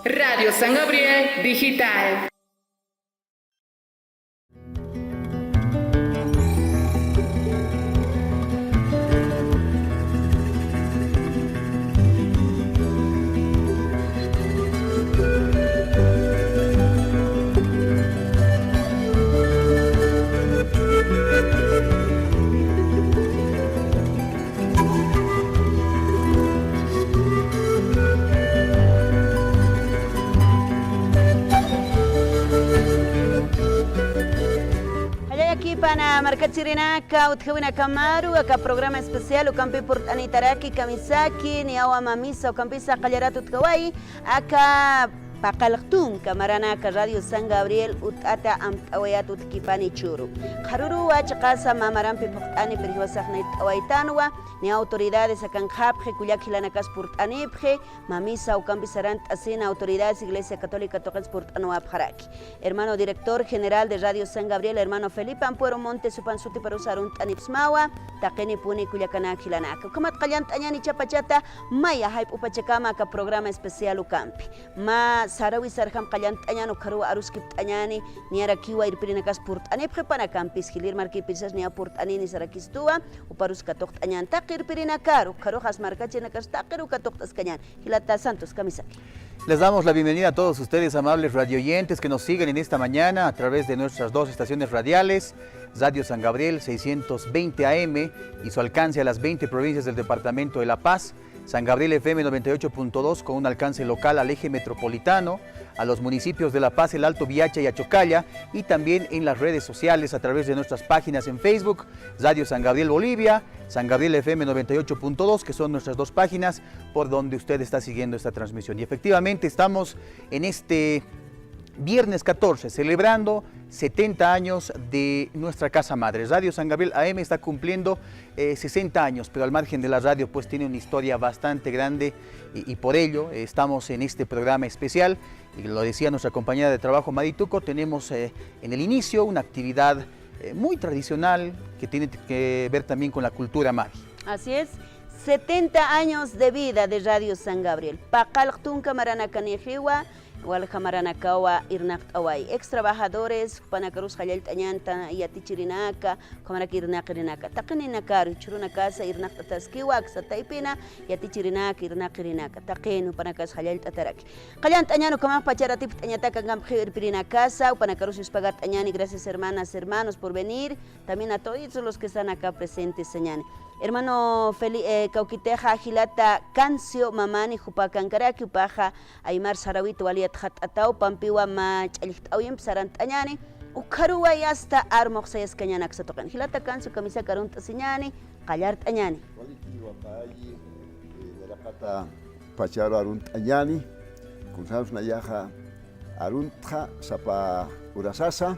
Radio San Gabriel Digital. Pana markachirinaca utjewina kamaru aka programa especial ukampi portani taraki kamisaki ni awa mamisa ukampisa qallaratu utkawai aka paqalqtun kamaranaca Radio San Gabriel utata amtawayat utkipani churu qaruru wachqasa mamarampi portani perhiwasaqnay tawaitanwa ni autoridades akanjapje kullakilanakas portanipje mamisa ukampisarant asina autoridades Iglesia Católica toqas portanwa pjaraki hermano director general de Radio San Gabriel hermano Felipe Ampuero Montes supansuti para usar un tanipsmawa taqeni puni kullakanakilanaka kamat qallant añani chapachata maya hype upachakama ka programa especial ukampi ma sarawi sarham qallant añano karu aruskip añani ni arakiwa irpirinakas portanipje pana kampis hilir markipisas ni portanini sarakistua uparuska toqt añan Les damos la bienvenida a todos ustedes, amables radioyentes que nos siguen en esta mañana a través de nuestras dos estaciones radiales, Radio San Gabriel 620 AM y su alcance a las 20 provincias del departamento de La Paz, San Gabriel FM 98.2 con un alcance local al eje metropolitano, a los municipios de La Paz, El Alto, Viacha y Achocalla, y también en las redes sociales a través de nuestras páginas en Facebook, Radio San Gabriel Bolivia, San Gabriel FM 98.2, que son nuestras dos páginas por donde usted está siguiendo esta transmisión. Y efectivamente estamos en este viernes 14, celebrando 70 años de nuestra casa madre. Radio San Gabriel AM está cumpliendo 60 años, pero al margen de la radio pues tiene una historia bastante grande y por ello estamos en este programa especial. Y lo decía nuestra compañera de trabajo Marituco, tenemos en el inicio una actividad muy tradicional que tiene que ver también con la cultura mari. Así es, 70 años de vida de Radio San Gabriel. Paqalqtun kamaranakanijihua, Walhamaranakawa Irnaqtawai. Ex trabajadores, Panacarus Hayalt Añanta, Yatichirinaka, Kamarakirnakirinaka. Takininakaru, Churunakasa, Irnaqtaskiwa, Xataipina, Yatichirinaka, Irnakirinaka. Takinu, Panakas Hayalt Ataraki. Kalant Añano, Kamar Pacharatip Añataka Gampir Pirinakasa, Panacarus Ispagat Añani, gracias hermanas, hermanos por venir. También a todos los que están acá presentes, señane. Hermano Cauquiteja Gilata Cancio Mamani Jupacancaraki Upaja Aymar Sarawito Waliat Hatau Pampiwa Mach Alihtawim Sarantañani Ukarua Yasta Armoxa Escañanak Satocan Gilata Cancio Camisa Carunta Siñani Callart Añani Pacharo Arunt Añani Kunsams Nayaja Aruntja Sapa Urasasa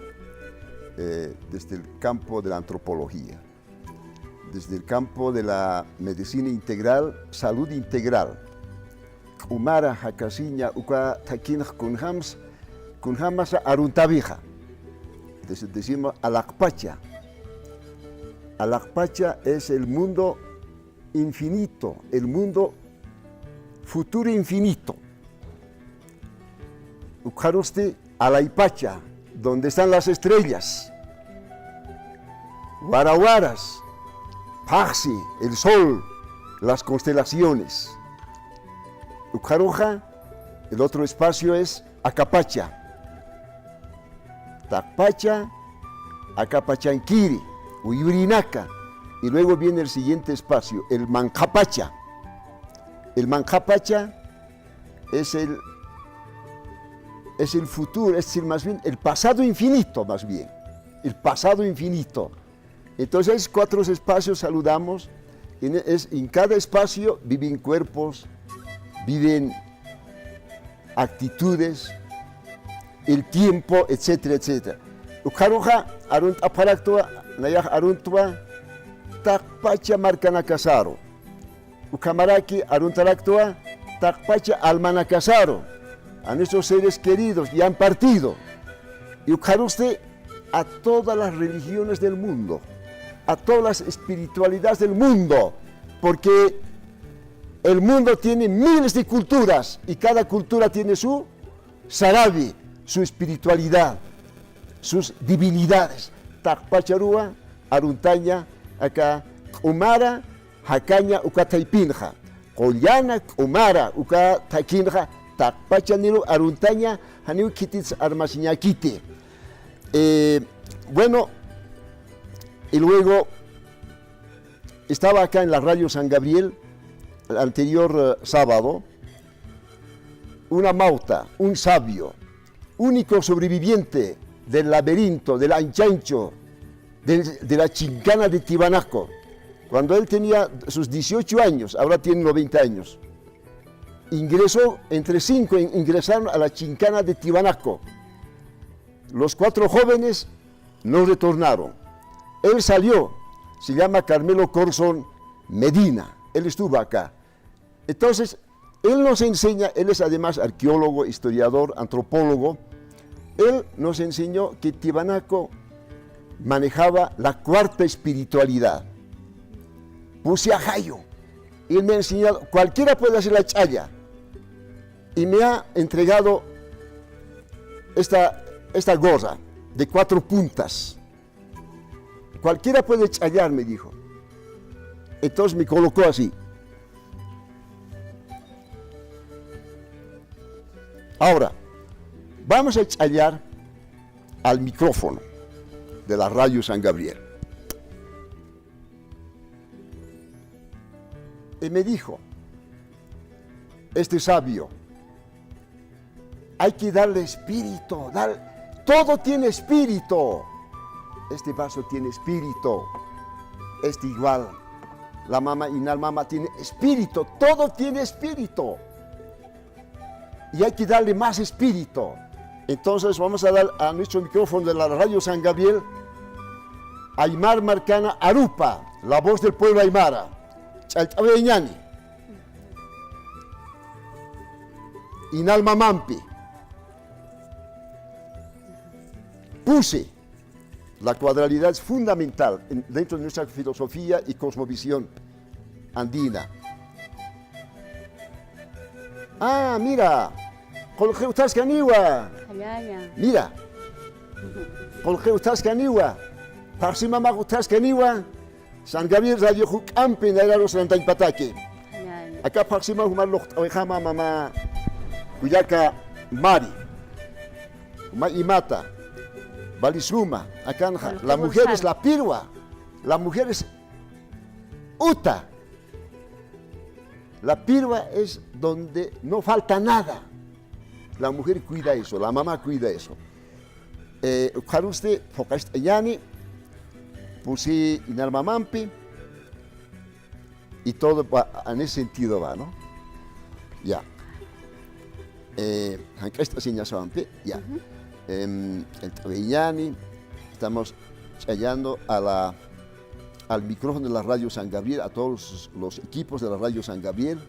desde el campo de la antropología, desde el campo de la medicina integral, salud integral. Umara hakasiña uka takin kunhams aruntabija. Decimos alakpacha. Alakpacha es el mundo infinito, el mundo futuro infinito. Ukaruste alaipacha, donde están las estrellas. Warawaras. Paxi, el sol, las constelaciones. Ucaroja, el otro espacio es Acapacha. Tapacha, Acapachanquiri, Uibrinaca. Y luego viene el siguiente espacio, el Manjapacha. El Manjapacha es el futuro, es decir, más bien el pasado infinito, más bien. El pasado infinito. Entonces, hay 4 espacios, saludamos. En cada espacio viven cuerpos, viven actitudes, el tiempo, etcétera, etcétera. Ukaroja, arunt aparactua, nayaj aruntua, takpacha marcanacasaro. Ukamaraki, aruntaractua, takpacha almanacasaro. A nuestros seres queridos, ya han partido. Y ukaruste a todas las religiones del mundo, a todas las espiritualidades del mundo, porque el mundo tiene miles de culturas y cada cultura tiene su Sarabi, su espiritualidad, sus divinidades. Takpacharua, Aruntaña, acá, Umara, Hacaña, Uka Taipinja. Collana, Umara, Uka Taquinja, Takpachanilu, Aruntaña, Haniu Kitits Armasiñaquite. Bueno, y luego estaba acá en la radio San Gabriel el anterior sábado, una mauta, un sabio, único sobreviviente del laberinto, del anchancho, de la chincana de Tibanaco. Cuando él tenía sus 18 años, ahora tiene 90 años, ingresó, entre 5 ingresaron a la chincana de Tibanaco. Los 4 jóvenes no retornaron. Él salió, se llama Carmelo Corzón Medina, él estuvo acá. Entonces, él nos enseña, él es además arqueólogo, historiador, antropólogo, él nos enseñó que Tibanaco manejaba la 4ª espiritualidad. Puse a Jayo, y él me ha enseñado, cualquiera puede hacer la chaya, y me ha entregado esta gorra de 4 puntas. Cualquiera puede chayar, me dijo. Entonces me colocó así. Ahora, vamos a chayar al micrófono de la radio San Gabriel. Y me dijo, este sabio, hay que darle espíritu, todo tiene espíritu. Este vaso tiene espíritu, este igual, la mama Inal Mama tiene espíritu, todo tiene espíritu. Y hay que darle más espíritu. Entonces vamos a dar a nuestro micrófono de la radio San Gabriel, Aymar Marcana Arupa, la voz del pueblo aymara, Chalchabeñani, Inal Mamampi, Puse. La cuadralidad es fundamental dentro de nuestra filosofía y cosmovisión andina. Ah, mira, Colgeu Tascaniwa. Mira, Colgeu Tascaniwa. Paxima Magu Tascaniwa. San Gabriel Radio Jucampe, Nairaros Lantaipataki. Acá Paxima Humarlo Ojama Mama Kuyaka Mari. Imata. Balisuma, acá la mujer es la pirua, la mujer es uta. La pirua es donde no falta nada. La mujer cuida eso, la mamá cuida eso. Ukaruste, Focastayani, Pusi Inalmamampi, y todo en ese sentido va, ¿no? Ya. Esta señal ya. El Tavellani, estamos chayando al micrófono de la radio San Gabriel, a todos los equipos de la radio San Gabriel,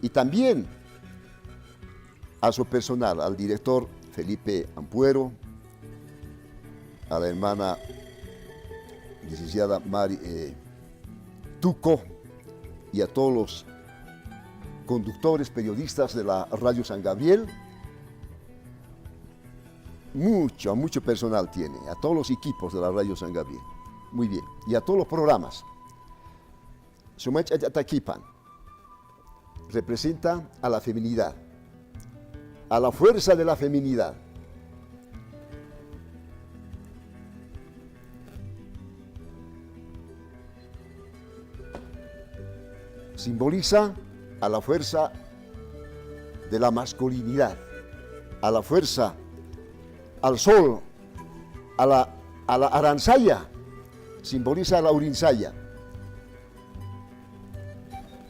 y también a su personal, al director Felipe Ampuero, a la hermana licenciada Mari Tuco, y a todos los conductores, periodistas de la radio San Gabriel. Mucho personal tiene, a todos los equipos de la radio San Gabriel. Muy bien. Y a todos los programas. Sumach Ataquipan representa a la feminidad, a la fuerza de la feminidad. Simboliza a la fuerza de la masculinidad, a la fuerza al sol, a la aranzaya, simboliza a la urinsaya.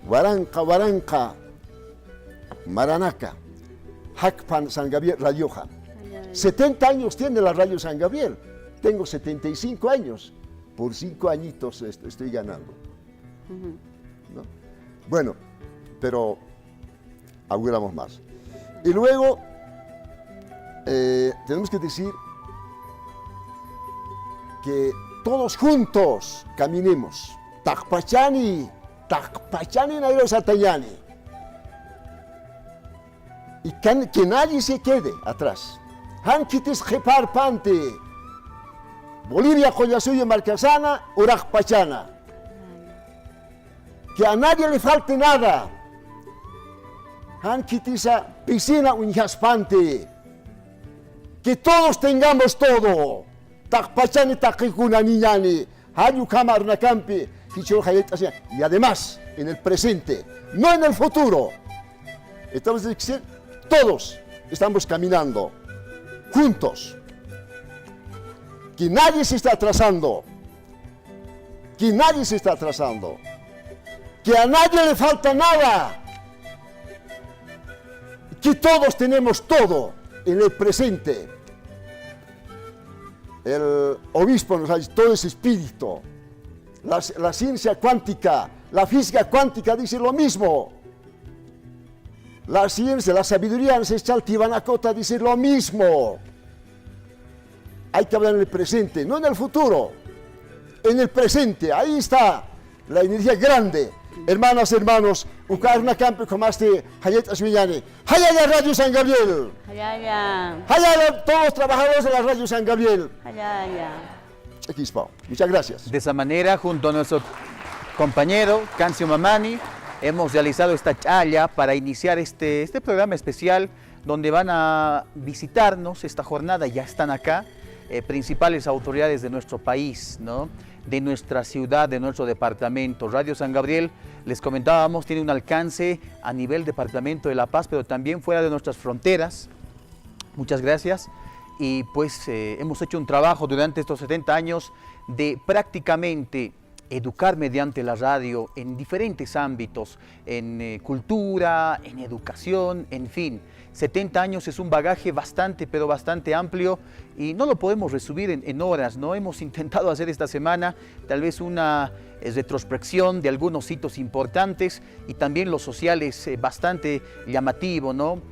Waranca, Maranaca, Hakpan San Gabriel, Radioja. 70 años tiene la radio San Gabriel, tengo 75 años, por 5 añitos estoy ganando. ¿No? Bueno, pero auguramos más. Y luego, tenemos que decir que todos juntos caminemos. Takpachani Nairo Satayani. y que nadie se quede atrás. Han quitis jepar pante. Bolivia Collasuyo Marcasana, Uraj Pachana. Que a nadie le falte nada. Han quitisa piscina unjaspante. Que todos tengamos todo. Takpachani takikuna niñani. Hayu kamar nakampi. Y además, en el presente, no en el futuro. Estamos diciendo, todos estamos caminando juntos. Que nadie se está atrasando. Que nadie se está atrasando. Que a nadie le falta nada. Que todos tenemos todo en el presente. El obispo nos ha dicho, todo es espíritu. La ciencia cuántica, la física cuántica dice lo mismo. La ciencia, la sabiduría ancestral Tibanacota dice lo mismo. Hay que hablar en el presente, no en el futuro. En el presente, ahí está la energía grande. Hermanas, hermanos, Ucarna Campo Comaste, Hayet Asmillani, Hayaya Radio San Gabriel. Hayaya. Hayaya todos los trabajadores de la Radio San Gabriel. Hayaya. Aquí está. Muchas gracias. De esa manera, junto a nuestro compañero Cancio Mamani, hemos realizado esta charla para iniciar este programa especial donde van a visitarnos esta jornada, ya están acá, principales autoridades de nuestro país, ¿no? De nuestra ciudad, de nuestro departamento. Radio San Gabriel, les comentábamos, tiene un alcance a nivel departamento de La Paz, pero también fuera de nuestras fronteras. Muchas gracias. Y pues hemos hecho un trabajo durante estos 70 años de prácticamente educar mediante la radio en diferentes ámbitos, en cultura, en educación, en fin. 70 años es un bagaje bastante, pero bastante amplio y no lo podemos resumir en horas, ¿no? Hemos intentado hacer esta semana tal vez una retrospección de algunos hitos importantes y también lo social es bastante llamativo, ¿no?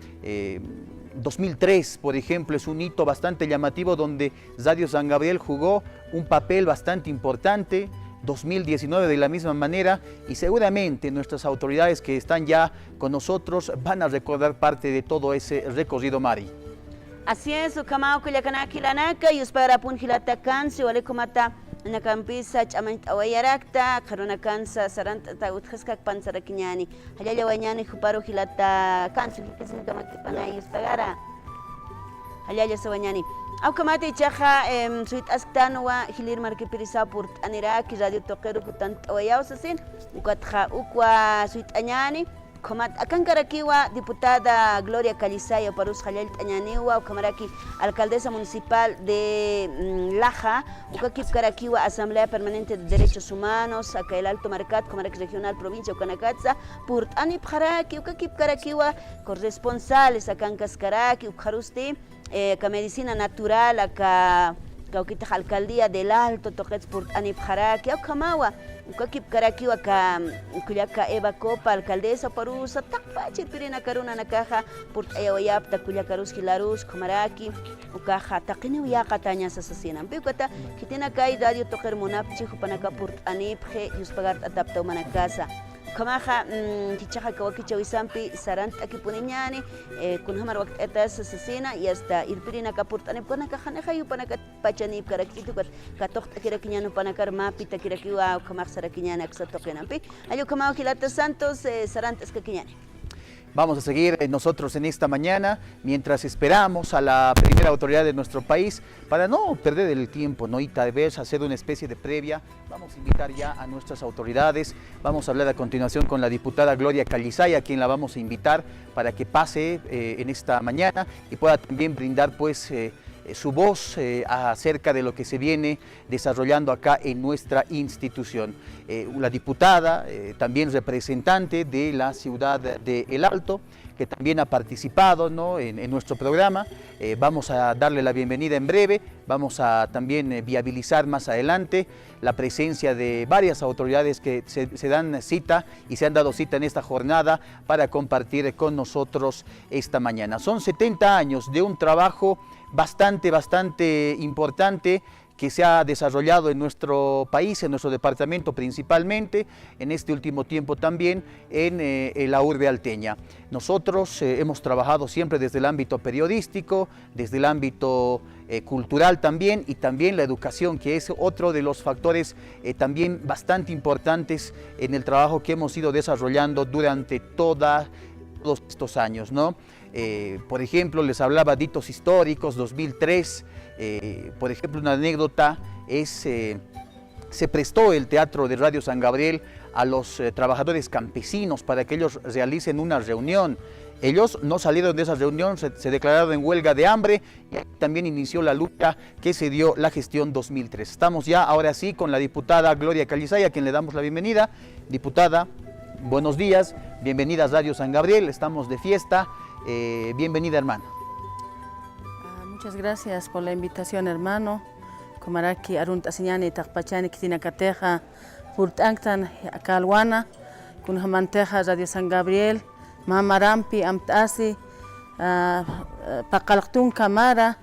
2003, por ejemplo, es un hito bastante llamativo donde Radio San Gabriel jugó un papel bastante importante. 2019 de la misma manera y seguramente nuestras autoridades que están ya con nosotros van a recordar parte de todo ese recorrido, Mari. Así es, Ukamao Kilakanaki Lanaka, y Uspara Punjilata Kansi, Walekumata, Nakampisa, Chamant Awayarakta, Karunakansa, Saranta, Uthaskak Pansarakinyani, Hayaya Wanyani, Huparo Hilata Kansi, Kisimakamatipana, Uspagara, Hayaya Sawanyani. Aukamati chaja suit asktanoa hilir markipirisa purt aniraki radio toquero kutant oyao sasin ukatja ukwa suit añani komat akan karakiwa diputada Gloria Calisayo parus Jalel Tañaniwa ukamaraki alcaldesa municipal de Laja ukakip karakiwa Asamblea Permanente de Derechos Humanos acá el Alto Marcat Comaraki Regional Provincia Ucanacatza purt anip jaraki ukakip karakiwa corresponsales akan kaskaraki ukharusti que medicina natural acá cauquita alcaldía del Alto Toquets por Anipjaraki o Kamawa ukakip karakiwa ka kulyaka Eva Copa alcaldesa parusa takpachi pirina karuna nakaja por ayawayap takulyakarus hilarus Komaraki ukaja takini uyaka tanya sasasinan pikata kitina kai radio toker munapchi hupanaka por Anipje yuspagat adapta manakasa Kamaja kichaja kawakicha wisampi sarant aquí puniñani kun hamar waqt etas asesina y hasta irpirina kapurtani pana kajaneja y pana pachani karakitu katoq kirakiñano pana karma pita kirakiwa kamaj sarakiñana xatoqenampi ayo kamao kilata santos sarant eskakiñani. Vamos a seguir nosotros en esta mañana mientras esperamos a la primera autoridad de nuestro país para no perder el tiempo, ¿no? Y tal vez hacer una especie de previa. Vamos a invitar ya a nuestras autoridades. Vamos a hablar a continuación con la diputada Gloria Calizaya, a quien la vamos a invitar para que pase en esta mañana y pueda también brindar pues su voz acerca de lo que se viene desarrollando acá en nuestra institución. La diputada, también representante de la ciudad de El Alto, que también ha participado, ¿no? en nuestro programa. Vamos a darle la bienvenida en breve, vamos a también viabilizar más adelante la presencia de varias autoridades que se dan cita y se han dado cita en esta jornada para compartir con nosotros esta mañana. Son 70 años de un trabajo bastante importante que se ha desarrollado en nuestro país, en nuestro departamento principalmente, en este último tiempo también en la urbe alteña. Nosotros hemos trabajado siempre desde el ámbito periodístico, desde el ámbito cultural también, y también la educación, que es otro de los factores también bastante importantes en el trabajo que hemos ido desarrollando durante todos estos años, ¿no? Por ejemplo, les hablaba de hitos históricos, 2003, por ejemplo, una anécdota es, se prestó el Teatro de Radio San Gabriel a los trabajadores campesinos para que ellos realicen una reunión. Ellos no salieron de esa reunión, se declararon en huelga de hambre, y también inició la lucha que se dio la gestión 2003. Estamos ya ahora sí con la diputada Gloria Calizay, a quien le damos la bienvenida. Diputada, buenos días, bienvenida a Radio San Gabriel, estamos de fiesta, bienvenida hermana. Muchas gracias por la invitación, hermano. Comaraki arunta siñani taqpachani kitinacateja purtangtan calwana con jamanteja Radio San Gabriel. Mamarampi amtasi paqalqtun kamara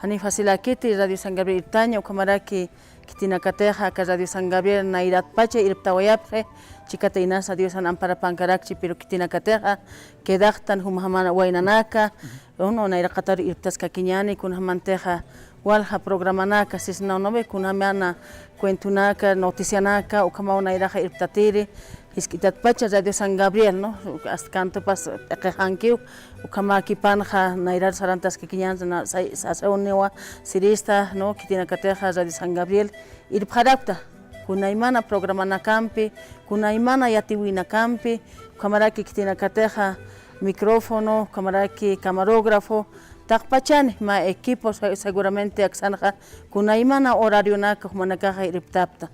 hani fasilakiti Radio San Gabriel irtaña ukamaraki kitinacateja ka Radio San Gabriel nairatpache irptawayapje chikata inasa Diosan amparapankarakchi pero kitinacateja kedaqtan humhamana wainanaka uno nairaqatar irptasqa kiñani kunhamanteja walha programanaka sisnawnobe kunhamana cuentunaka noticianaka ukamawnayraqa irptatiri Hiskitatpacha Radio San Gabriel, ¿no? Hasta canto pas eqejankiu, ukamaki panja nairar sarantas que quiñans na saseuniwa sirista, ¿no? Kitinacateja Radio San Gabriel, irpharapta, kunaimana programana campi, kunaimana yatiwina campi, ukamaraki kitinacateja micrófono, ukamaraki camarógrafo, taqpachani ma equipo seguramente aksanja, kunaimana horario naka humanakaja irptapta.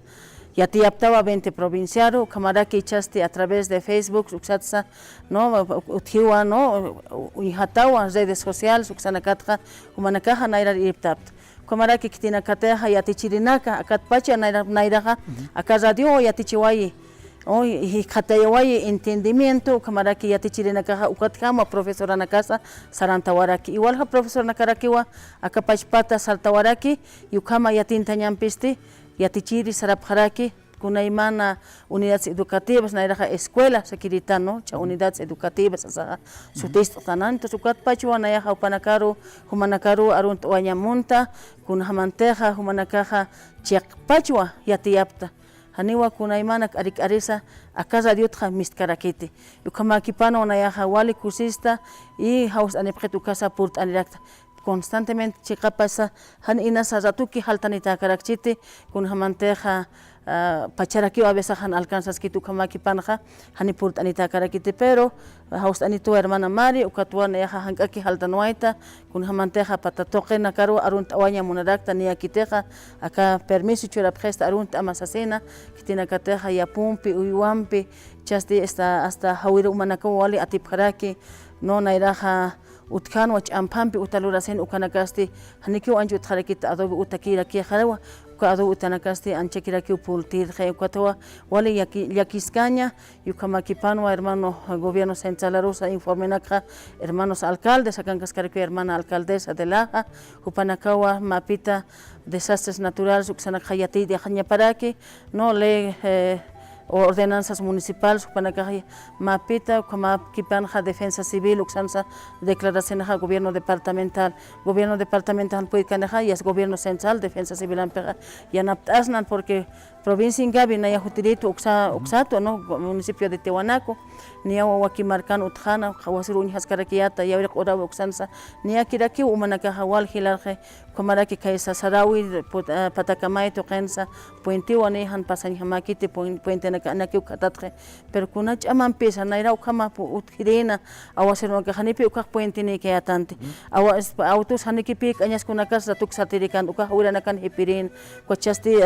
Yati aptaba 20 provinciario, camaraki chaste a través de Facebook, uxatsa, no, utiwa, no, uyhatawa redes sociales, uxanakatja, humanakaja naira irptapt. Camaraki kitinacateja yati chirinaka, akatpacha nairaja, acá radio yati chiwayi. Hoy hikatayawayi entendimiento, camaraki yati chirinaka, ukatkama profesora nakasa, sarantawaraki. Igual ha profesor nakarakiwa, akapachpata saltawaraki, yukama yatintañampisti. Yatichiri sarapjaraki, kunaimana unidades educativas, nairaja escuela sequiritano, cha unidades educativas, asa sutista tananto, sukat pachua nayaja upanakaru, humanakaru arunt wañamunta, kunhamanteja, humanakaja chiakpachua yatiapta. Haniwa kunaimana arik arisa, akaza diutja mistkarakiti. Yukamakipano nayaja wali kusista, y haus anepjetu casa purt anirakta. Constantemente chica pasa han inasa ratuki haltanita karakchiti kun hamanteja pacharaki a veces han alcanzas que tu kamaki panja hani purt anita karakiti pero haus anito hermana Mari ukatuan ya hankaki haltanuaita kun hamanteja patatoque na karo arunt awaña munarakta ni akiteja aka permiso chura presta arunt amasasena kitina kateja ya pumpi uyuampi chasti hasta hawira umanaka wali atipkaraki no nairaja utkan wach ampampi utalurasen ukanakasti hanikiu anju tharekita adobe utakira ki kharawa ka ado utanakasti anchekira ki pultir khe ukatwa wali yakiskaña yukamakipanwa hermano gobierno central rusa informenaka hermanos alcaldes akan kaskarki hermana alcaldesa de Laja upanakawa mapita desastres naturales uksanakayati de hañaparaki no le ordenanzas municipales, mapita, como kipanja defensa civil, uxanza declaración de gobierno departamental puede canejar y es gobierno central, defensa civil ampera y anaptasnan porque provincia Ingabi na yahutirito uxato no municipio de Tehuanaco ni awakimarcan utjana khawasiru unhas karakiata yawriq oraw uxanza ni akiraki umanaka hawal hilarje komaraki kaisa sarawi patakamay to qensa puente wani han pasanhamakiti puente naki ukatatje pero kunach aman pesa naira ukama uthirena awasiru kahanipi ukak puente ni kayatante autos hanikipi añas kunakas tuksatirikan ukahuranakan hipirin kochasti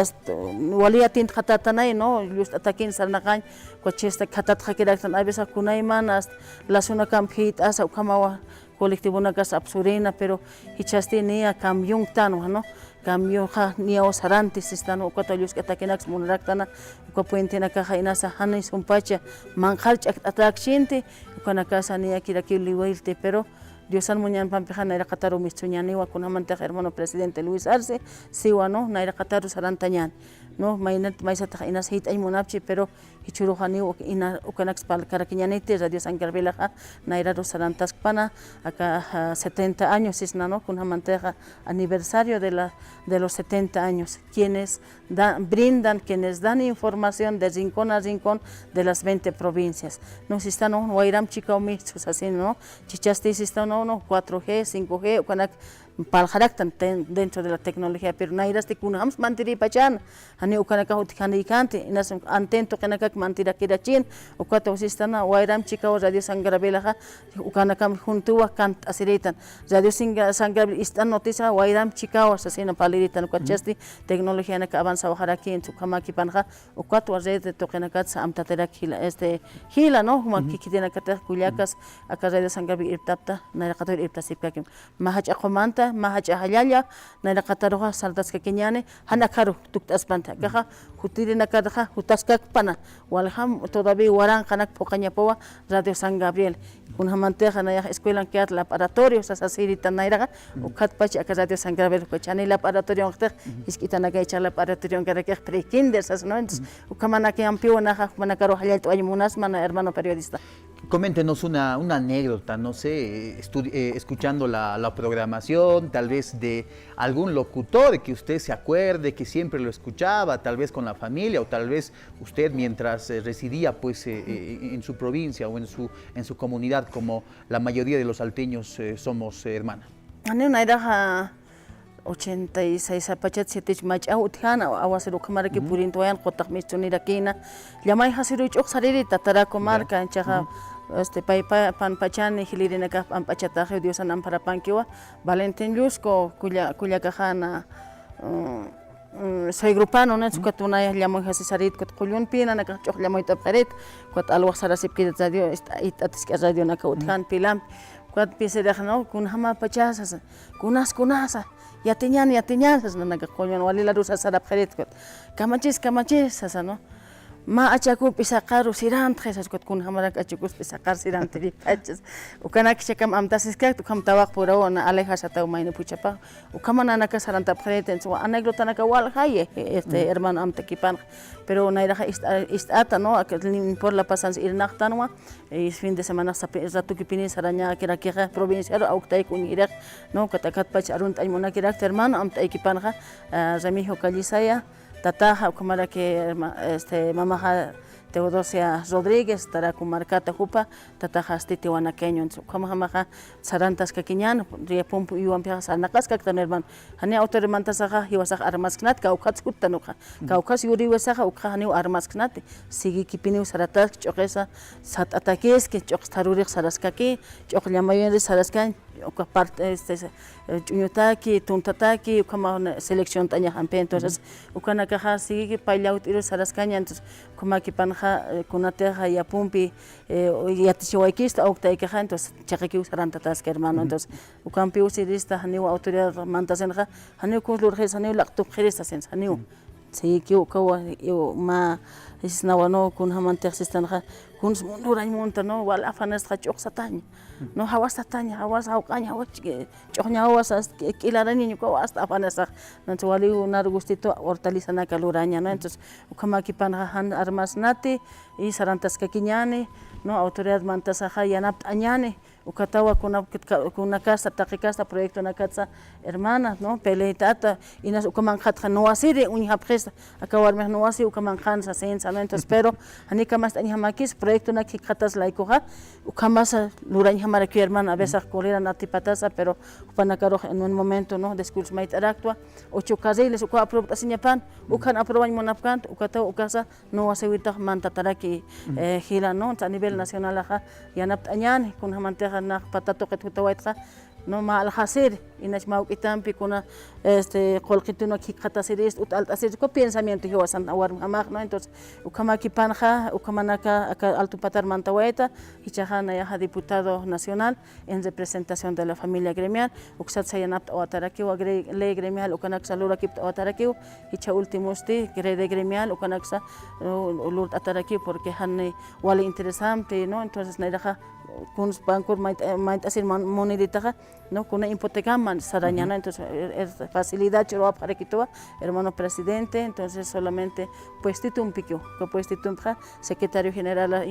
wali tint khatatanay no just atakin sarnakan kochesta khatat khakiraktan abesa kunaymanas lasuna kampit asa ukamawa colectivo nakas absurena pero hichasti nia kamyung tano no cambio ha nia osarantes están ukatayus atakinak munraktana ukapuente nakaja inasa hanis umpacha manjar atakshinte ukanakasa nia kirakili wailte pero Diosan muñan pampeja naira kataru michuñaniwa kunamanteja hermano presidente Luis Arce siwa no naira kataru sarantañan no mainat maisata inas hit ay monapchi pero hichurujani ina ukanax pal karakiñanite Radio San Gabriel naira sarantas pana acá 70 años es no kunamanteja aniversario de los 70 años quienes brindan quienes dan información de rincón a rincón de las 20 provincias no si están no wairam chikaumi así no chichasti si están no 4G 5G ukanak palharaktan dentro de la tecnología pero nairas de kunams mantiri pachan hani ukanaka utkani kante inas antento kanaka mantira kirachin ukata usistana wairam chika Radio San Gabriel ukanaka juntua kant asiritan Radio San Gabriel istan noticia wairam chika asasina paliritan ukachasti tecnología naka avanzado haraki en sukamaki panja ukatu red tokenaka amtatera hila no humaki kitena kata kuliakas aka Radio San Gabriel irtapta nairaqator irtasipkakim mahacha qomanta mahacha halaya naira kataroja saldas kekeñane hanakaru tuktaspanta caja jutirina kadaja jutaskak pana walham todavía waran kanak pokaña powa Radio San Gabriel una manteja na escuela que laboratorios asasirita naira ukat pachi aka Radio San Gabriel cochani laboratorio ngter iskitana que echar laboratorio que prekinder sas no ukamana que ampio na manakaro halal to aymunas mana hermano periodista. Coméntenos una anécdota, no sé, escuchando la programación, tal vez de algún locutor que usted se acuerde, que siempre lo escuchaba, tal vez con la familia o tal vez usted mientras residía pues en su provincia o en su comunidad, como la mayoría de los salteños somos hermana. 86 apachat 7 mach utjana awasero kamara que purinto yan qotak michunira kina llamai hasiru chok sariri tatara comarca chaja pan pachani hilirina ka pan pachata Dios anam para pankiwa Valentín Llusco cuya cajana soy grupano no sukatuna llamo hasisarit kot kulyun pina na chok llamo tapret kot alwa sarasip kid radio itatis radio na kauthan pilam kot pise dejno kun hama pachasas kunasa ya teñan na nagakolyon wali la rusa sarap kharit kot kamachis asa no ma achaku pisaqaru siran tresas kot kun hamara achakus pisaqar siran tri pachas ukanak chakam amtasis ka tu kam tawaq pura ona aleja sata umaina puchapa ukamana naka saranta kharit en so anécdota naka wal haye hermano amtakipan pero naira istata no por la pasan irnaqtanwa es fin de semana ratu kipini saraña kira provincia auktay kuniraq no katakat pach arunt aymona kira hermano amtakipanja ramijo kallisaya tataja kumara que mamaja Teodosia Rodríguez tara kumarkata jupa tataja stitiwanaqueño como jamaja sarantas kakiñan ria pumpu iwan pia sanakas kaktan hermano hani autor mantasaja hiwasaj armasknat kaukats kuttanuja kaukas yuri wasaja ukhani armasknat sigi kipini saratas choqesa sat ataques que choqtaruri saraskaki choqllamayen saraskan oka parte chuñutaki tuntataki como selección taña hampe entonces ukana caja sigi pailaut iru saraskaña entonces como aquí panja kunateja ya pumpi yatichiwaikista oktay caja entonces chaqiki usarantatas que hermano entonces ukampi usirista haniu autoridad mantasenja haniu kuslurjes haniu laqtup khirista sen haniu sigi ukawa yo ma es nawano kun hamantersistanja kun nuray monta no wal afanas khachok satanya no hawas satanya hawas hawqanya hawas choqnya hawas kilarani ni ko hasta afanas no wali unar gustito hortalizana kaluraña no entonces ukamaki panhan armasnati y sarantas kakiñani no autoridad mantasaja yanap añane ukatawa kuna casa taquicasta proyecto na casa hermanas no peleitata inas ukaman khatja no asiri unya presta akawarme no asi ukaman khansa sensamento pero anika mas tanya makis proyecto na kikatas laikoja ukamas luraña hamara que hermana a veces correra natipatasa pero upanakaro en un momento no discurso mait aractua ocho caseles uka aprobta sinyapan ukan aprobañ monapkant ukata ukasa no asewita mantataraki gira no a nivel nacional aja yanap añane kun hamante na patato que tutawaitka no mal hacer inach maukitampi kuna qolqituno kikhatasiris utaltasir ko pensamiento hiwasan awar hamaq no entonces ukamaki panja ukamanaka alto patar mantawaita hichajana ya diputado nacional en representación de la familia gremial uksat sayanap awataraki wa ley gremial ukanak salura kip awataraki hicha ultimosti grede gremial ukanak sa lurt ataraki porque hanne wale interesante no entonces nairaja kun bankur mait asir monedita no kuna hipotecaman sarañana entonces facilidad choro para quitoa hermano presidente entonces solamente puestito un pico que puestito un secretario general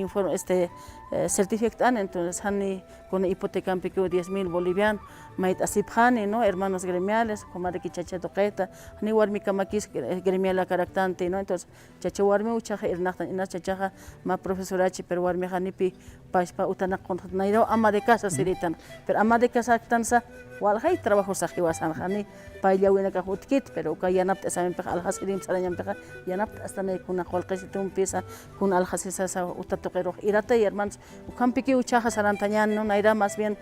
certifican entonces hani con hipoteca pico 10,000 bolivianos mait asipjane no hermanos gremiales como de kichacha toqueta ni warmi kamakis gremial caractante no entonces chacha warmi ucha ina chacha ma profesorachi pero warmi hanipi paspa utana con nairo ama de casa siritan pero ama de casa tansa walhay trabajo sajiwasan hani pailla wina ka hutkit pero ka yanap samen pa alhasirim saranyam pa yanap hasta ne kuna kolqesitum pisa kun alhasisa sa utatoqero irata y hermanos ukampiki ucha sarantañan no naira más bien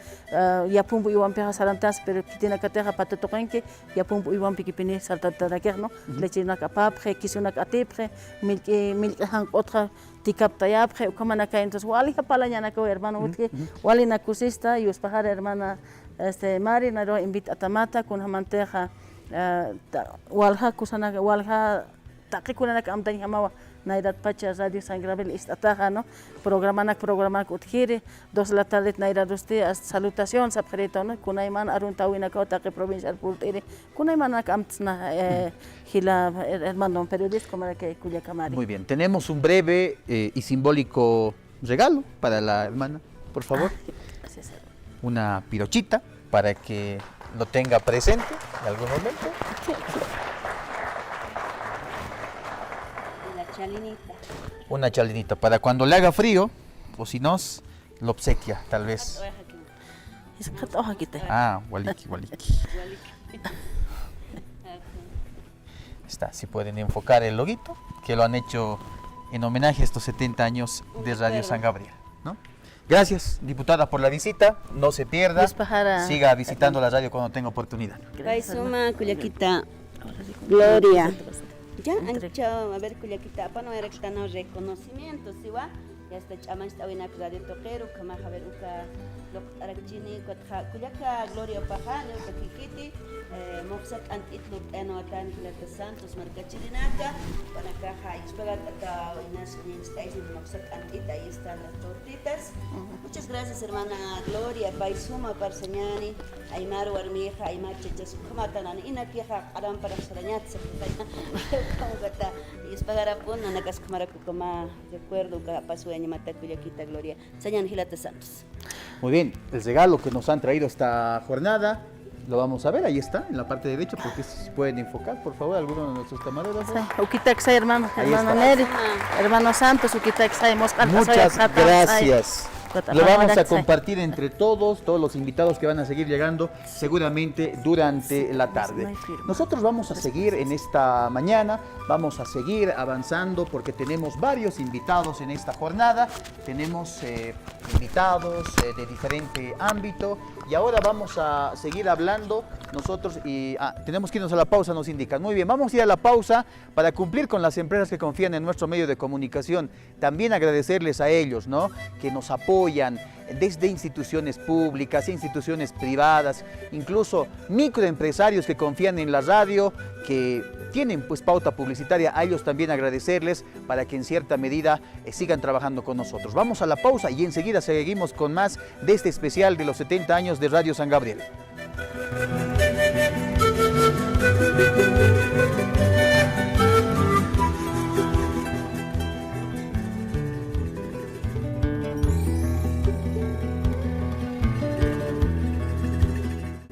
yapumbu iwan pa sarantas pero kitina kateja patatoqenke yapumbu iwan pikipini saltataraker no lechina kapapre kisuna katepre milk han otra tikap tayapre ukamana ka entonces wali hapalañana ko hermano utki wali nakusista y uspajar hermana Mari naro invita a tamata con hamanteja walha kusana walha takikuna ka amtani hamawa nairat pacha radio San Gabriel istataja no programa utgiri 2 de la tarde nairat usti salutación sapreta no kunayman aruntawina ka taqi provincial pultiri kunayman ka amtsna gila hermano periodista como que Culiacamari. Muy bien, tenemos un breve y simbólico regalo para la hermana, por favor. Gracias. Una pirochita para que lo tenga presente en algún momento. La chalinita. Una chalinita para cuando le haga frío, o si no, lo obsequia, tal vez. Ah, waliki. Está, si pueden enfocar el loguito, que lo han hecho en homenaje a estos 70 años de Radio San Gabriel, ¿no? Gracias, diputada, por la visita. No se pierda. Siga visitando la radio cuando tenga oportunidad. Paisuma, Culiaquita, Gloria. Ya han hecho, a ver, Culiaquita, para no haber reconocimientos, ¿sí va? Ya está chama está en radio toquero, kama haber uka lok arachini Culiaca Gloria Pajano, Kikiti, Moxac antit lok enotan Culiaca Santos, Marcachirinaka, para caja y esperar hasta unas estáis en Moxac antit, ahí están las tortitas. Muchas gracias hermana Gloria, Paisuma, Parseñani, Aymar Warmija, Aymar Chechas, Kamatanan, Inakiha, Aram para Sarañat, y esperar a Puna, Nakas Kamaracuma, recuerdo que pasó en Mata Culiaquita Gloria, Sayan Gilata Santos. Muy bien, el regalo que nos han traído esta jornada, lo vamos a ver, ahí está, en la parte derecha, porque si pueden enfocar, por favor, alguno de nuestros camarógrafos. Ukitaxay, hermano Neri, hermano Santos, Ukitaxay, muchas gracias. Lo vamos a compartir entre todos los invitados que van a seguir llegando seguramente durante la tarde. Nosotros vamos a seguir en esta mañana, vamos a seguir avanzando porque tenemos varios invitados en esta jornada, tenemos invitados de diferente ámbito y ahora vamos a seguir hablando nosotros y tenemos que irnos a la pausa, nos indican. Muy bien, vamos a ir a la pausa para cumplir con las empresas que confían en nuestro medio de comunicación. También agradecerles a ellos, ¿no?, que nos apoyan desde instituciones públicas, instituciones privadas, incluso microempresarios que confían en la radio, que tienen pues pauta publicitaria. A ellos también agradecerles para que en cierta medida sigan trabajando con nosotros. Vamos a la pausa y enseguida seguimos con más de este especial de los 70 años de Radio San Gabriel.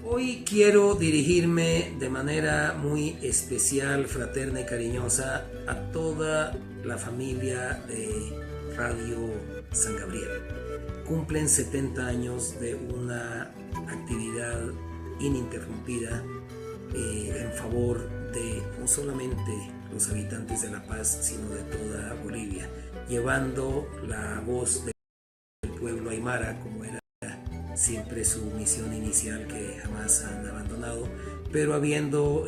Hoy quiero dirigirme de manera muy especial, fraterna y cariñosa a toda la familia de Radio San Gabriel. Cumplen 70 años de una actividad ininterrumpida en favor de no solamente los habitantes de La Paz, sino de toda Bolivia, llevando la voz del pueblo aymara, como era siempre su misión inicial, que jamás han abandonado, pero habiendo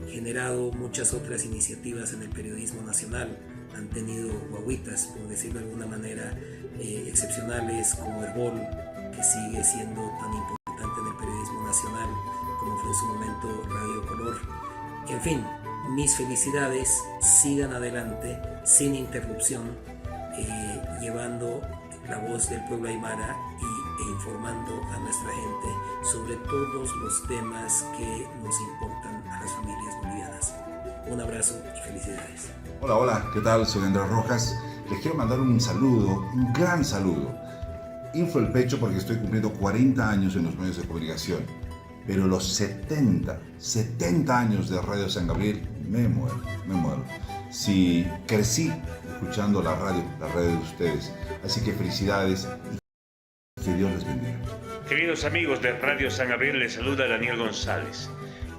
generado muchas otras iniciativas en el periodismo nacional. Han tenido guaguitas, por decirlo de alguna manera, excepcionales, como Herbol, que sigue siendo tan importante en el periodismo nacional como fue en su momento Radio Color. En fin, mis felicidades, sigan adelante sin interrupción, llevando la voz del pueblo aymara e informando a nuestra gente sobre todos los temas que nos importan a las familias bolivianas. Un abrazo y felicidades. Hola, hola, ¿qué tal? Soy Andrés Rojas. Les quiero mandar un saludo, un gran saludo. Inflo el pecho porque estoy cumpliendo 40 años en los medios de comunicación. Pero los 70 años de Radio San Gabriel, me muero. Si crecí escuchando la radio de ustedes. Así que felicidades y que Dios les bendiga. Queridos amigos de Radio San Gabriel, les saluda Daniel González.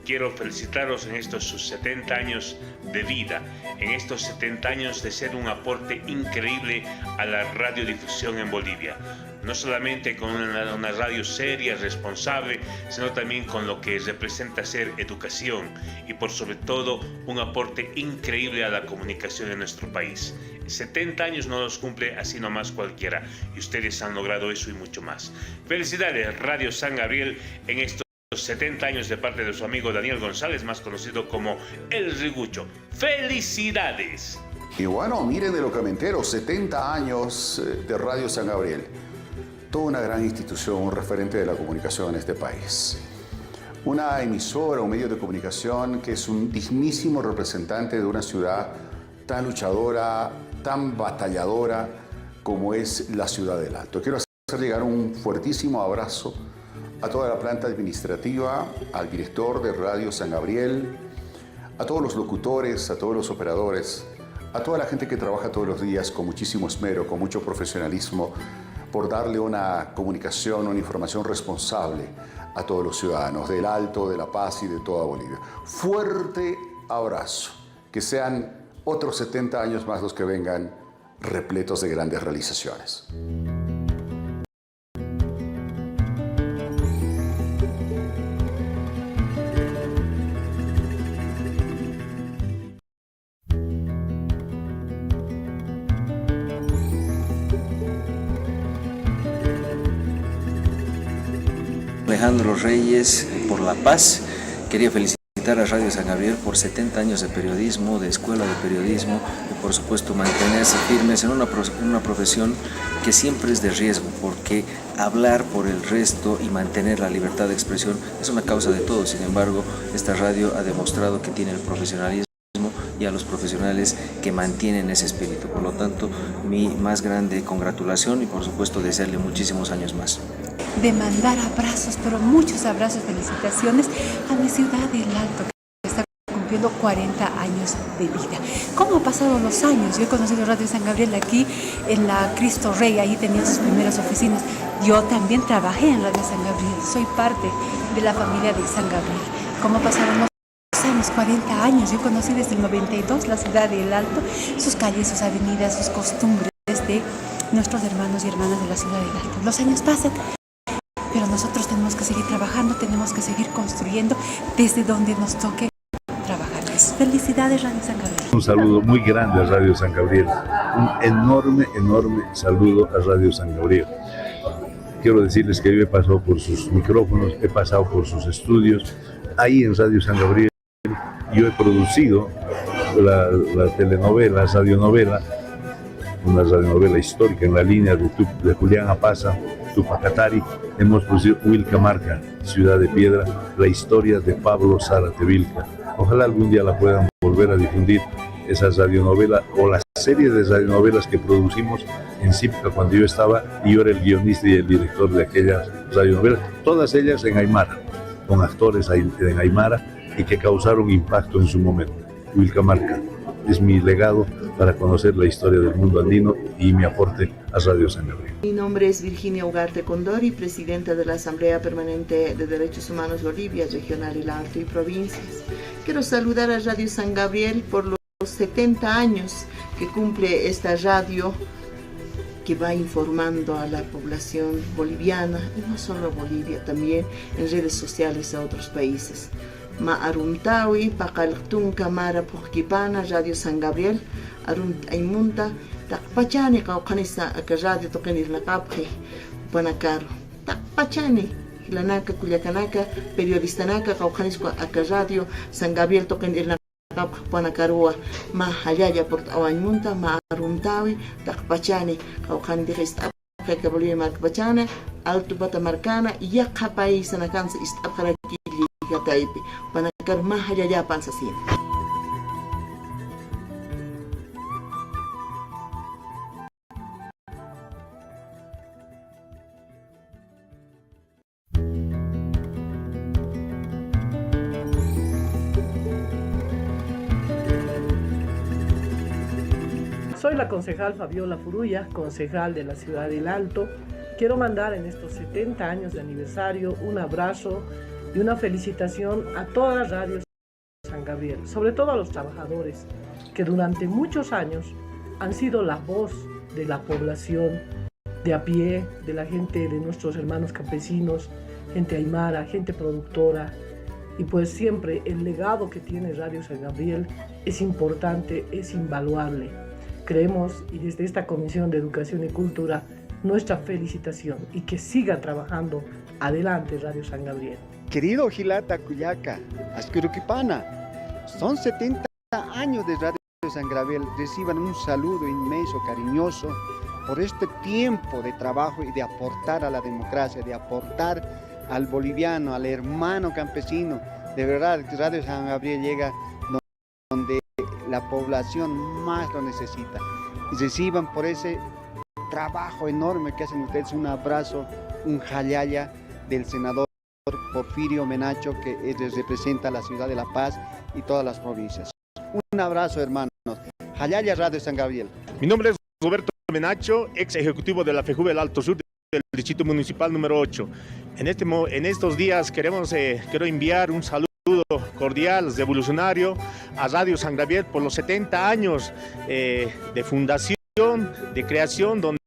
Quiero felicitaros en estos sus 70 años de vida, en estos 70 años de ser un aporte increíble a la radiodifusión en Bolivia. No solamente con una radio seria, responsable, sino también con lo que representa ser educación y por sobre todo un aporte increíble a la comunicación en nuestro país. 70 años no los cumple así nomás cualquiera y ustedes han logrado eso y mucho más. Felicidades Radio San Gabriel en estos 70 años de parte de su amigo Daniel González, más conocido como El Rigucho. ¡Felicidades! Y bueno, miren de lo que me entero, 70 años de Radio San Gabriel. Toda una gran institución, un referente de la comunicación en este país. Una emisora, un medio de comunicación que es un dignísimo representante de una ciudad tan luchadora, tan batalladora como es la ciudad del Alto. Quiero hacer llegar un fuertísimo abrazo a toda la planta administrativa, al director de Radio San Gabriel, a todos los locutores, a todos los operadores, a toda la gente que trabaja todos los días con muchísimo esmero, con mucho profesionalismo, por darle una comunicación, una información responsable a todos los ciudadanos del Alto, de La Paz y de toda Bolivia. Fuerte abrazo. Que sean otros 70 años más los que vengan repletos de grandes realizaciones. Alejandro Reyes por La Paz. Quería felicitar a Radio San Gabriel por 70 años de periodismo, de escuela de periodismo y por supuesto mantenerse firmes en una profesión que siempre es de riesgo, porque hablar por el resto y mantener la libertad de expresión es una causa de todos. Sin embargo, esta radio ha demostrado que tiene el profesionalismo y a los profesionales que mantienen ese espíritu. Por lo tanto, mi más grande congratulación y por supuesto desearle muchísimos años más. De mandar abrazos, pero muchos abrazos, felicitaciones a mi ciudad del Alto, que está cumpliendo 40 años de vida. ¿Cómo han pasado los años? Yo he conocido Radio San Gabriel aquí en la Cristo Rey, ahí tenía sus primeras oficinas. Yo también trabajé en Radio San Gabriel, soy parte de la familia de San Gabriel. ¿Cómo pasaron los años? 40 años. Yo conocí desde el 92 la ciudad del Alto, sus calles, sus avenidas, sus costumbres de nuestros hermanos y hermanas de la ciudad del Alto. Los años pasan, pero nosotros tenemos que seguir trabajando, tenemos que seguir construyendo desde donde nos toque trabajar. Felicidades Radio San Gabriel. Un saludo muy grande a Radio San Gabriel, un enorme saludo a Radio San Gabriel. Quiero decirles que yo he pasado por sus micrófonos, he pasado por sus estudios. Ahí en Radio San Gabriel yo he producido la telenovela, una radionovela histórica en la línea de Julián Apaza, Tupacatari. Hemos producido Huilca Marca, Ciudad de Piedra, la historia de Pablo Zárate Vilca. Ojalá algún día la puedan volver a difundir, esa radionovela o la serie de radionovelas que producimos en Cípica cuando yo estaba y yo era el guionista y el director de aquellas radionovelas, todas ellas en Aymara, con actores en Aymara y que causaron impacto en su momento. Huilca Marca es mi legado para conocer la historia del mundo andino y mi aporte a Radio San Gabriel. Mi nombre es Virginia Ugarte Condori, presidenta de la Asamblea Permanente de Derechos Humanos Bolivia, Regional El Alto y Provincias. Quiero saludar a Radio San Gabriel por los 70 años que cumple esta radio que va informando a la población boliviana, y no solo Bolivia, también en redes sociales a otros países. Ma aruntawi pakaltun kamara pujkipana Radio San Gabriel arunt aymunta takpachani qawqanisa aka radio toqinirnaqapqi panakaro takpachani hilanaka kullakanaka periodistanaka qawqanisqa aka Radio San Gabriel toqinirnaqapqi panakarua ma hallalla portawañmunta ma aruntawi takpachani qawqandiqista que Bolivia Marcbachana, Alto Batamarcana, Yaqa país en Akansa Istapharaki Gataipi, Panacar Mahayaya Pansasina. Soy la concejal Fabiola Furuya, concejal de la ciudad del Alto. Quiero mandar en estos 70 años de aniversario un abrazo y una felicitación a todas las radios de San Gabriel, sobre todo a los trabajadores que durante muchos años han sido la voz de la población de a pie, de la gente, de nuestros hermanos campesinos, gente aymara, gente productora. Y pues siempre el legado que tiene Radio San Gabriel es importante, es invaluable. Creemos, y desde esta Comisión de Educación y Cultura, nuestra felicitación y que siga trabajando adelante Radio San Gabriel. Querido Gilata Cuyaca, Asqueruquipana, son 70 años de Radio San Gabriel. Reciban un saludo inmenso, cariñoso, por este tiempo de trabajo y de aportar a la democracia, de aportar al boliviano, al hermano campesino. De verdad, Radio San Gabriel llega donde la población más lo necesita. Y reciban por ese trabajo enorme que hacen ustedes un abrazo, un jayaya del senador Porfirio Menacho, que representa la ciudad de La Paz y todas las provincias. Un abrazo, hermanos. Jayaya Radio San Gabriel. Mi nombre es Roberto Menacho, ex ejecutivo de la FEJUVE del Alto Sur del Distrito Municipal número 8. En estos días quiero enviar un saludo cordial, revolucionario a Radio San Gabriel por los 70 años de fundación, de creación, donde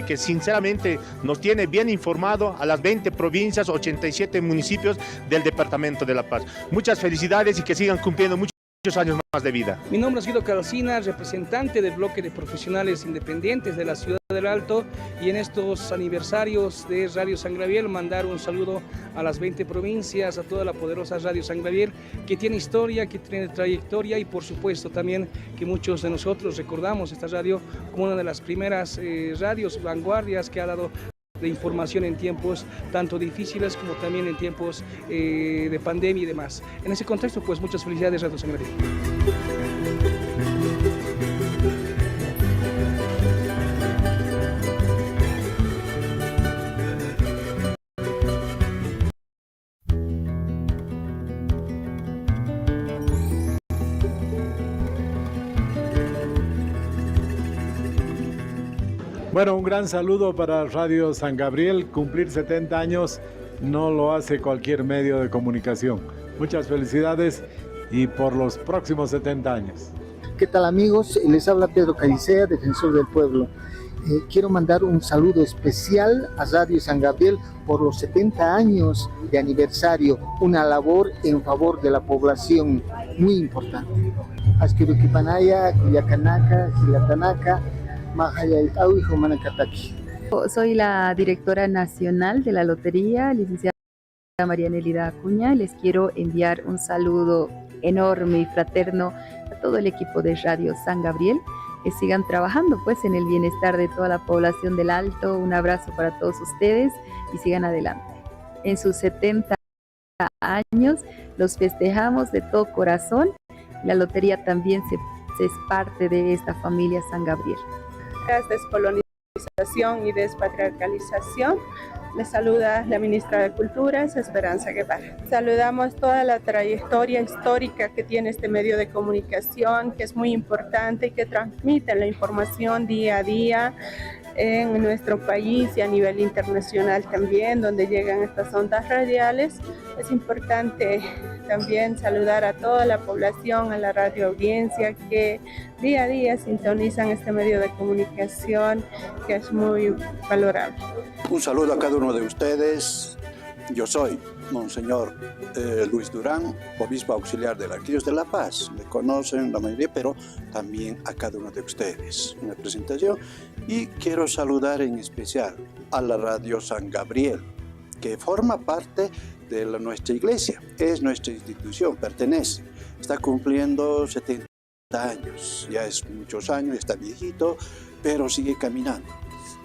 que sinceramente nos tiene bien informado a las 20 provincias, 87 municipios del Departamento de La Paz. Muchas felicidades y que sigan cumpliendo muchos años más de vida. Mi nombre es Guido Calcina, representante del bloque de profesionales independientes de la ciudad del Alto, y en estos aniversarios de Radio San Gabriel mandar un saludo a las 20 provincias, a toda la poderosa Radio San Gabriel, que tiene historia, que tiene trayectoria, y por supuesto también que muchos de nosotros recordamos esta radio como una de las primeras radios vanguardias que ha dado de información en tiempos tanto difíciles como también en tiempos de pandemia y demás. En ese contexto, pues muchas felicidades Radio San Gabriel. Bueno, un gran saludo para Radio San Gabriel. Cumplir 70 años no lo hace cualquier medio de comunicación. Muchas felicidades y por los próximos 70 años. ¿Qué tal, amigos? Les habla Pedro Calicea, defensor del pueblo. Quiero mandar un saludo especial a Radio San Gabriel por los 70 años de aniversario, una labor en favor de la población muy importante. Asquiruquipanaya, Cuyacanaka, Gilatanaka, Soy la directora nacional de la lotería, licenciada María Nelida Acuña. Les quiero enviar un saludo enorme y fraterno a todo el equipo de Radio San Gabriel, que sigan trabajando pues en el bienestar de toda la población del Alto. Un abrazo para todos ustedes y sigan adelante. En sus 70 años los festejamos de todo corazón. La lotería también es parte de esta familia San Gabriel. Descolonización y despatriarcalización. Les saluda la ministra de Cultura, Esperanza Guevara. Saludamos toda la trayectoria histórica que tiene este medio de comunicación, que es muy importante y que transmite la información día a día en nuestro país y a nivel internacional también, donde llegan estas ondas radiales. Es importante también saludar a toda la población, a la radio audiencia que día a día sintonizan este medio de comunicación, que es muy valorable. Un saludo a cada uno de ustedes. Yo soy Monseñor Luis Durán, obispo auxiliar de la Arquidiócesis de La Paz. Me conocen la mayoría, pero también a cada uno de ustedes. Una presentación, y quiero saludar en especial a la Radio San Gabriel, que forma parte de nuestra iglesia, es nuestra institución, pertenece. Está cumpliendo 70 años, ya es muchos años, está viejito, pero sigue caminando.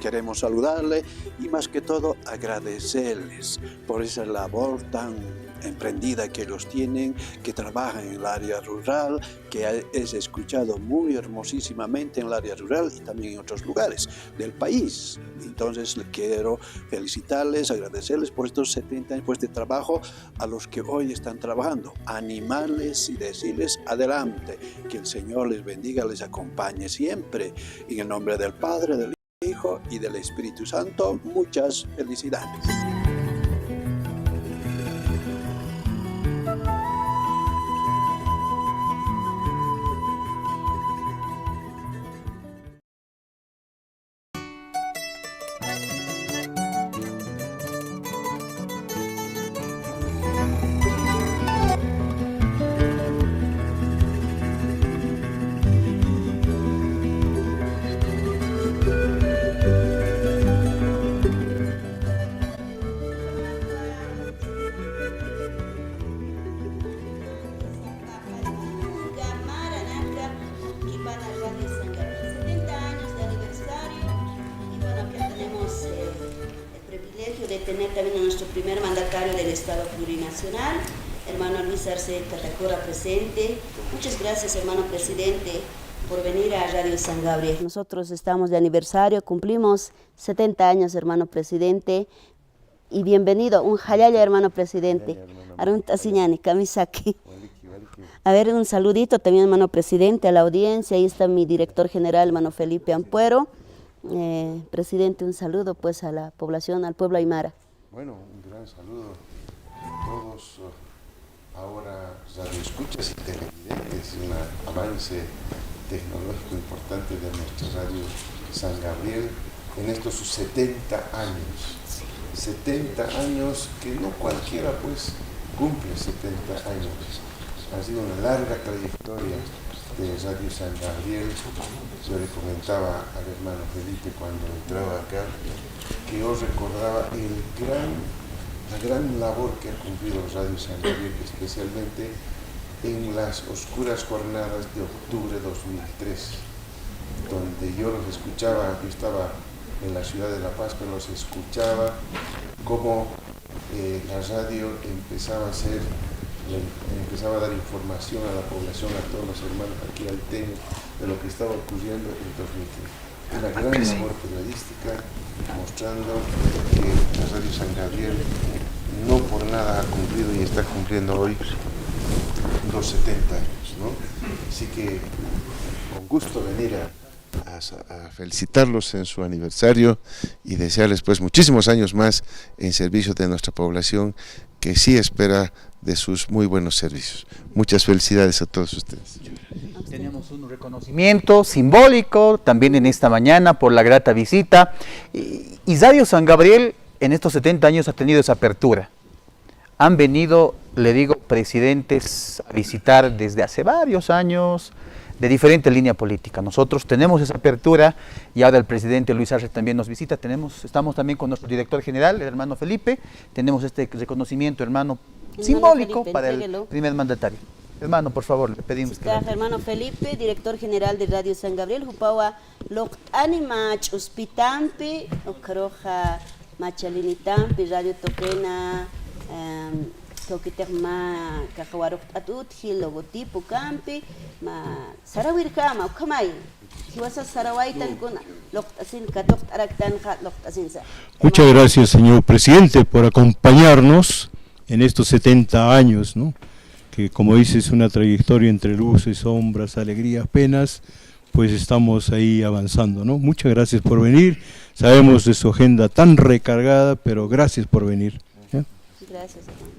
queremos saludarle y más que todo agradecerles por esa labor tan emprendida que ellos tienen, que trabajan en el área rural, que es escuchado muy hermosísimamente en el área rural y también en otros lugares del país. Entonces quiero felicitarles, agradecerles por estos 70 años, por este trabajo, a los que hoy están trabajando, animarles y decirles adelante, que el Señor les bendiga, les acompañe siempre. En el nombre del Padre, del Hijo y del Espíritu Santo, muchas felicidades. Tener también a nuestro primer mandatario del Estado plurinacional, hermano Luis Arce Catacora presente. Muchas gracias, hermano presidente, por venir a Radio San Gabriel. Nosotros estamos de aniversario, cumplimos 70 años, hermano presidente, y bienvenido, un jalaya, hermano presidente. Arunta Siñani, Kamisaki. A ver, un saludito también, hermano presidente, a la audiencia. Ahí está mi director general, hermano Felipe Ampuero. Presidente, un saludo pues a la población, al pueblo aymara. Bueno, un gran saludo a todos ahora radioescuchas y televidentes, un avance tecnológico importante de nuestra radio San Gabriel en estos sus 70 años. 70 años que no cualquiera pues cumple 70 años. Ha sido una larga trayectoria de Radio San Gabriel. Yo le comentaba al hermano Felipe cuando entraba acá que yo recordaba la gran labor que ha cumplido Radio San Gabriel, especialmente en las oscuras jornadas de octubre de 2003, donde yo los escuchaba. Yo estaba en la ciudad de La Paz, pero los escuchaba cómo la radio empezaba a dar información a la población, a todos los hermanos aquí al tema de lo que estaba ocurriendo en 2003. Una gran labor periodística mostrando que la Radio San Gabriel no por nada ha cumplido y está cumpliendo hoy los 70 años, ¿no? Así que con gusto venir a felicitarlos en su aniversario y desearles pues muchísimos años más en servicio de nuestra población que sí espera de sus muy buenos servicios. Muchas felicidades a todos ustedes. Tenemos un reconocimiento simbólico también en esta mañana por la grata visita. Y Radio San Gabriel en estos 70 años ha tenido esa apertura. Han venido, le digo, presidentes a visitar desde hace varios años de diferente línea política. Nosotros tenemos esa apertura y ahora el presidente Luis Arce también nos visita. Estamos también con nuestro director general, el hermano Felipe. Tenemos este reconocimiento, hermano, simbólico Felipe, para el primer mandatario. Hermano, por favor, le pedimos que... Hermano Felipe, director general de Radio San Gabriel, Jupawa, Loktani Mach Hospitampi, Okroja Machalinitampi, Radio Toquena, Toquiterma, Cajawarok Atutji, Logotipo Campi, Sarawir Kama, Kamay, Hiwasa Sarawaitan Kuna, Loktasin Katok Araktan, Loktasinsa. Muchas gracias, señor presidente, por acompañarnos en estos 70 años, ¿no? Que como dices, una trayectoria entre luces, sombras, alegrías, penas, pues estamos ahí avanzando, ¿no? Muchas gracias por venir, sabemos de su agenda tan recargada, pero gracias por venir. ¿Ya? Gracias, hermano.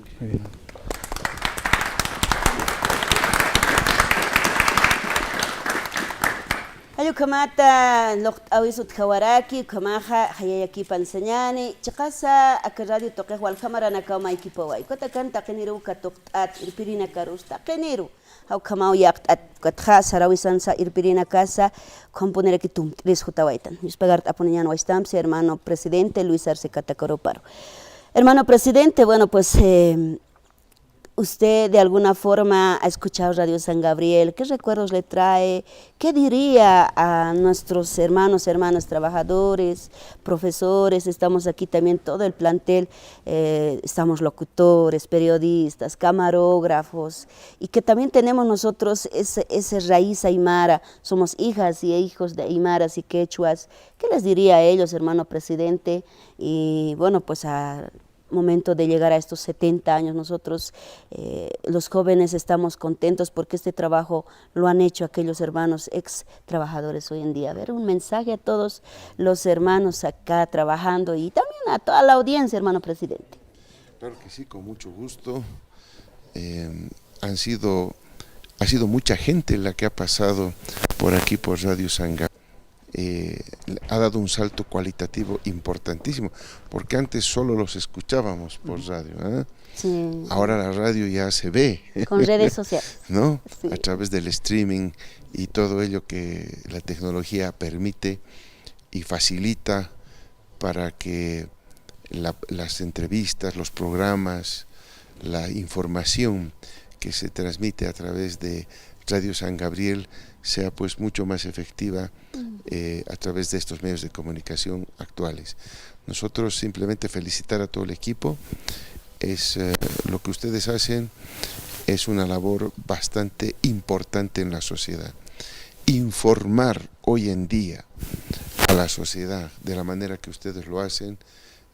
Ayo kamata lokt awisut kawaraki kamaha hayaki pansanyani chakasa akaradi toke wal kamera na kama ikipawai kota kan takeniru katoktat irpirina karusta keniru au kamau yaktat katha sarawisan sa irpirina casa componer ki tum tres jutawaitan mispagart aponian waistam hermano presidente Luis Arce Catacoro Paro. Hermano presidente, bueno, pues usted de alguna forma ha escuchado Radio San Gabriel, ¿qué recuerdos le trae? ¿Qué diría a nuestros hermanos, hermanas trabajadores, profesores? Estamos aquí también todo el plantel, estamos locutores, periodistas, camarógrafos, y que también tenemos nosotros ese raíz aymara, somos hijas y hijos de aymaras y quechuas. ¿Qué les diría a ellos, hermano presidente? Y bueno, pues a momento de llegar a estos 70 años, nosotros los jóvenes estamos contentos porque este trabajo lo han hecho aquellos hermanos ex trabajadores hoy en día. A ver, un mensaje a todos los hermanos acá trabajando y también a toda la audiencia, hermano presidente. Claro que sí, con mucho gusto. Ha sido mucha gente la que ha pasado por aquí por Radio San Gabriel. Ha dado un salto cualitativo importantísimo, porque antes solo los escuchábamos por radio, ¿eh? Sí. Ahora la radio ya se ve. Con redes sociales. ¿No? Sí. A través del streaming y todo ello que la tecnología permite y facilita para que las entrevistas, los programas, la información que se transmite a través de Radio San Gabriel sea pues mucho más efectiva a través de estos medios de comunicación actuales. Nosotros simplemente felicitar a todo el equipo. Lo que ustedes hacen es una labor bastante importante en la sociedad. Informar hoy en día a la sociedad de la manera que ustedes lo hacen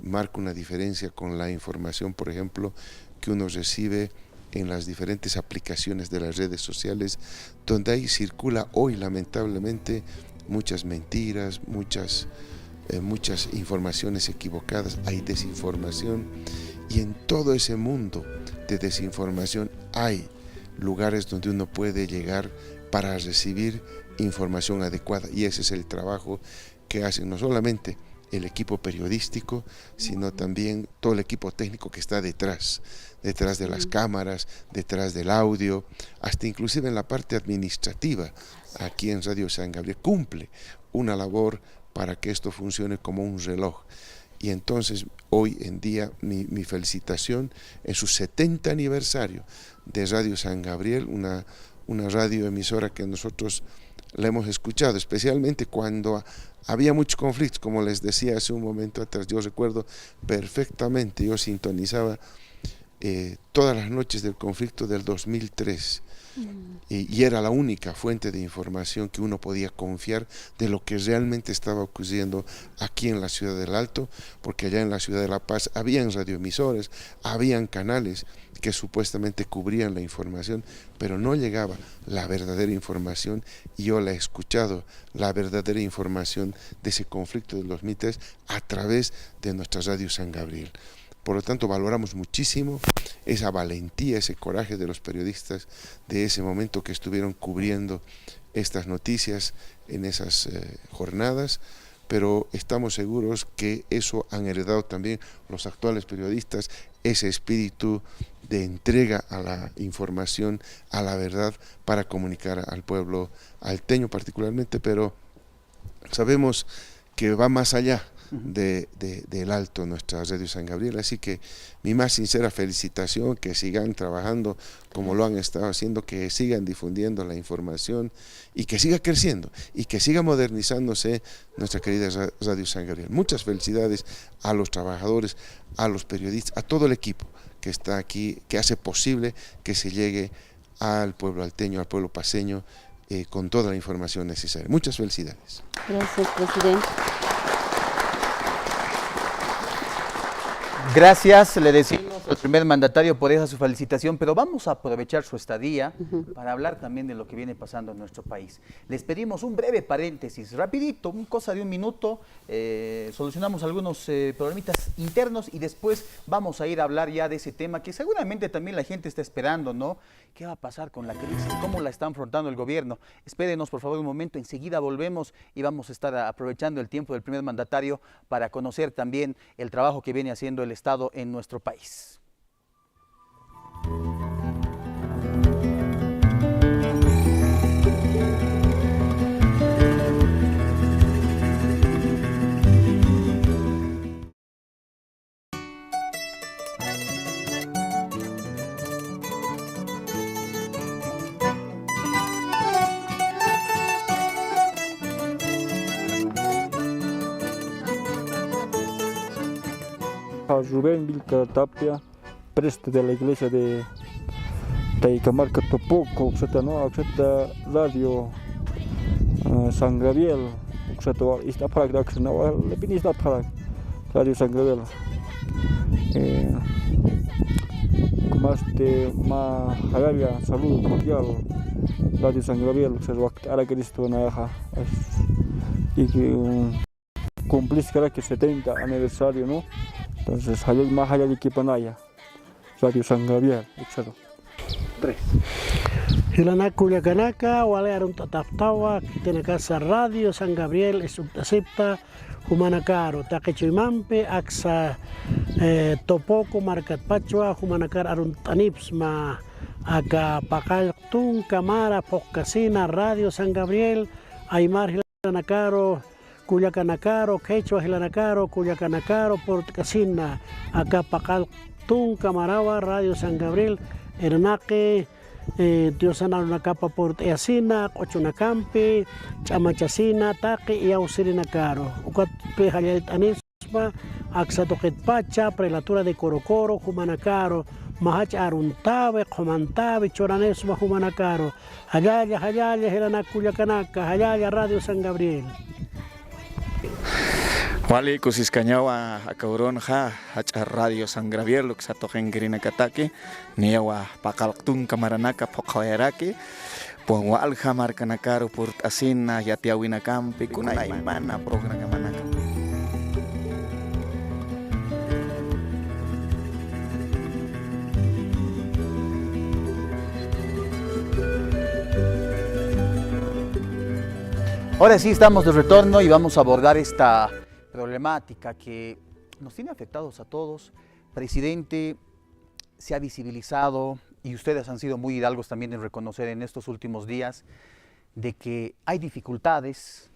marca una diferencia con la información, por ejemplo, que uno recibe en las diferentes aplicaciones de las redes sociales, donde ahí circula hoy lamentablemente muchas mentiras, muchas informaciones equivocadas, hay desinformación, y en todo ese mundo de desinformación hay lugares donde uno puede llegar para recibir información adecuada, y ese es el trabajo que hacen no solamente el equipo periodístico, sino también todo el equipo técnico que está detrás de las cámaras, detrás del audio, hasta inclusive en la parte administrativa, aquí en Radio San Gabriel, cumple una labor para que esto funcione como un reloj. Y entonces, hoy en día, mi felicitación en su 70 aniversario de Radio San Gabriel, una radioemisora que nosotros la hemos escuchado, especialmente cuando había muchos conflictos, como les decía hace un momento atrás. Yo recuerdo perfectamente, yo sintonizaba todas las noches del conflicto del 2003 y era la única fuente de información que uno podía confiar de lo que realmente estaba ocurriendo aquí en la ciudad del Alto, porque allá en la ciudad de La Paz habían radioemisores, habían canales que supuestamente cubrían la información, pero no llegaba la verdadera información, y yo la he escuchado, la verdadera información de ese conflicto del 2003 a través de nuestra Radio San Gabriel. Por lo tanto, valoramos muchísimo esa valentía, ese coraje de los periodistas de ese momento que estuvieron cubriendo estas noticias en esas jornadas, pero estamos seguros que eso han heredado también los actuales periodistas, ese espíritu de entrega a la información, a la verdad, para comunicar al pueblo alteño particularmente, pero sabemos que va más allá del Alto, nuestra Radio San Gabriel, así que mi más sincera felicitación, que sigan trabajando como lo han estado haciendo, que sigan difundiendo la información y que siga creciendo y que siga modernizándose nuestra querida Radio San Gabriel. Muchas felicidades a los trabajadores, a los periodistas, a todo el equipo que está aquí, que hace posible que se llegue al pueblo alteño, al pueblo paceño, con toda la información necesaria. Muchas felicidades. Gracias, presidente. Gracias, le decimos al primer mandatario por esa su felicitación, pero vamos a aprovechar su estadía para hablar también de lo que viene pasando en nuestro país. Les pedimos un breve paréntesis, rapidito, cosa de un minuto, solucionamos algunos problemitas internos y después vamos a ir a hablar ya de ese tema que seguramente también la gente está esperando, ¿no? ¿Qué va a pasar con la crisis? ¿Cómo la está afrontando el gobierno? Espérenos por favor un momento, enseguida volvemos y vamos a estar aprovechando el tiempo del primer mandatario para conocer también el trabajo que viene haciendo el Estado en nuestro país. Rubén Vilca Tapia, preste de la iglesia de Taicamarca Topoco, ¿no? Radio San Gabriel, está para Radio San Gabriel. Ma Hagalia, saludo cordial, Radio San Gabriel, Ara Cristo Naja, y que cumplís que 70 aniversario, ¿no? Entonces, hay más allá de Kipanaya, Radio San Gabriel, etc. 3. Hilana Culiacanaka, Walearon Tataptawa, tiene casa Radio San Gabriel, es acepta Humanacaro, Taquechuimampe, Axa Topoco, Marcat Pachua, Humanacar Aruntanipsma, Acá Pacaltun, Camara, Pocasina, Radio San Gabriel, Aymar Hilanacaro, Culiacanacaro, Quechua Hilanacaro, Culiacanacaro, Portcasina, Acá Pacaltun, Camarawa, Radio San Gabriel, Hernaque, Diosana una capa por Easina, Ochunacampi, Chamachasina, Taqui y Ausirinacaro. Ucat Pejalet Anisma, Axatoquet Pacha, Prelatura de Corocoro, Humanacaro, Mahach Aruntabe, Comantabe, Choranesma, Humanacaro, Hayaya, Helanaculiacanaca, Hayaya, Radio San Gabriel. Wali kusiscañawa acauron hacha Radio San Gabriel lo que se toca en Grinacataque niawa pacaltun camaranaca pocoyaraque ponwa aljamar canacaro por asina yatiawina campi kunay mana programa manaca. Ahora sí estamos de retorno y vamos a abordar esta problemática que nos tiene afectados a todos. Presidente, se ha visibilizado y ustedes han sido muy hidalgos también en reconocer en estos últimos días de que hay dificultades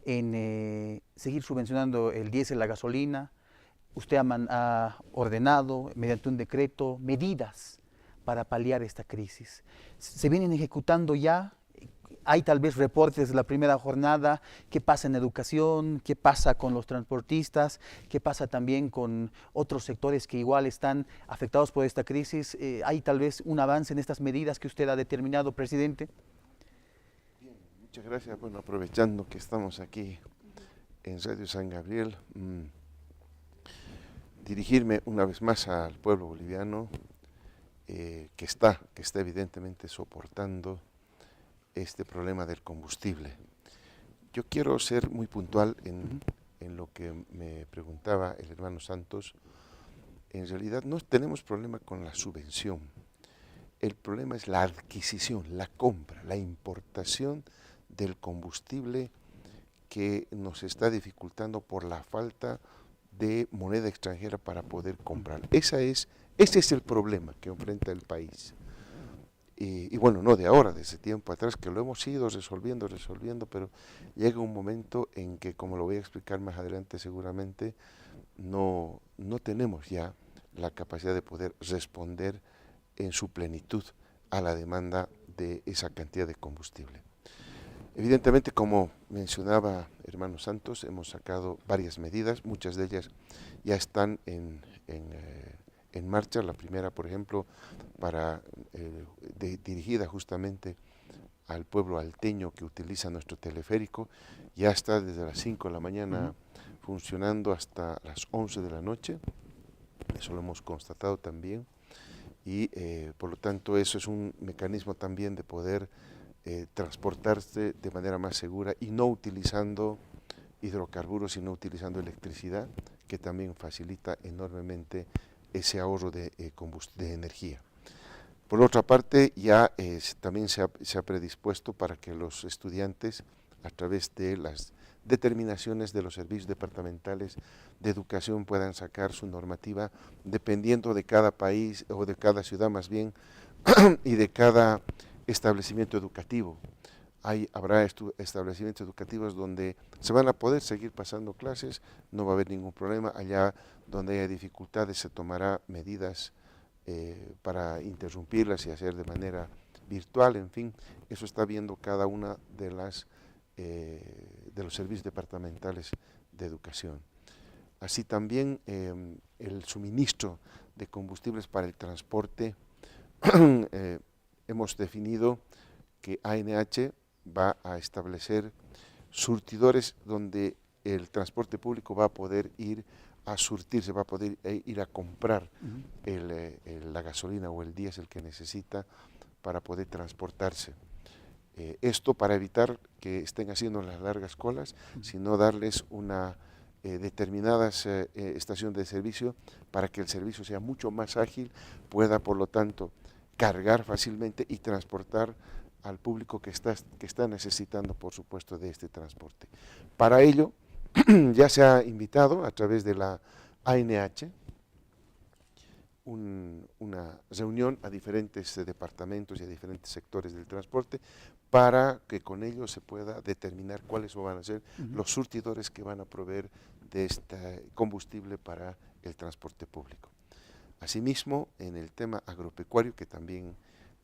en seguir subvencionando el diésel, la gasolina. Usted ha ordenado mediante un decreto medidas para paliar esta crisis. Se vienen ejecutando ya. Hay tal vez reportes de la primera jornada, qué pasa en educación, qué pasa con los transportistas, qué pasa también con otros sectores que igual están afectados por esta crisis. ¿Hay tal vez un avance en estas medidas que usted ha determinado, presidente? Bien, muchas gracias. Bueno, aprovechando que estamos aquí en Radio San Gabriel, dirigirme una vez más al pueblo boliviano que está evidentemente soportando este problema del combustible. Yo quiero ser muy puntual en lo que me preguntaba el hermano Santos. En realidad no tenemos problema con la subvención. El problema es la adquisición, la compra, la importación del combustible que nos está dificultando por la falta de moneda extranjera para poder comprar. Ese es el problema que enfrenta el país. Y bueno, no de ahora, de ese tiempo atrás, que lo hemos ido resolviendo, pero llega un momento en que, como lo voy a explicar más adelante seguramente, no tenemos ya la capacidad de poder responder en su plenitud a la demanda de esa cantidad de combustible. Evidentemente, como mencionaba hermano Santos, hemos sacado varias medidas, muchas de ellas ya están en marcha. La primera, por ejemplo, dirigida justamente al pueblo alteño que utiliza nuestro teleférico, ya está desde las 5 de la mañana funcionando hasta las 11 de la noche, eso lo hemos constatado también, y por lo tanto eso es un mecanismo también de poder transportarse de manera más segura y no utilizando hidrocarburos, sino utilizando electricidad, que también facilita enormemente ese ahorro de energía. Por otra parte, ya también se ha predispuesto para que los estudiantes, a través de las determinaciones de los servicios departamentales de educación, puedan sacar su normativa dependiendo de cada país, o de cada ciudad más bien, y de cada establecimiento educativo. Habrá establecimientos educativos donde se van a poder seguir pasando clases, no va a haber ningún problema. Allá donde haya dificultades se tomará medidas para interrumpirlas y hacer de manera virtual, en fin, eso está viendo cada una de los servicios departamentales de educación. Así también el suministro de combustibles para el transporte. Hemos definido que ANH va a establecer surtidores donde el transporte público va a poder ir a surtirse, va a poder ir a comprar la gasolina o el diésel que necesita para poder transportarse. Esto para evitar que estén haciendo las largas colas, sino darles una determinadas estaciones de servicio para que el servicio sea mucho más ágil, pueda por lo tanto cargar fácilmente y transportar al público que está necesitando, por supuesto, de este transporte. Para ello, ya se ha invitado a través de la ANH una reunión a diferentes departamentos y a diferentes sectores del transporte para que con ello se pueda determinar cuáles van a ser los surtidores que van a proveer de este combustible para el transporte público. Asimismo, en el tema agropecuario, que también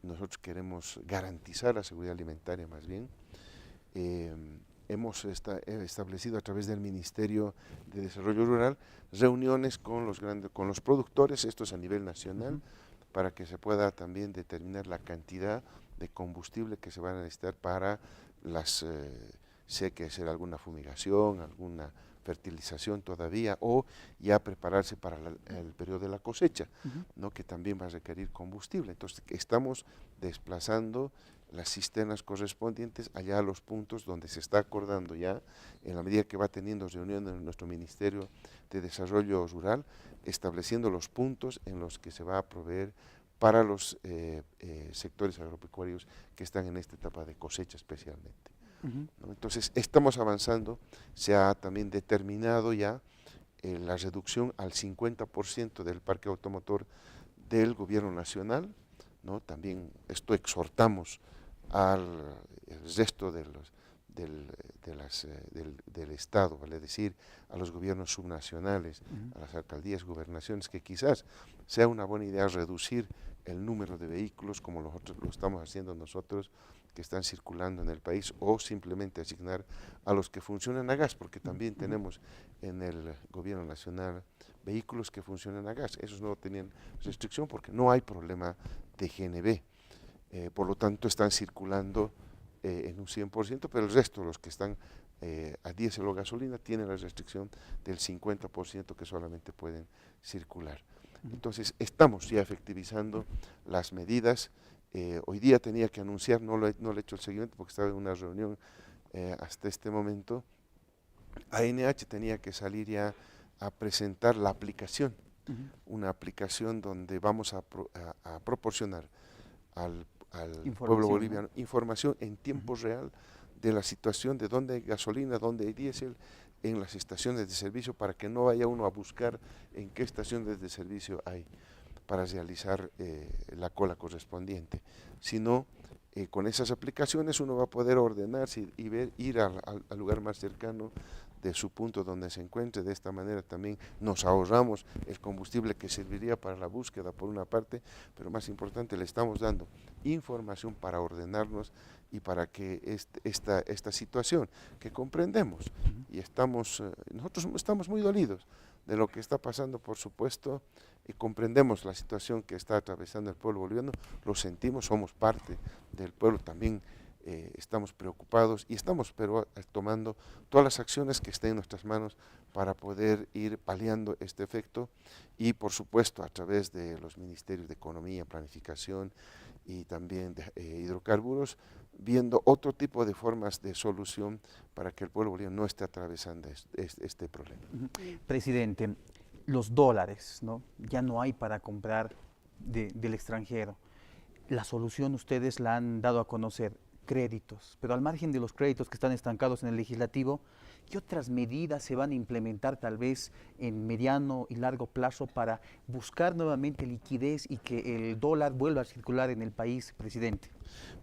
nosotros queremos garantizar la seguridad alimentaria más bien, hemos establecido a través del Ministerio de Desarrollo Rural reuniones con los productores, esto es a nivel nacional, para que se pueda también determinar la cantidad de combustible que se van a necesitar para sé que hacer alguna fumigación, alguna fertilización todavía, o ya prepararse para el periodo de la cosecha, ¿no? Que también va a requerir combustible. Entonces estamos desplazando las cisternas correspondientes allá a los puntos donde se está acordando ya, en la medida que va teniendo reuniones en nuestro Ministerio de Desarrollo Rural, estableciendo los puntos en los que se va a proveer para los sectores agropecuarios que están en esta etapa de cosecha especialmente. ¿No? Entonces estamos avanzando, se ha también determinado ya la reducción al 50% del parque automotor del gobierno nacional, ¿no? También esto exhortamos al resto del Estado, vale decir, a los gobiernos subnacionales, a las alcaldías, gobernaciones, que quizás sea una buena idea reducir el número de vehículos como lo estamos haciendo nosotros, que están circulando en el país, o simplemente asignar a los que funcionan a gas, porque también tenemos en el gobierno nacional vehículos que funcionan a gas. Esos no tenían restricción porque no hay problema de GNV, por lo tanto están circulando en un 100%, pero el resto, los que están a diésel o gasolina, tienen la restricción del 50% que solamente pueden circular. Entonces estamos ya efectivizando las medidas. Hoy día tenía que anunciar, no le he hecho el seguimiento porque estaba en una reunión hasta este momento. ANH tenía que salir ya a presentar la aplicación, una aplicación donde vamos a proporcionar al pueblo boliviano información en tiempo real de la situación de dónde hay gasolina, dónde hay diésel en las estaciones de servicio, para que no vaya uno a buscar en qué estaciones de servicio hay para realizar la cola correspondiente, sino con esas aplicaciones uno va a poder ordenarse y ir al lugar más cercano de su punto donde se encuentre. De esta manera también nos ahorramos el combustible que serviría para la búsqueda por una parte, pero más importante, le estamos dando información para ordenarnos y para que esta situación que comprendemos y nosotros estamos muy dolidos de lo que está pasando, por supuesto, y comprendemos la situación que está atravesando el pueblo boliviano, lo sentimos, somos parte del pueblo también. Estamos preocupados y estamos tomando todas las acciones que estén en nuestras manos para poder ir paliando este efecto, y por supuesto a través de los ministerios de Economía, Planificación y también de Hidrocarburos, viendo otro tipo de formas de solución para que el pueblo boliviano no esté atravesando este problema. Presidente, los dólares, ¿no? Ya no hay para comprar del extranjero. La solución ustedes la han dado a conocer, créditos, pero al margen de los créditos que están estancados en el legislativo, ¿qué otras medidas se van a implementar tal vez en mediano y largo plazo para buscar nuevamente liquidez y que el dólar vuelva a circular en el país, presidente?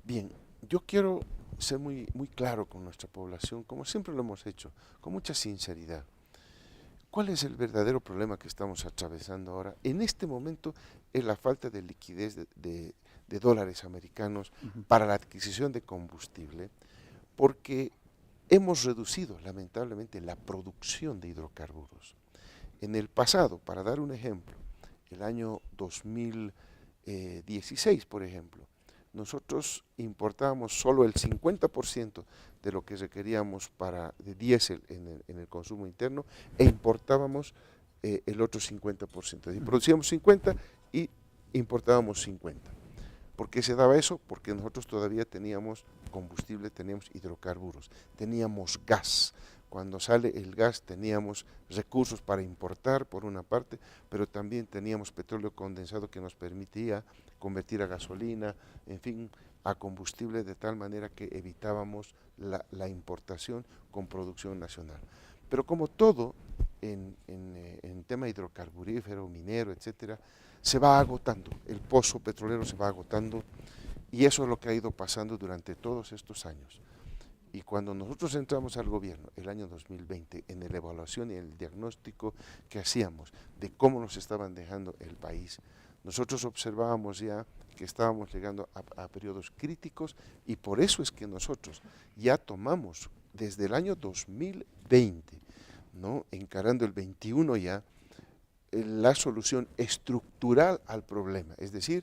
Bien, yo quiero ser muy claro con nuestra población, como siempre lo hemos hecho, con mucha sinceridad. ¿Cuál es el verdadero problema que estamos atravesando ahora? En este momento es la falta de liquidez de dólares americanos para la adquisición de combustible, porque hemos reducido lamentablemente la producción de hidrocarburos. En el pasado, para dar un ejemplo, el año 2016, por ejemplo, nosotros importábamos solo el 50% de lo que requeríamos de diésel en el consumo interno e importábamos el otro 50%. Es decir, producíamos 50 y importábamos 50. ¿Por qué se daba eso? Porque nosotros todavía teníamos combustible, teníamos hidrocarburos, teníamos gas. Cuando sale el gas teníamos recursos para importar por una parte, pero también teníamos petróleo condensado que nos permitía convertir a gasolina, en fin, a combustible, de tal manera que evitábamos la importación con producción nacional. Pero como todo en tema hidrocarburífero, minero, etcétera, se va agotando, el pozo petrolero se va agotando, y eso es lo que ha ido pasando durante todos estos años. Y cuando nosotros entramos al gobierno el año 2020, en la evaluación y el diagnóstico que hacíamos de cómo nos estaban dejando el país, nosotros observábamos ya que estábamos llegando a periodos críticos, y por eso es que nosotros ya tomamos desde el año 2020, ¿no?, encarando el 21 ya, la solución estructural al problema. Es decir,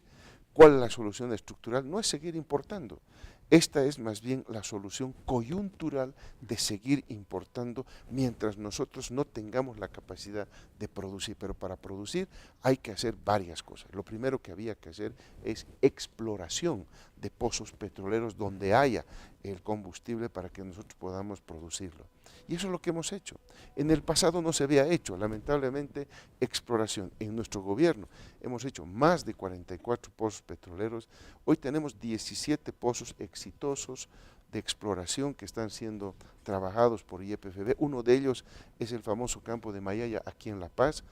¿cuál es la solución estructural? No es seguir importando. Esta es más bien la solución coyuntural de seguir importando mientras nosotros no tengamos la capacidad de producir. Pero para producir hay que hacer varias cosas. Lo primero que había que hacer es exploración de pozos petroleros donde haya el combustible para que nosotros podamos producirlo. Y eso es lo que hemos hecho. En el pasado no se había hecho, lamentablemente, exploración. En nuestro gobierno hemos hecho más de 44 pozos petroleros. Hoy tenemos 17 pozos exitosos de exploración que están siendo trabajados por YPFB. Uno de ellos es el famoso campo de Mayaya aquí en La Paz,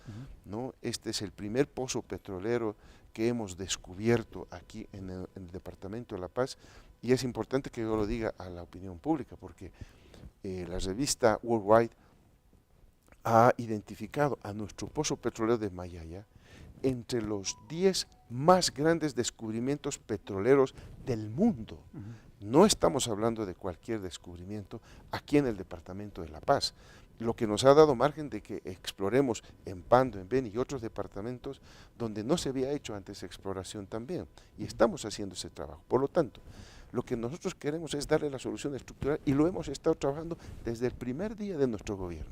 ¿no? Este es el primer pozo petrolero que hemos descubierto aquí en el departamento de La Paz, y es importante que yo lo diga a la opinión pública, porque la revista Worldwide ha identificado a nuestro pozo petrolero de Mayaya entre los 10 más grandes descubrimientos petroleros del mundo. No estamos hablando de cualquier descubrimiento aquí en el departamento de La Paz, lo que nos ha dado margen de que exploremos en Pando, en Beni y otros departamentos donde no se había hecho antes exploración también, y estamos haciendo ese trabajo. Por lo tanto, lo que nosotros queremos es darle la solución estructural, y lo hemos estado trabajando desde el primer día de nuestro gobierno,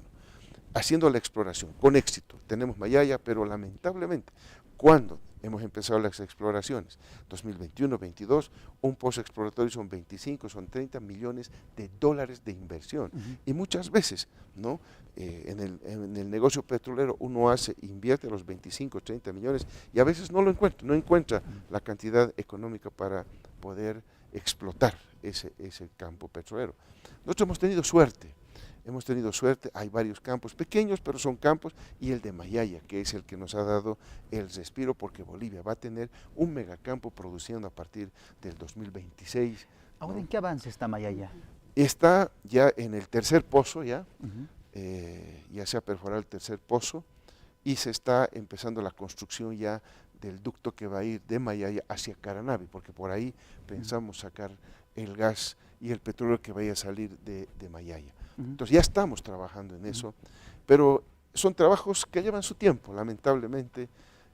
haciendo la exploración con éxito. Tenemos Mayaya, pero lamentablemente, cuando hemos empezado las exploraciones, 2021-22, un pozo exploratorio son 25, son 30 millones de dólares de inversión. Y muchas veces, ¿no?, en el negocio petrolero uno invierte los 25, 30 millones y a veces no lo encuentra, no encuentra la cantidad económica para poder explotar ese campo petrolero. Nosotros hemos tenido suerte, hay varios campos pequeños, pero son campos, y el de Mayaya, que es el que nos ha dado el respiro, porque Bolivia va a tener un megacampo produciendo a partir del 2026. ¿Ahora ¿no? en qué avance está Mayaya? Está ya en el tercer pozo, ya se ha perforado el tercer pozo, y se está empezando la construcción ya del ducto que va a ir de Mayaya hacia Caranavi, porque por ahí pensamos sacar el gas y el petróleo que vaya a salir de Mayaya. Entonces ya estamos trabajando en eso, pero son trabajos que llevan su tiempo. Lamentablemente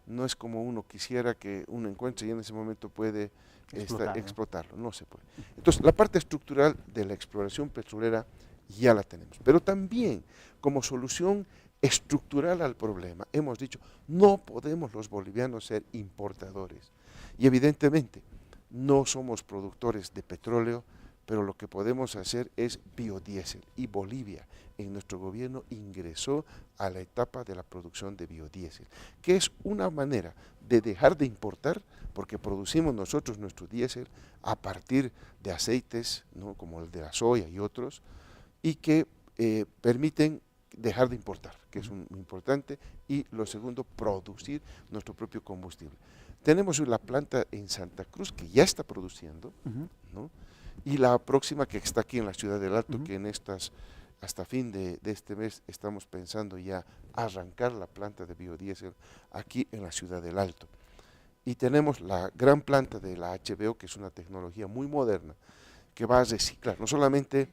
no es como uno quisiera que uno encuentre y en ese momento puede explotarlo, no se puede. Entonces la parte estructural de la exploración petrolera ya la tenemos, pero también como solución estructural al problema hemos dicho, no podemos los bolivianos ser importadores, y evidentemente no somos productores de petróleo, pero lo que podemos hacer es biodiesel, y Bolivia en nuestro gobierno ingresó a la etapa de la producción de biodiesel, que es una manera de dejar de importar, porque producimos nosotros nuestro diésel a partir de aceites, ¿no?, como el de la soya y otros, y que permiten dejar de importar, que es muy importante, y lo segundo, producir nuestro propio combustible. Tenemos la planta en Santa Cruz que ya está produciendo, ¿no?, y la próxima que está aquí en la Ciudad del Alto, que hasta fin de este mes estamos pensando ya arrancar la planta de biodiesel aquí en la Ciudad del Alto. Y tenemos la gran planta de la HBO, que es una tecnología muy moderna, que va a reciclar no solamente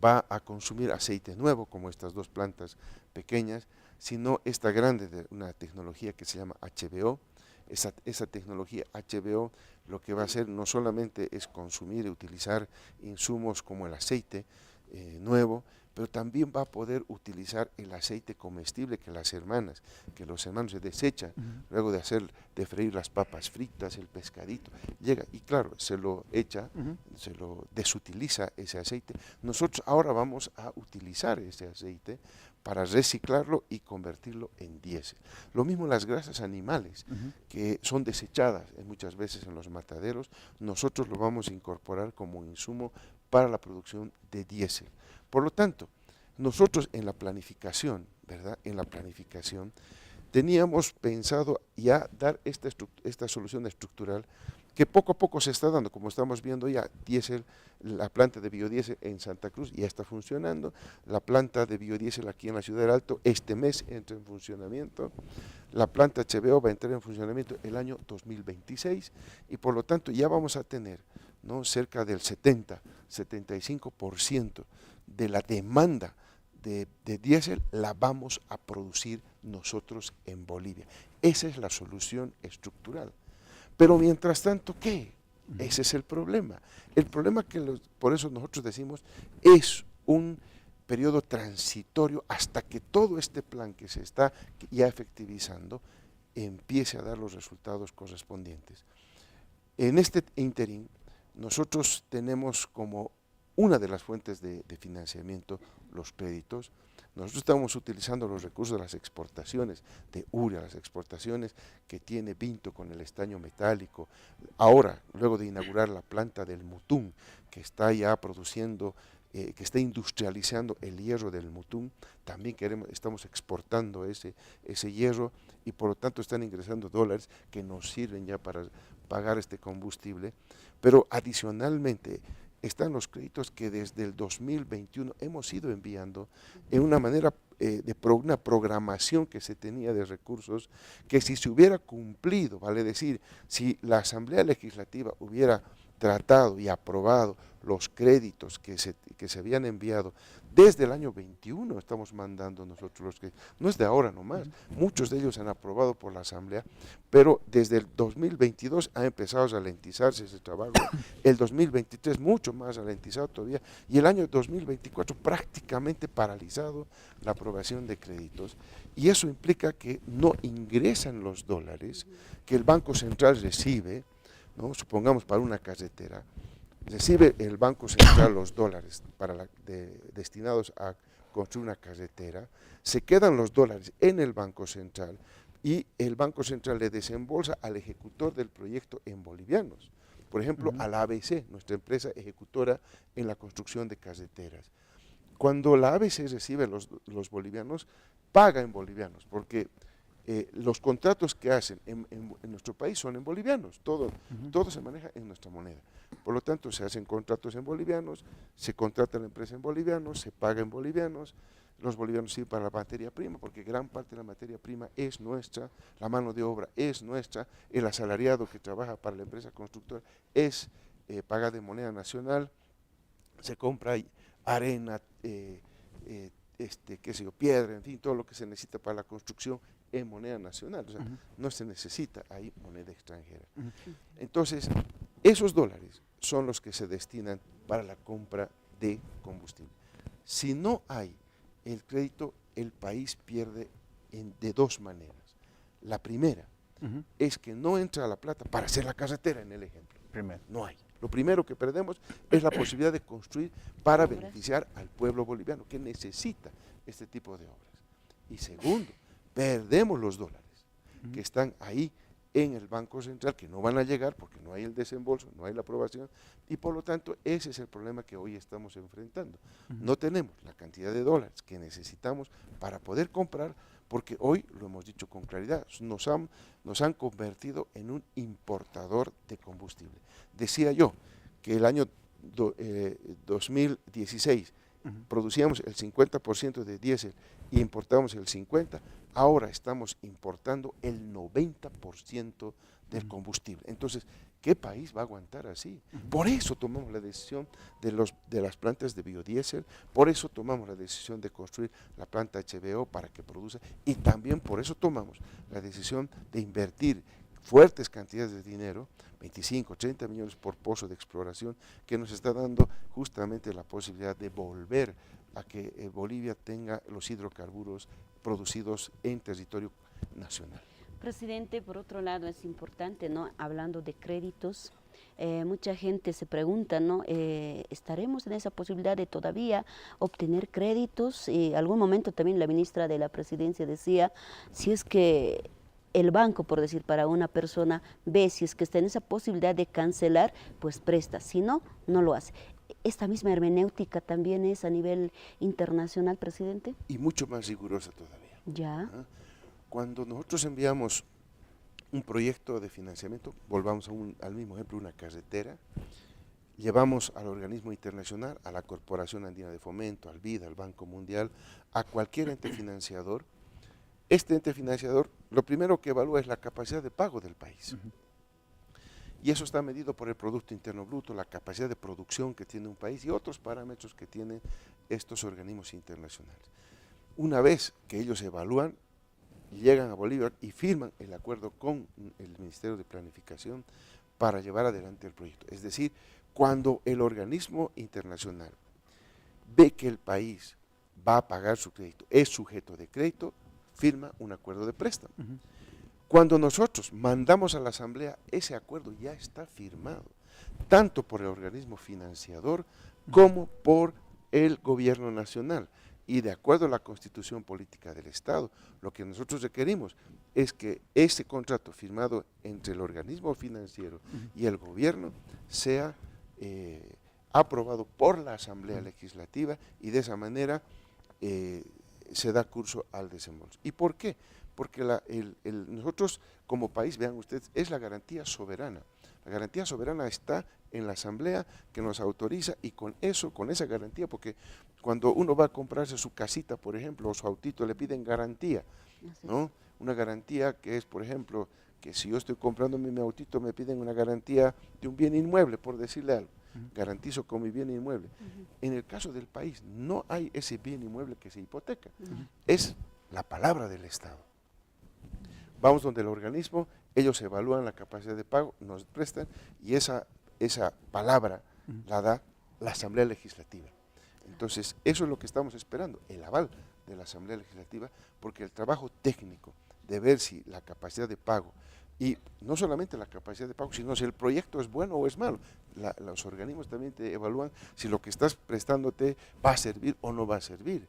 va a consumir aceite nuevo, como estas dos plantas pequeñas, sino esta grande de una tecnología que se llama HBO. Esa tecnología HBO lo que va a hacer no solamente es consumir y utilizar insumos como el aceite nuevo, pero también va a poder utilizar el aceite comestible que los hermanos se desechan luego de freír las papas fritas, el pescadito, llega y claro, se lo echa, se lo desutiliza ese aceite. Nosotros ahora vamos a utilizar ese aceite para reciclarlo y convertirlo en diésel. Lo mismo las grasas animales, que son desechadas muchas veces en los mataderos, nosotros lo vamos a incorporar como insumo para la producción de diésel. Por lo tanto, nosotros en la planificación, ¿verdad? En la planificación teníamos pensado ya dar esta solución estructural que poco a poco se está dando, como estamos viendo ya, diésel, la planta de biodiesel en Santa Cruz ya está funcionando, la planta de biodiesel aquí en la Ciudad del Alto este mes entra en funcionamiento, la planta HBO va a entrar en funcionamiento el año 2026 y por lo tanto ya vamos a tener, ¿no?, cerca del 75% de la demanda de diésel la vamos a producir nosotros en Bolivia. Esa es la solución estructural. Pero mientras tanto, ¿qué? Ese es el problema. El problema por eso nosotros decimos, es un periodo transitorio hasta que todo este plan que se está ya efectivizando empiece a dar los resultados correspondientes. En este interín, nosotros tenemos como una de las fuentes de financiamiento los créditos. Nosotros estamos utilizando los recursos de las exportaciones de urea, las exportaciones que tiene Vinto con el estaño metálico. Ahora, luego de inaugurar la planta del Mutún, que está ya produciendo, que está industrializando el hierro del Mutún, también estamos exportando ese hierro y por lo tanto están ingresando dólares que nos sirven ya para pagar este combustible. Pero adicionalmente, están los créditos que desde el 2021 hemos ido enviando en una manera una programación que se tenía de recursos que si se hubiera cumplido, vale decir, si la Asamblea Legislativa hubiera tratado y aprobado los créditos que se habían enviado desde el año 21, estamos mandando nosotros los créditos, no es de ahora nomás, muchos de ellos han aprobado por la Asamblea, pero desde el 2022 ha empezado a ralentizarse ese trabajo, el 2023 mucho más ralentizado todavía, y el año 2024 prácticamente paralizado la aprobación de créditos, y eso implica que no ingresan los dólares que el Banco Central recibe, ¿no? Supongamos para una carretera, recibe el Banco Central los dólares destinados a construir una carretera, se quedan los dólares en el Banco Central y el Banco Central le desembolsa al ejecutor del proyecto en bolivianos. Por ejemplo, a la ABC, nuestra empresa ejecutora en la construcción de carreteras. Cuando la ABC recibe los bolivianos, paga en bolivianos, porque los contratos que hacen en nuestro país son en bolivianos, todo se maneja en nuestra moneda. Por lo tanto, se hacen contratos en bolivianos, se contrata la empresa en bolivianos, se paga en bolivianos, los bolivianos sirven para la materia prima, porque gran parte de la materia prima es nuestra, la mano de obra es nuestra, el asalariado que trabaja para la empresa constructora es pagado en moneda nacional, se compra arena, piedra, en fin, todo lo que se necesita para la construcción en moneda nacional, o sea, no se necesita ahí moneda extranjera. Entonces, esos dólares son los que se destinan para la compra de combustible. Si no hay el crédito, el país pierde de dos maneras. La primera es que no entra la plata para hacer la carretera, en el ejemplo. No hay. Lo primero que perdemos es la posibilidad de construir para beneficiar al pueblo boliviano que necesita este tipo de obras. Y segundo, perdemos los dólares que están ahí en el Banco Central, que no van a llegar porque no hay el desembolso, no hay la aprobación, y por lo tanto ese es el problema que hoy estamos enfrentando. No tenemos la cantidad de dólares que necesitamos para poder comprar, porque hoy, lo hemos dicho con claridad, nos han convertido en un importador de combustible. Decía yo que el año 2016 producíamos el 50% de diésel y importábamos el 50%, ahora estamos importando el 90% del combustible. Entonces, ¿Qué país va a aguantar así? Por eso tomamos la decisión de las plantas de biodiesel, por eso tomamos la decisión de construir la planta HBO para que produzca, y también por eso tomamos la decisión de invertir fuertes cantidades de dinero, 25, 30 millones por pozo de exploración, que nos está dando justamente la posibilidad de volver a que Bolivia tenga los hidrocarburos producidos en territorio nacional. Presidente, por otro lado es importante, ¿no? Hablando de créditos, mucha gente se pregunta, ¿no? ¿Estaremos en esa posibilidad de todavía obtener créditos? Y algún momento también la ministra de la Presidencia decía, si es que el banco, por decir, para una persona ve si es que está en esa posibilidad de cancelar, pues presta, si no, no lo hace. ¿Esta misma hermenéutica también es a nivel internacional, presidente? Y mucho más rigurosa todavía. Ya. Cuando nosotros enviamos un proyecto de financiamiento, volvamos al mismo ejemplo, una carretera, llevamos al organismo internacional, a la Corporación Andina de Fomento, al BID, al Banco Mundial, a cualquier ente financiador. Este ente financiador lo primero que evalúa es la capacidad de pago del país. Y eso está medido por el Producto Interno Bruto, la capacidad de producción que tiene un país y otros parámetros que tienen estos organismos internacionales. Una vez que ellos evalúan, llegan a Bolívar y firman el acuerdo con el Ministerio de Planificación para llevar adelante el proyecto. Es decir, cuando el organismo internacional ve que el país va a pagar su crédito, es sujeto de crédito, firma un acuerdo de préstamo. Cuando nosotros mandamos a la Asamblea, ese acuerdo ya está firmado, tanto por el organismo financiador como por el gobierno nacional. Y de acuerdo a la Constitución Política del Estado, lo que nosotros requerimos es que ese contrato firmado entre el organismo financiero y el gobierno sea aprobado por la Asamblea Legislativa y de esa manera se da curso al desembolso. ¿Y por qué? Porque nosotros como país, vean ustedes, es la garantía soberana. La garantía soberana está en la Asamblea que nos autoriza y con esa garantía, porque cuando uno va a comprarse su casita, por ejemplo, o su autito, le piden garantía, ¿no? Una garantía que es, por ejemplo, que si yo estoy comprando mi autito, me piden una garantía de un bien inmueble, por decirle algo. Garantizo con mi bien inmueble. En el caso del país, no hay ese bien inmueble que se hipoteca. Es la palabra del Estado. Vamos donde el organismo, ellos evalúan la capacidad de pago, nos prestan y esa palabra la da la Asamblea Legislativa. Entonces, eso es lo que estamos esperando, el aval de la Asamblea Legislativa, porque el trabajo técnico de ver si la capacidad de pago, y no solamente la capacidad de pago, sino si el proyecto es bueno o es malo. Los organismos también te evalúan si lo que estás prestándote va a servir o no va a servir.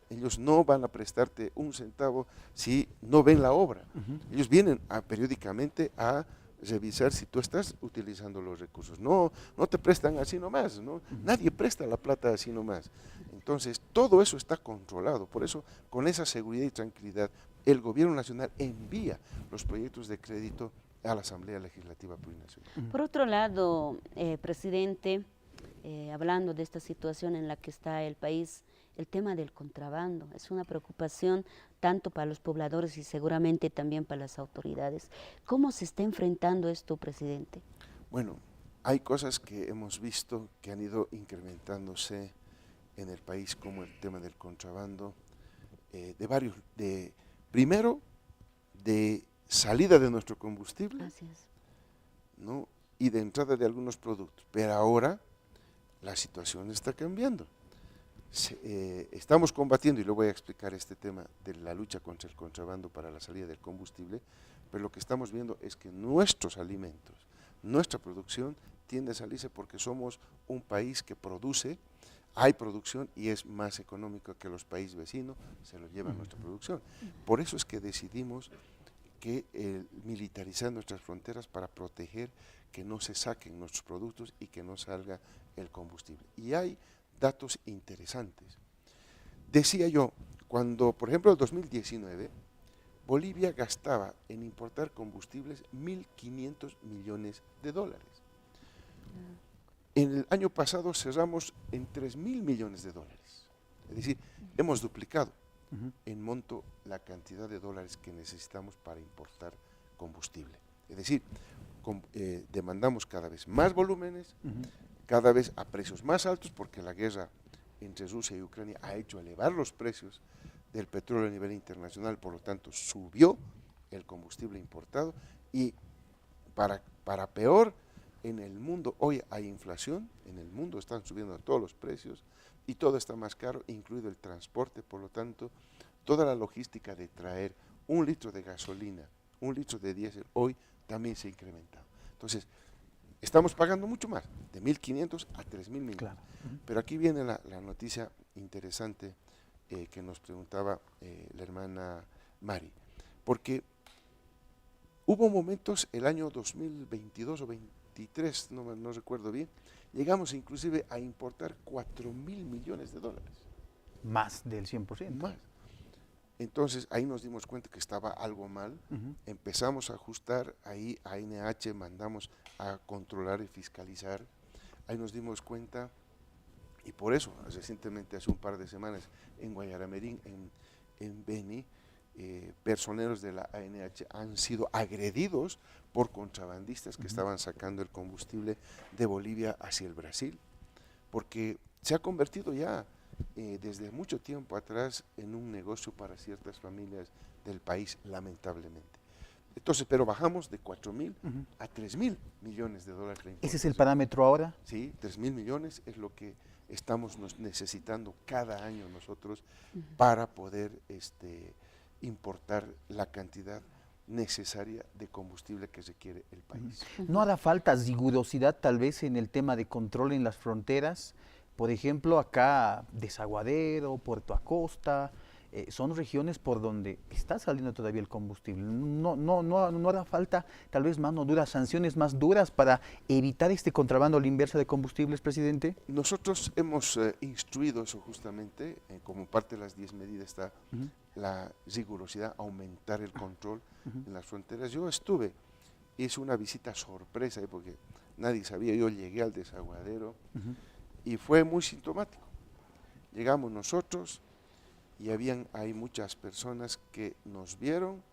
Ellos no van a prestarte un centavo si no ven la obra. Ellos vienen periódicamente a revisar si tú estás utilizando los recursos. No te prestan así nomás, ¿no? Nadie presta la plata así nomás. Entonces, todo eso está controlado. Por eso, con esa seguridad y tranquilidad, el Gobierno Nacional envía los proyectos de crédito a la Asamblea Legislativa Plurinacional. Por otro lado, presidente, hablando de esta situación en la que está el país, el tema del contrabando es una preocupación tanto para los pobladores y seguramente también para las autoridades. ¿Cómo se está enfrentando esto, presidente? Bueno, hay cosas que hemos visto que han ido incrementándose en el país, como el tema del contrabando, primero, de salida de nuestro combustible. Así es. ¿No? Y de entrada de algunos productos. Pero ahora la situación está cambiando. Estamos combatiendo, y lo voy a explicar este tema de la lucha contra el contrabando para la salida del combustible, pero lo que estamos viendo es que nuestros alimentos, nuestra producción tiende a salirse porque somos un país que produce, hay producción y es más económico que los países vecinos, se lo lleva nuestra producción. Por eso es que decidimos militarizar nuestras fronteras para proteger que no se saquen nuestros productos y que no salga el combustible. Y hay datos interesantes. Decía yo, cuando, por ejemplo, en 2019, Bolivia gastaba en importar combustibles $1.500 millones. En el año pasado cerramos en $3.000 millones. Es decir, hemos duplicado en monto la cantidad de dólares que necesitamos para importar combustible. Es decir, demandamos cada vez más volúmenes, cada vez a precios más altos, porque la guerra entre Rusia y Ucrania ha hecho elevar los precios del petróleo a nivel internacional, por lo tanto subió el combustible importado y para peor, en el mundo hoy hay inflación, en el mundo están subiendo todos los precios y todo está más caro, incluido el transporte, por lo tanto, toda la logística de traer 1 litro de gasolina, 1 litro de diésel, hoy también se ha incrementado. Entonces, estamos pagando mucho más, de 1.500 a 3.000 millones. Claro. Pero aquí viene la noticia interesante que nos preguntaba la hermana Mari, porque hubo momentos, el año 2022 o 23, no recuerdo bien, llegamos inclusive a importar 4.000 millones de dólares. Más del 100%. Más. Entonces ahí nos dimos cuenta que estaba algo mal, empezamos a ajustar, ahí a ANH mandamos a controlar y fiscalizar, ahí nos dimos cuenta, y por eso recientemente, hace un par de semanas, en Guayaramerín, en Beni, personeros de la ANH han sido agredidos por contrabandistas que estaban sacando el combustible de Bolivia hacia el Brasil, porque se ha convertido ya desde mucho tiempo atrás en un negocio para ciertas familias del país, lamentablemente. Entonces, pero bajamos de 4.000 a 3.000 millones de dólares. ¿Ese es el parámetro ahora? Sí, 3.000 millones es lo que estamos necesitando cada año nosotros para poder importar la cantidad necesaria de combustible que requiere el país. ¿No hará falta rigurosidad tal vez en el tema de control en las fronteras? Por ejemplo, acá Desaguadero, Puerto Acosta, son regiones por donde está saliendo todavía el combustible. ¿No hará falta tal vez mano dura, sanciones más duras para evitar este contrabando a la inversa de combustibles, presidente? Nosotros hemos instruido eso justamente, como parte de las 10 medidas está la rigurosidad, aumentar el control en las fronteras. Yo estuve, hice una visita sorpresa, porque nadie sabía, yo llegué al Desaguadero, y fue muy sintomático. Llegamos nosotros y hay muchas personas que nos vieron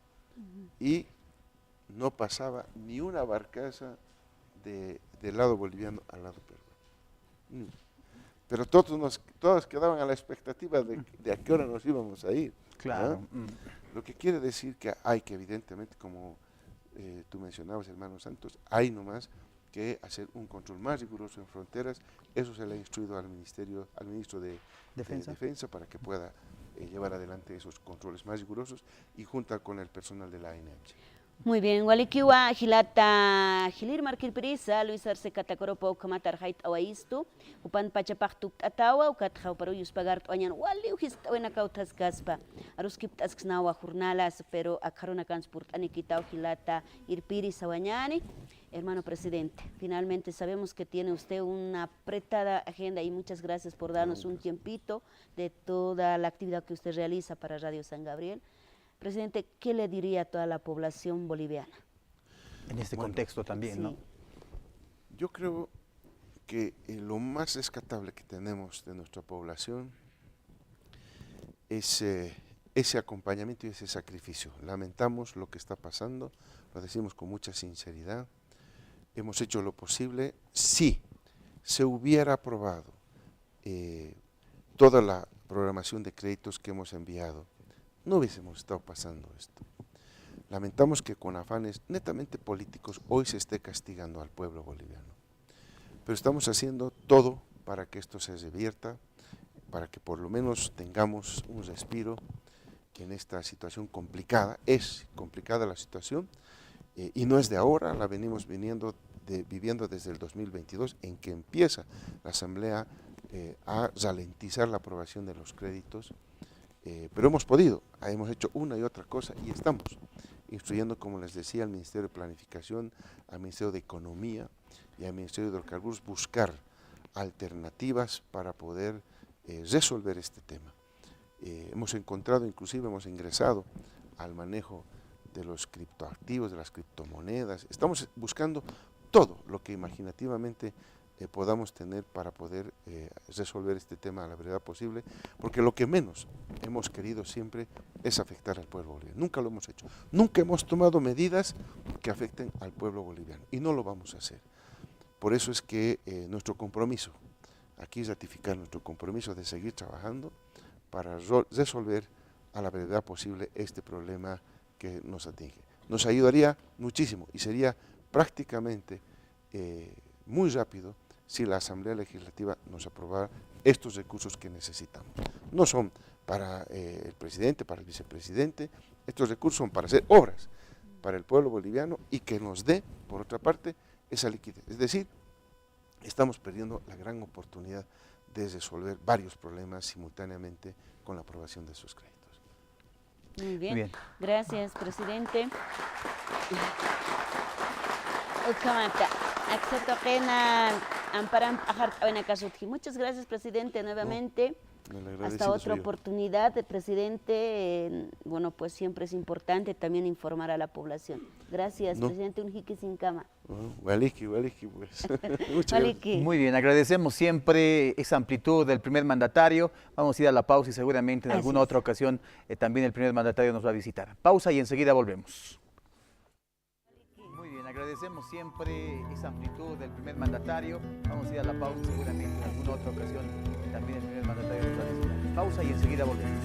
y no pasaba ni una barcaza del lado boliviano al lado peruano. Pero todos quedaban a la expectativa de a qué hora nos íbamos a ir. Claro. Lo que quiere decir que hay que, evidentemente, como tú mencionabas, hermano Santos, hay nomás que hacer un control más riguroso en fronteras. Eso se le ha instruido al ministro de Defensa para que pueda llevar adelante esos controles más rigurosos y junto con el personal de la ANH. Muy bien, Walikiwa, Gilata, Gilir Marquil Perisa, Luis Arce Catacoropo, Kamatar Hait Awaistu, Upan Pachapachtuk Atawa, Ukatjau Paruyus Pagart Oñan, Wali Ujistawena Kautas Gaspa, Aruskip Tasksnawa Jornalas, pero Akaruna Kanspurt Anikitao Gilata Irpiri Sawañani. Hermano presidente, finalmente sabemos que tiene usted una apretada agenda y muchas gracias por darnos un tiempito de toda la actividad que usted realiza para Radio San Gabriel. Presidente, ¿qué le diría a toda la población boliviana? En este contexto también, ¿no? Yo creo que lo más rescatable que tenemos de nuestra población es ese acompañamiento y ese sacrificio. Lamentamos lo que está pasando, lo decimos con mucha sinceridad. Hemos hecho lo posible. Si se hubiera aprobado toda la programación de créditos que hemos enviado, no hubiésemos estado pasando esto. Lamentamos que con afanes netamente políticos hoy se esté castigando al pueblo boliviano. Pero estamos haciendo todo para que esto se revierta, para que por lo menos tengamos un respiro en esta situación complicada. Es complicada la situación y no es de ahora, la venimos viviendo desde el 2022, en que empieza la Asamblea a ralentizar la aprobación de los créditos. Pero hemos podido, hemos hecho una y otra cosa y estamos instruyendo, como les decía, al Ministerio de Planificación, al Ministerio de Economía y al Ministerio de Hidrocarburos, buscar alternativas para poder resolver este tema. Hemos encontrado, inclusive hemos ingresado al manejo de los criptoactivos, de las criptomonedas. Estamos buscando todo lo que imaginativamente podamos tener para poder resolver este tema a la brevedad posible, porque lo que menos hemos querido siempre es afectar al pueblo boliviano. Nunca lo hemos hecho. Nunca hemos tomado medidas que afecten al pueblo boliviano y no lo vamos a hacer. Por eso es que nuestro compromiso, aquí es ratificar nuestro compromiso de seguir trabajando para resolver a la brevedad posible este problema que nos atinge. Nos ayudaría muchísimo y sería prácticamente muy rápido si la Asamblea Legislativa nos aprobara estos recursos que necesitamos. No son para el presidente, para el vicepresidente, estos recursos son para hacer obras para el pueblo boliviano y que nos dé, por otra parte, esa liquidez. Es decir, estamos perdiendo la gran oportunidad de resolver varios problemas simultáneamente con la aprobación de esos créditos. Muy bien. Gracias, presidente. Muchas gracias, presidente, nuevamente. Hasta otra oportunidad, presidente. Bueno, pues siempre es importante también informar a la población. Gracias, presidente Unjique sin cama. Waliki, pues. Muchas gracias. Muy bien, agradecemos siempre esa amplitud del primer mandatario. Vamos a ir a la pausa y seguramente en alguna otra ocasión también el primer mandatario nos va a visitar. Pausa y enseguida volvemos. Muy bien, agradecemos siempre esa amplitud del primer mandatario. Vamos a ir a la pausa y seguramente en alguna otra ocasión también el primer mandatario nos va a visitar. Pausa y enseguida volvemos.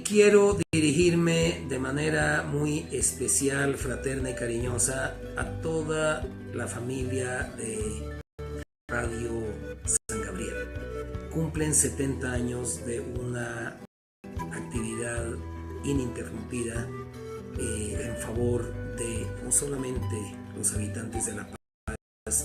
Quiero dirigirme de manera muy especial, fraterna y cariñosa a toda la familia de Radio San Gabriel. Cumplen 70 años de una actividad ininterrumpida en favor de no solamente los habitantes de La Paz,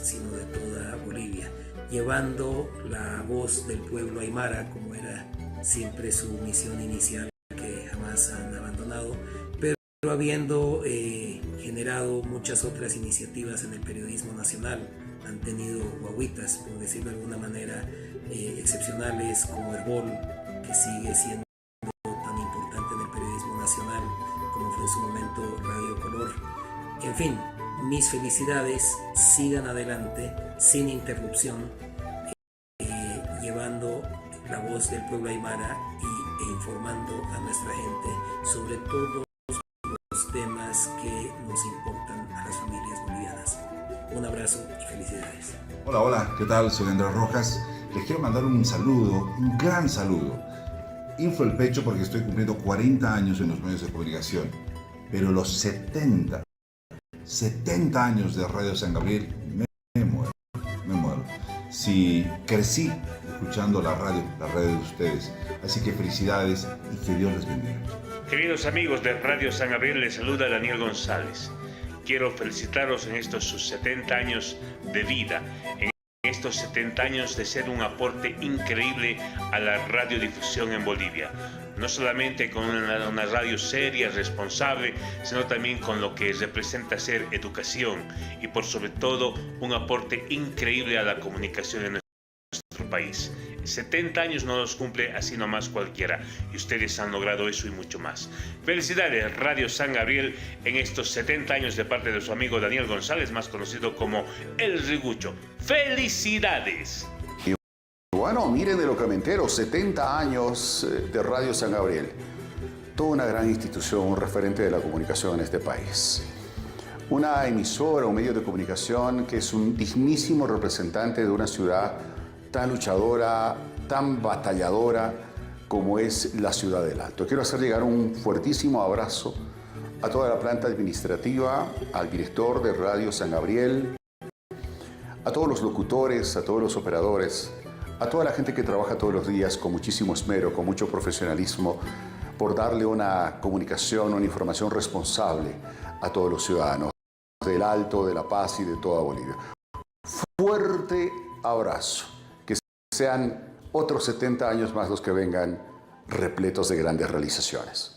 sino de toda Bolivia, llevando la voz del pueblo aymara, como era siempre su misión inicial, que jamás han abandonado, pero habiendo generado muchas otras iniciativas en el periodismo nacional. Han tenido guaguitas, por decirlo de alguna manera, excepcionales, como Herbol, que sigue siendo tan importante en el periodismo nacional como fue en su momento Radio Color. En fin, mis felicidades, sigan adelante sin interrupción, llevando la voz del pueblo aymara e informando a nuestra gente sobre todos los temas que nos importan a las familias bolivianas. Un abrazo y felicidades. Hola, ¿qué tal? Soy Andrés Rojas. Les quiero mandar un saludo, un gran saludo. Inflo el pecho porque estoy cumpliendo 40 años en los medios de comunicación, pero los 70 años de Radio San Gabriel me muero. Si crecí escuchando la radio de ustedes, así que felicidades y que Dios les bendiga. Queridos amigos de Radio San Gabriel, les saluda Daniel González. Quiero felicitarlos en estos sus 70 años de vida, en estos 70 años de ser un aporte increíble a la radiodifusión en Bolivia. No solamente con una radio seria, responsable, sino también con lo que representa ser educación y por sobre todo un aporte increíble a la comunicación en nuestro país. 70 años no los cumple así nomás cualquiera y ustedes han logrado eso y mucho más. Felicidades Radio San Gabriel en estos 70 años de parte de su amigo Daniel González, más conocido como El Rigucho. ¡Felicidades! Bueno, miren de lo que me entero, 70 años de Radio San Gabriel. Toda una gran institución, un referente de la comunicación en este país. Una emisora, un medio de comunicación que es un dignísimo representante de una ciudad tan luchadora, tan batalladora como es la ciudad del Alto. Quiero hacer llegar un fuertísimo abrazo a toda la planta administrativa, al director de Radio San Gabriel, a todos los locutores, a todos los operadores, a toda la gente que trabaja todos los días con muchísimo esmero, con mucho profesionalismo, por darle una comunicación, una información responsable a todos los ciudadanos del Alto, de La Paz y de toda Bolivia. Fuerte abrazo. Que sean otros 70 años más los que vengan repletos de grandes realizaciones.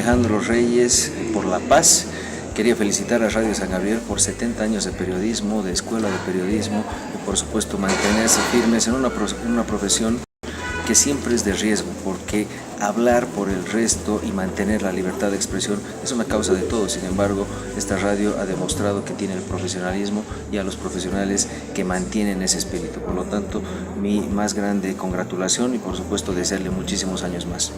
Alejandro Reyes por La Paz. Quería felicitar a Radio San Gabriel por 70 años de periodismo, de escuela de periodismo y por supuesto mantenerse firmes en una profesión que siempre es de riesgo, porque hablar por el resto y mantener la libertad de expresión es una causa de todos. Sin embargo, esta radio ha demostrado que tiene el profesionalismo y a los profesionales que mantienen ese espíritu. Por lo tanto, mi más grande congratulación y por supuesto desearle muchísimos años más.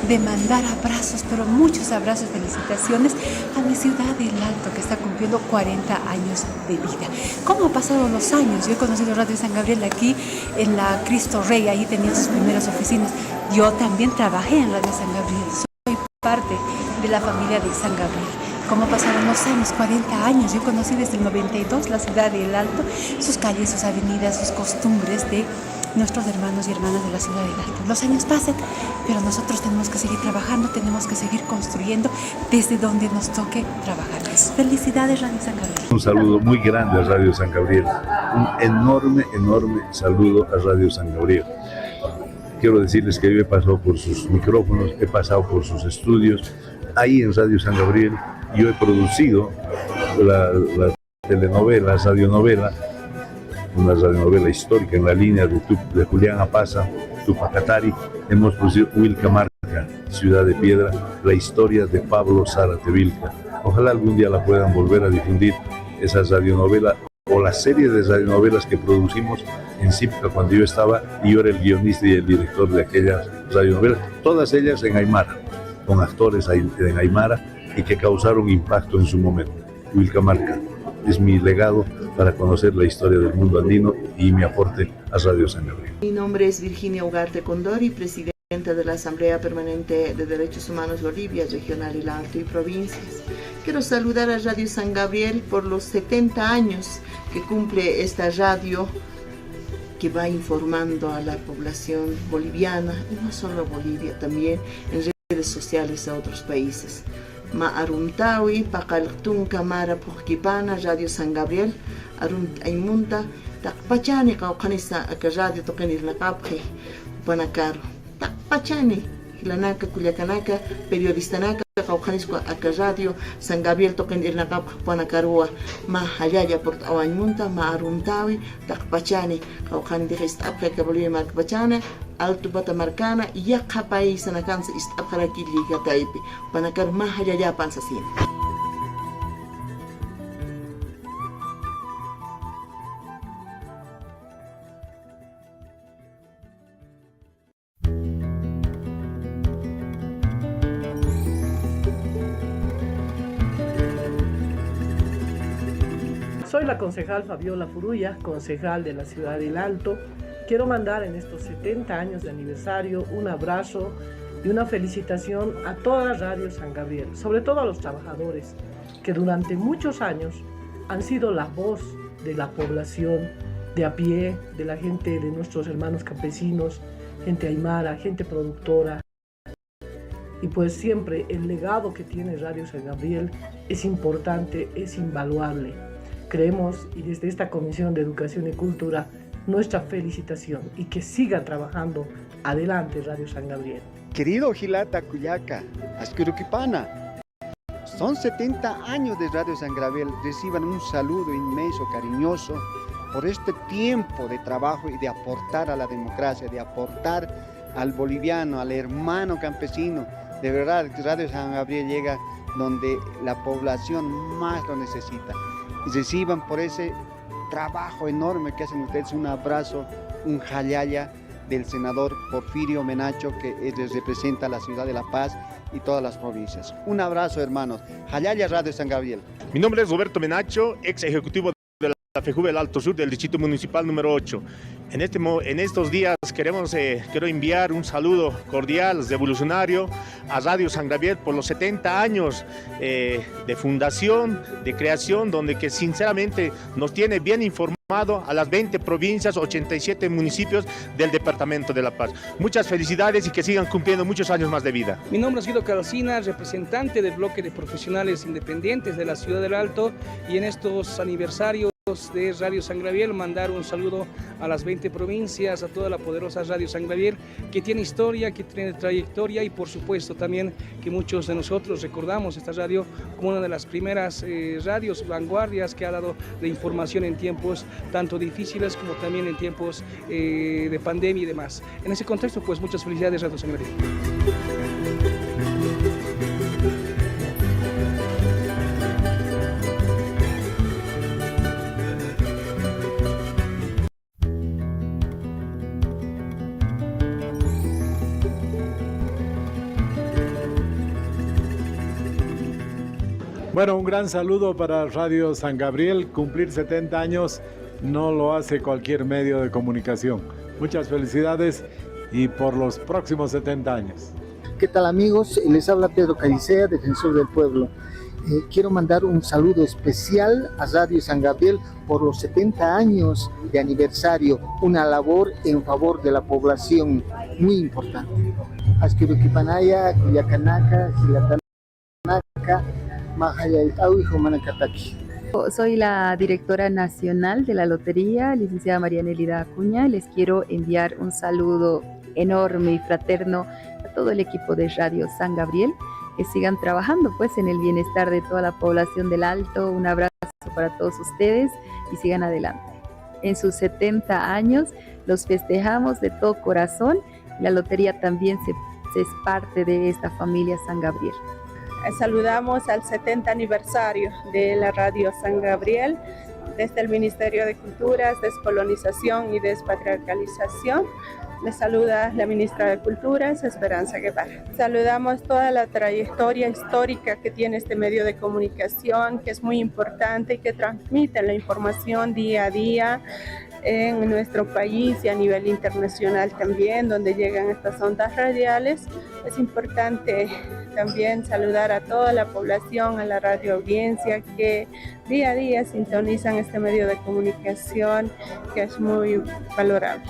De mandar abrazos, pero muchos abrazos, felicitaciones a mi ciudad del Alto, que está cumpliendo 40 años de vida. ¿Cómo han pasado los años? Yo he conocido Radio San Gabriel aquí en la Cristo Rey, ahí tenía sus primeras oficinas. Yo también trabajé en Radio San Gabriel, soy parte de la familia de San Gabriel. ¿Cómo pasaron los años? 40 años. Yo conocí desde el 92 la ciudad del Alto, sus calles, sus avenidas, sus costumbres de nuestros hermanos y hermanas de la ciudad del Alto. Los años pasan, pero nosotros tenemos que seguir trabajando, tenemos que seguir construyendo desde donde nos toque trabajar. Felicidades, Radio San Gabriel. Un saludo muy grande a Radio San Gabriel. Un enorme saludo a Radio San Gabriel. Quiero decirles que yo he pasado por sus micrófonos, he pasado por sus estudios. Ahí en Radio San Gabriel yo he producido la telenovela, radionovela, una radionovela histórica en la línea de Julián Apaza, Tupacatari. Hemos producido Wilcamarca, Ciudad de Piedra, la historia de Pablo Zárate Vilca. Ojalá algún día la puedan volver a difundir, esa radionovela o la serie de radionovelas que producimos en Cipca cuando yo estaba y yo era el guionista y el director de aquellas radionovelas, todas ellas en Aymara, con actores en Aymara y que causaron impacto en su momento. Wilcamarca es mi legado para conocer la historia del mundo andino y mi aporte a Radio San Gabriel. Mi nombre es Virginia Ugarte Condori, presidenta de la Asamblea Permanente de Derechos Humanos Bolivia, Regional El Alto y Provincias. Quiero saludar a Radio San Gabriel por los 70 años que cumple esta radio que va informando a la población boliviana, y no solo Bolivia, también en redes sociales a otros países. Ma'aruntawi, Paqalqtun Kamara Pujkipana, Radio San Gabriel, Arunt Aymunta, Takpachani, Kaukanisa, Aka Radio Tokenir Nakapje, Panakaro, Takpachani, Hilanaka, Kuliakanaka, Periodistanaka, Kaukanisco, Aka Radio San Gabriel Tokenir Nakap, Panakarua, Mahayaya Port Awanymunta, Ma'aruntawi, Takpachani, Kaukan de Istapka, Kabolio Markpachana, Alto Batamarcana, Yakapai Sanakansa Istapkaraki Liga Taipi, Panakar Mahayaya Pansasin. Soy la concejal Fabiola Furuya, concejal de la ciudad del Alto. Quiero mandar en estos 70 años de aniversario un abrazo y una felicitación a toda Radio San Gabriel, sobre todo a los trabajadores que durante muchos años han sido la voz de la población de a pie, de la gente, de nuestros hermanos campesinos, gente aymara, gente productora. Y pues siempre el legado que tiene Radio San Gabriel es importante, es invaluable. Creemos, y desde esta Comisión de Educación y Cultura, nuestra felicitación y que siga trabajando adelante Radio San Gabriel. Querido Gilata Cuyaca, Askurukipana, Son 70 años de Radio San Gabriel. Reciban un saludo inmenso, cariñoso, por este tiempo de trabajo y de aportar a la democracia, de aportar al boliviano, al hermano campesino. De verdad, Radio San Gabriel llega donde la población más lo necesita. Y reciban por ese trabajo enorme que hacen ustedes un abrazo, un jalaya del senador Porfirio Menacho, que representa la ciudad de La Paz y todas las provincias. Un abrazo, hermanos. Jalaya Radio San Gabriel. Mi nombre es Roberto Menacho, ex ejecutivo de la FEJUVE del Alto Sur del Distrito Municipal número 8. En estos días quiero enviar un saludo cordial, revolucionario, a Radio San Gabriel por los 70 años de fundación, de creación, donde que sinceramente nos tiene bien informado a las 20 provincias, 87 municipios del departamento de La Paz. Muchas felicidades y que sigan cumpliendo muchos años más de vida. Mi nombre es Guido Calcina, representante del bloque de profesionales independientes de la Ciudad del Alto, y en estos aniversarios de Radio San Gabriel mandar un saludo a las 20 provincias, a toda la poderosa Radio San Gabriel, que tiene historia, que tiene trayectoria, y por supuesto también que muchos de nosotros recordamos esta radio como una de las primeras radios vanguardias que ha dado de información en tiempos tanto difíciles como también en tiempos de pandemia y demás. En ese contexto, pues muchas felicidades Radio San Gabriel. Bueno, un gran saludo para Radio San Gabriel. Cumplir 70 años no lo hace cualquier medio de comunicación. Muchas felicidades y por los próximos 70 años. ¿Qué tal, amigos? Les habla Pedro Calicea, defensor del pueblo. Quiero mandar un saludo especial a Radio San Gabriel por los 70 años de aniversario, una labor en favor de la población muy importante. Asquiruquipanaya, Cuyacanaka, Gilatanaka, Soy la directora nacional de la lotería, licenciada Mariana Elida Acuña. Les quiero enviar un saludo enorme y fraterno a todo el equipo de Radio San Gabriel, que sigan trabajando pues en el bienestar de toda la población del Alto. Un abrazo para todos ustedes y sigan adelante. En sus 70 años los festejamos de todo corazón. La lotería también es parte de esta familia San Gabriel. Saludamos al 70 aniversario de la Radio San Gabriel desde el Ministerio de Culturas, Descolonización y Despatriarcalización. Les saluda la ministra de Culturas, Esperanza Guevara. Saludamos toda la trayectoria histórica que tiene este medio de comunicación, que es muy importante y que transmite la información día a día en nuestro país y a nivel internacional también, donde llegan estas ondas radiales. Es importante también saludar a toda la población, a la radio audiencia que día a día sintonizan este medio de comunicación, que es muy valorable.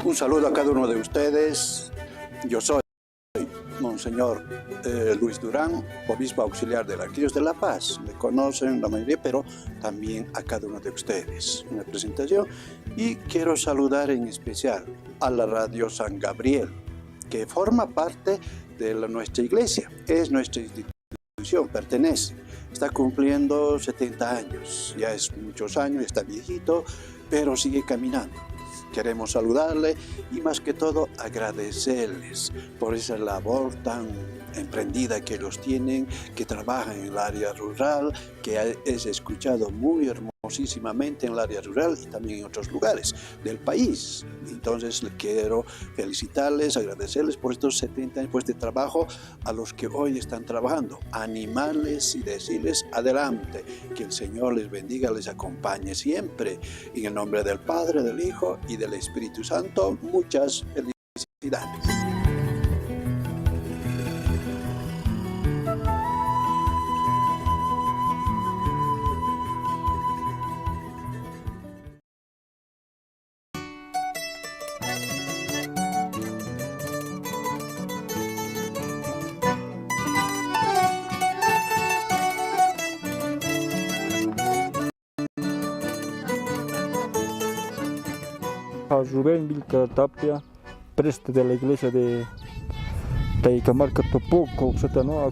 Un saludo a cada uno de ustedes. Yo soy Monseñor Luis Durán, obispo auxiliar de la Arquidiócesis de La Paz. Me conocen la mayoría, pero también a cada uno de ustedes. Una presentación, y quiero saludar en especial a la Radio San Gabriel, que forma parte de nuestra iglesia, es nuestra institución, pertenece. Está cumpliendo 70 años, ya es muchos años, está viejito, pero sigue caminando. Queremos saludarle y más que todo agradecerles por esa labor tan emprendida que ellos tienen, que trabajan en el área rural, que es escuchado muy hermosísimamente en el área rural y también en otros lugares del país. Entonces les quiero felicitarles, agradecerles por estos 70 años de trabajo a los que hoy están trabajando, animarles y decirles adelante, que el Señor les bendiga, les acompañe siempre. En el nombre del Padre, del Hijo y del Espíritu Santo, muchas felicidades. Rubén Vilca Tapia, preste de la iglesia de Taicamarca Topoco, ¿no?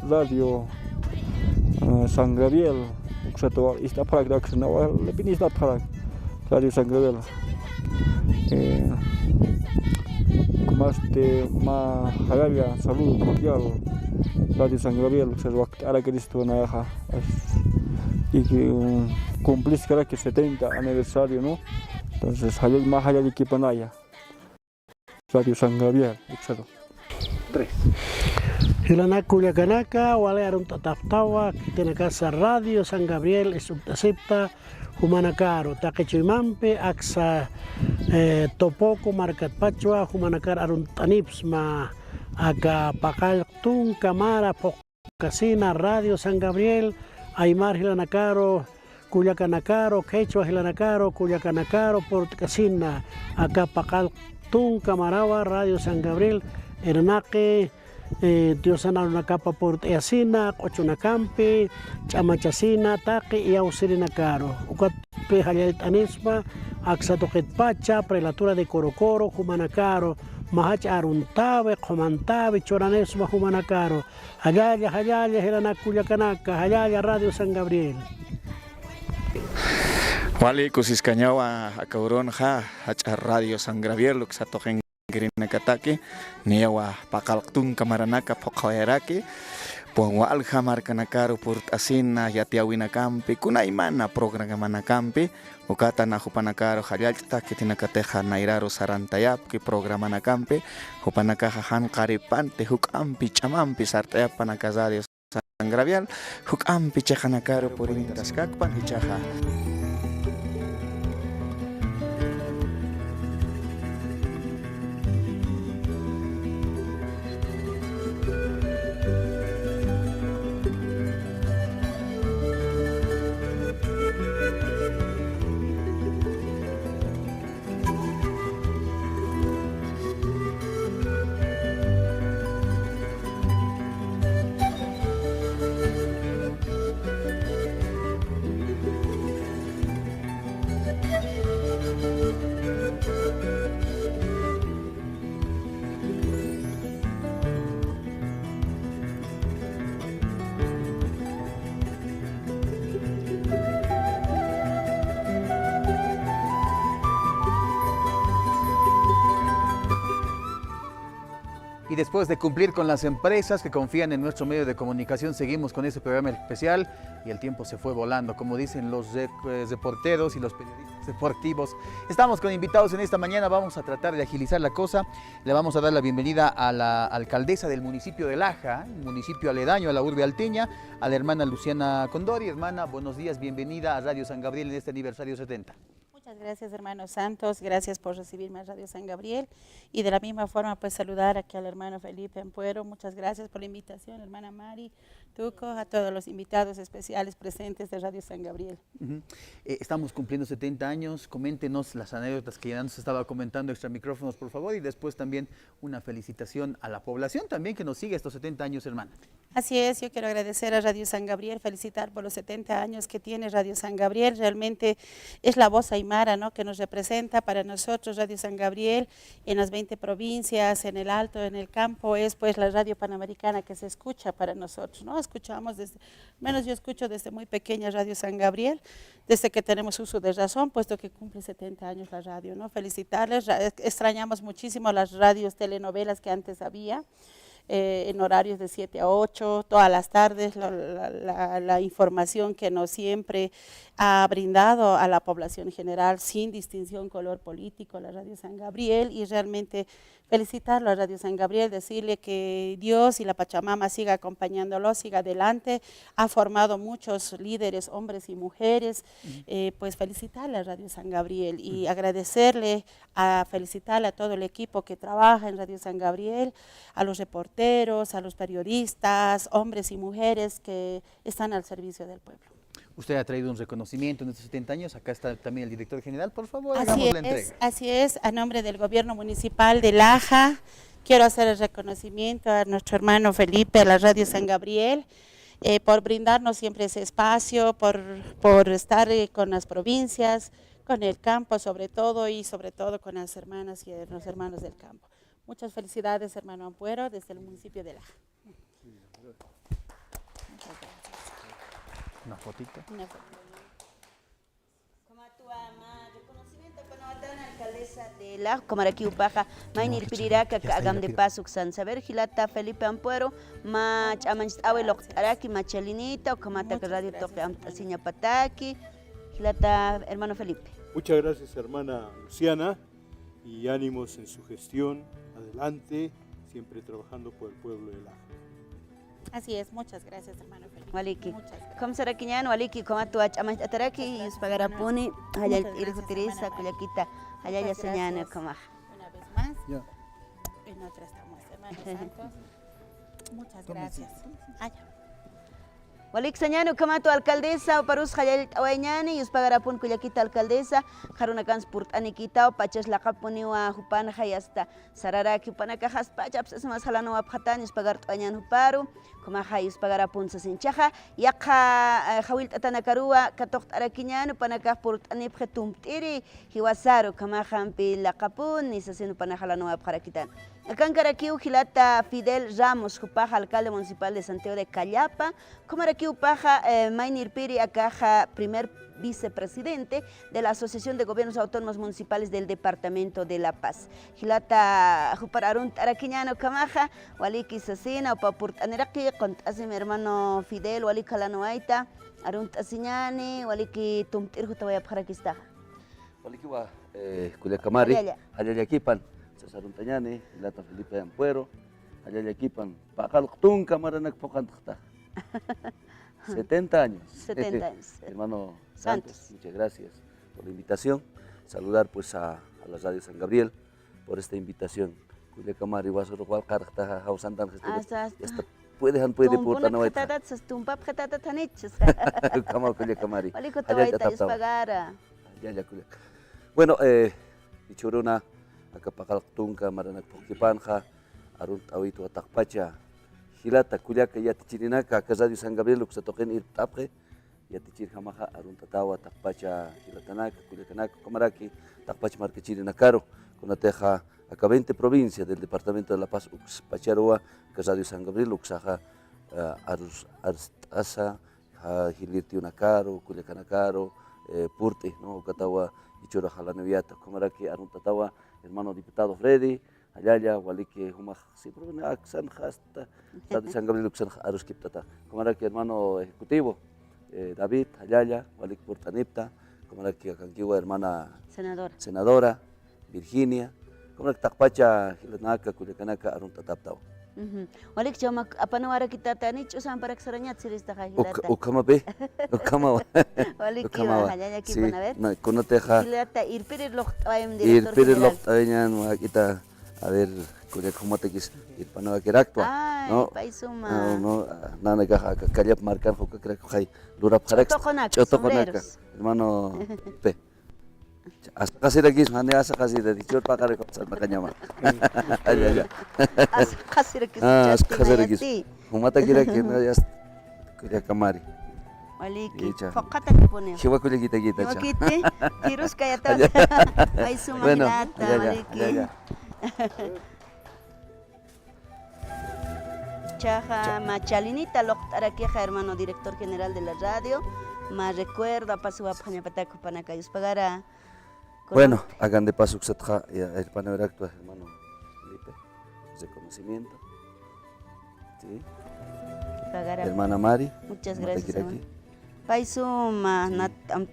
Radio San Gabriel, Uxato, Ista Park, le Pinista Park, Radio San Gabriel. Más de saludo cordial, Radio San Gabriel, Ahora Cristo Nayaja. Y que cumplís que 70 aniversario, ¿no? Entonces, hay más allá de Kipanaya. Radio San Gabriel, etc. 3. Hilana Culiacanaka, Walearum Tataftawa, Tenacasa Radio San Gabriel, Esuptasipta, Humanacaro, Taquechimampe, Axa Topoco, Marcat Pachua, Humanacar Aruntanipsma, Aga Pacaltun, Camara, Pocasina, Radio San Gabriel, Aymar Hilanacaro, Culiacanacaro, Quechua Hilanacaro, Culiacanacaro, Portcasina, Aga Pacaltun, Camarawa, Radio San Gabriel, Hernaque, Diosana una capa por Easina, Ochunacampi, Chamachasina, Taqui y Ausirinacaro. Ucatpe Hayat Anisma, Axatoquet Pacha, Prelatura de Corocoro, Humanacaro, Mahacha Aruntabe, Comantabe, Choranesma, Humanacaro, Hayaya, Hayaya, Helanacuyacanaka, Hayaya, Radio San Gabriel. Wali Cusiscañawa, Acaurón, Radio San Gabriel, Luxatogen. Girinakataki, Niawa Pakaltun Kamaranaka Pokayaraki, Pongwa Alhamar Kanakaru Purt Asina, Yatiawina Campi, Kunaimana Programana Campi, Ukata Nahupanakaro Hayalta, Kitinakateja Nairaru Sarantayap, ki Programana Campi, Hupanakaja Han Karipante, Hukampi, Chamampi, Sartayap Panakazario San Gabriel, Hukampi Chejanakaru Purintas Kakpan, Hichaja. Y después de cumplir con las empresas que confían en nuestro medio de comunicación, seguimos con este programa especial y el tiempo se fue volando, como dicen los reporteros y los periodistas deportivos. Estamos con invitados en esta mañana, vamos a tratar de agilizar la cosa. Le vamos a dar la bienvenida a la alcaldesa del municipio de Laja, municipio aledaño a la urbe alteña, a la hermana Luciana Condori. Hermana, buenos días, bienvenida a Radio San Gabriel en este aniversario 70. Muchas gracias, hermano Santos, gracias por recibirme a Radio San Gabriel y de la misma forma pues saludar aquí al hermano Felipe Ampuero. Muchas gracias por la invitación, hermana Mari, Tuco, a todos los invitados especiales presentes de Radio San Gabriel. Estamos cumpliendo 70 años, coméntenos las anécdotas que ya nos estaba comentando extra micrófonos, por favor, y después también una felicitación a la población también que nos sigue estos 70 años, hermana. Así es, yo quiero agradecer a Radio San Gabriel, felicitar por los 70 años que tiene Radio San Gabriel, realmente es la voz aymara, ¿no?, que nos representa para nosotros. Radio San Gabriel en las 20 provincias, en el Alto, en el campo, es pues la radio panamericana que se escucha para nosotros, ¿no? Escuchamos desde, menos yo escucho desde muy pequeña Radio San Gabriel, desde que tenemos uso de razón, puesto que cumple 70 años la radio, ¿no? Felicitarles, extrañamos muchísimo las radios, telenovelas que antes había, en horarios de 7 a 8, todas las tardes, la información que nos siempre ha brindado a la población general, sin distinción color político, la Radio San Gabriel, y realmente felicitarlo a Radio San Gabriel, decirle que Dios y la Pachamama siga acompañándolo, siga adelante, ha formado muchos líderes, hombres y mujeres, pues felicitarle a Radio San Gabriel y agradecerle, felicitarle a todo el equipo que trabaja en Radio San Gabriel, a los reporteros, a los periodistas, hombres y mujeres que están al servicio del pueblo. Usted ha traído un reconocimiento en estos 70 años, acá está también el director general, por favor, hagamos la entrega. Así es, a nombre del gobierno municipal de Laja, quiero hacer el reconocimiento a nuestro hermano Felipe, a la Radio San Gabriel, por brindarnos siempre ese espacio, por estar con las provincias, con el campo sobre todo, y sobre todo con las hermanas y los hermanos del campo. Muchas felicidades, hermano Ampuero, desde el municipio de Laja. Una fotito. Una foto. Como tu ama, reconocimiento para la alcaldesa de la Comaraqui Upaja, Mainir Piriraca, Agam de Paso, San Saber, Gilata, Felipe Ampuero, Mach Amanch Abuelo, Araki, Machalinita, Comata Radio Toque Amtasiña Pataki, Gilata, hermano Felipe. Muchas gracias, hermana Luciana, y ánimos en su gestión. Adelante, siempre trabajando por el pueblo de Laja. Así es, muchas gracias, hermano Felipe. Waliki. Como será quiñano, Waliki, como tu achamas ataraki, y os pagará puni, allá ir jutirisa, cuyaquita, allá ya señana, como. Una vez más. Ya. En otra estamos, hermanos santos. Muchas gracias. Allá. Walik señano, como tu alcaldesa, parus hayal awañani, y os pagará pun cuyaquita alcaldesa, jaruna transport anikita, pachas la caponi wa hupana hayasta, sararaki upana cajas pachaps, es más halano apjatan, y os pagar awañan huparu, como hayos pagará pun sa sinchaja, yaka hawil tatanakarua, katokt arakiñano, panacaj purt anipjetum tiri, hiwasaru, como hampi la capun, y sa sinu panajalano apjarakitan. Acá en Caraquiu, Gilata Fidel Ramos, Jupaja, alcalde municipal de Santiago de Callapa, como Caraquiu Paja, Mainir Piri, Acaja, primer vicepresidente de la Asociación de Gobiernos Autónomos Municipales del Departamento de La Paz. Gilata Jupararun Araquiñano Camaja, Waliki Sasina, Opapurt Aneraki, con mi hermano Fidel, Waliki Kalanoaita, Arunt Asiñani, Waliki Tumtir Jutawaya Parakista. Waliki wa Culiacamari, Ayayaquipan. Saruntañani, Lata Felipe Ampuero, Ayayaquipan, Pacalctún, Camaranak Pocantata. 70 años. 70 años. Hermano Santos, muchas gracias por la invitación. Saludar pues a la Radio San Gabriel por esta invitación. Culiacamari, Guasoro, Carta, Hausantan, puede por Tanawaita. Camal Culiacamari. Bueno, Ichuruna. Akapakaltunka maranak pokipanja arun tawitu atakpacha hilata kuliaka yatichirinaka Radio San Gabriel uksatoqen irtapje yatichir jamaja arun tatawa takpacha hilatanaka kuliakanaka Comaraqui takpacha marcachirinakaro kunateja aka 20 provincias del departamento de La Paz uxpacharua Radio San Gabriel uksaja arstasa hilirtiunakaro kuliakanakaro purti no katawa ichura jalaneviata Comaraqui arun tatawa hermano diputado Freddy, Ayaya, Waliki, Humaj, siempre una Aksan hasta San Gabriel Uxan Aruskiptata. Comaraqui, hermano ejecutivo, David, Ayaya, Walik Purtanipta, Comaraqui, Akankiwa, hermana senadora, Virginia, Comaraqui, Takpacha, Hilanaka, Culiacanaka, Aruntataptao. Walik chama apanawara kita tanich usan para extrañar si está hilata. Ukama be, ukama. Walik kiwa Ayaya kiwa na vet. Na kunateja. Hilata irpirir locht ayam director. Irpirir locht ayam kita a ver cómo te quis ir para no querer actuar, ¿no? No, nada que callar marcar porque creo que hay lura para chotoconaca, hermano P. Hasta casi de aquí, hasta casi de dicho para que se me cañama. Hasta casi de aquí. Hasta casi de aquí. Como te quiere que no ya quería camari. Waliki, fokata que pone. Chiva que le quita. Chiva quite, tirus callata. Ahí suma hilata, waliki. Chaja Machalinita Loktaraqueja, hermano director general de la radio, más recuerdo a Pasua Pañapataco Panacayos Pagara. Bueno, hagan de paso el panaveractua, hermano Felipe, reconocimiento. Sí. Pagara. Hermana Mari. Muchas gracias. Paisuma,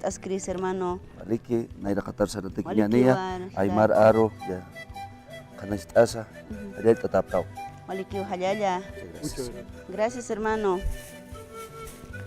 Ascris, hermano. Aliki, Naira Qatar Saratequiñanía, Aymar Aro, ya. Canastasa, allá tataptao. Waliki Ujayaya. Gracias, hermano.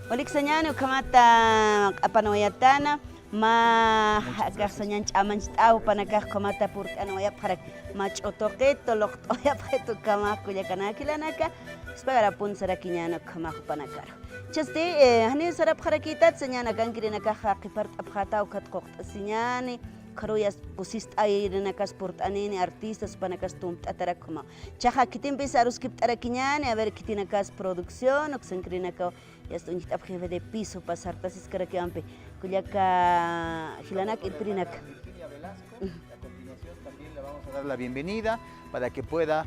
Walik Sañano, Kamata Apanoyatana, Ma Garsoñan Chamanstau, Panacaj, Kamata Purtanoya Parak, Mach Otoqueto, Loctoya Preto, Kamaku, Yakanakilanaka, Spagara Punsaraquiñano, Kamaku Panacaro. Chaste, Hani Sarap Harakitat, Sañana Gankrinaka, Kipart Abhatau, Katkok, Siñani. Karuyas pusist ay renakas portanini artistas panakas tumt atarakuma. Chaja kitin bisa harus kip tarakiñani a ver kitinakas producción o xenkrinaka ya estoy nitap jefe de piso pasar tasis karakiampe kuyaka hilanak irprinak. A continuación también le vamos a dar la bienvenida para que pueda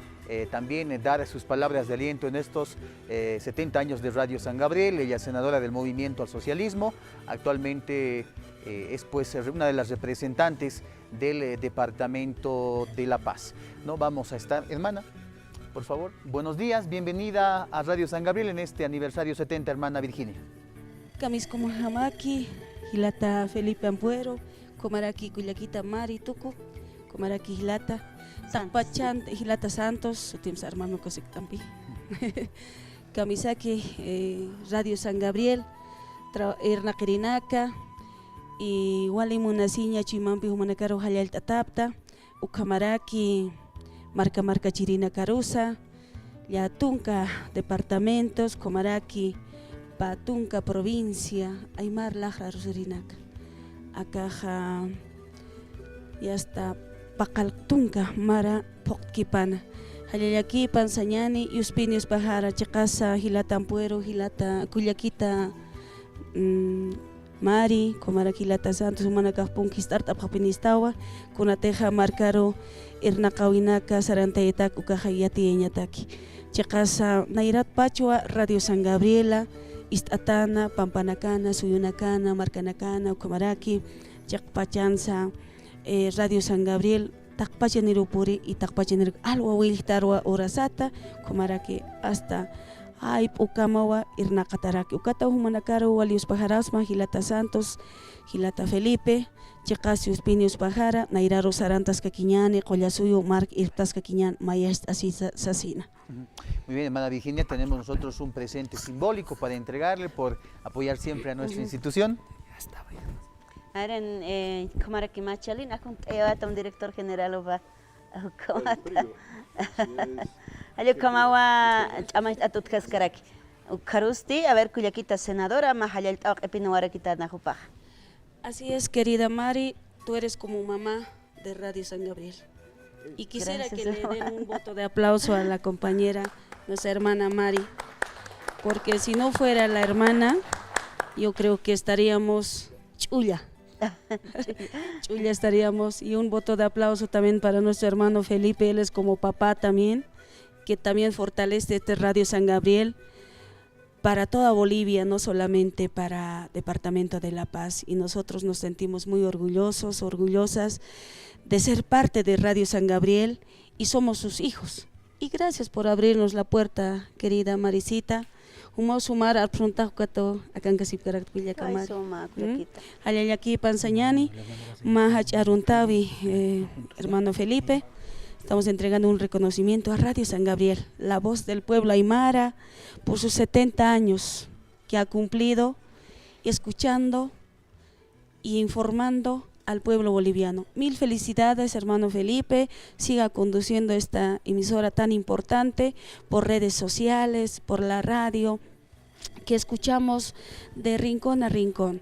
también dar sus palabras de aliento en estos 70 años de Radio San Gabriel. Ella es senadora del Movimiento al Socialismo, actualmente es pues una de las representantes del Departamento de La Paz. ¿No? Vamos a estar, hermana, por favor, buenos días, bienvenida a Radio San Gabriel en este aniversario 70, hermana Virginia. Kamis como Jamaki, Hilata Felipe Ampuero, Comaraki Cuyaquita Mari Tuco, Comaraki Hilata, Takpachan, Hilata Santos, Sutims hermano Cosictampi. Kamisaki, Radio San Gabriel, Erna Kirinaka, y Wali Munasiña Chimampi Humanacaro Hayal Tatapta, Ucamaraki, Marca Chirina Carusa, Yatunca Departamentos, Comaraki, Patunca Provincia, Aymar Lajra Rosarinaca, Acaja, ya está Pacaltunca, Mara Pokipana, Hayayaki, Pansañani, Yuspinius Bajara, Chacasa, Hilata Ampuero, Hilata Cuyaquita, Mari, Comaraki Lata Santos, Humanacapun, Startup Japinistawa, Kunateja Marcaro, Irnakawinaka, Sarantayetak, Ukajayati, Eñataki. Chacasa, Nairat Pachua, Radio San Gabriela, Istatana, Pampanacana, Suyunacana, Marcanacana, Ucamaraki, Chacpachanza, Radio San Gabriel, Takpachanirupuri y Takpachanir, Alwa Wiltarwa, Orasata, Comaraki, hasta Ay, Ukamawa, Irnakataraki, Ukata Humanacaro, Walius Pajarasma, Hilata Santos, Hilata Felipe, Chacasius Pinius Pajara, Nairaro Sarantas Caquiñane, Collasuyo, Marc Irtas Caquiñán, Mayest Asisa Sasina. Muy bien, hermana Virginia, tenemos nosotros un presente simbólico para entregarle por apoyar siempre a nuestra institución. Aren, Comaraki Machalin, un director general va Ayo Kamawa, Amait Atut Cascaraki. Carusti, a ver, Cuyaquita senadora, Mahayal Tauk Epinawarakita Najupa. Así es, querida Mari, tú eres como mamá de Radio San Gabriel. Y quisiera que le den un voto de aplauso a la compañera, nuestra hermana Mari, porque si no fuera la hermana, yo creo que estaríamos chulla. Chulla estaríamos. Y un voto de aplauso también para nuestro hermano Felipe, él es como papá también, que también fortalece este Radio San Gabriel para toda Bolivia, no solamente para Departamento de La Paz. Y nosotros nos sentimos muy orgullosos, orgullosas de ser parte de Radio San Gabriel y somos sus hijos. Y gracias por abrirnos la puerta, querida Marisita. Humos sumar al prontajucato akan kasip karak pilya kamar. Halayaki Pansañani, Mahach Aruntavi, hermano Felipe. Estamos entregando un reconocimiento a Radio San Gabriel, la voz del pueblo aymara, por sus 70 años que ha cumplido, escuchando y informando al pueblo boliviano. Mil felicidades, hermano Felipe, siga conduciendo esta emisora tan importante por redes sociales, por la radio, que escuchamos de rincón a rincón.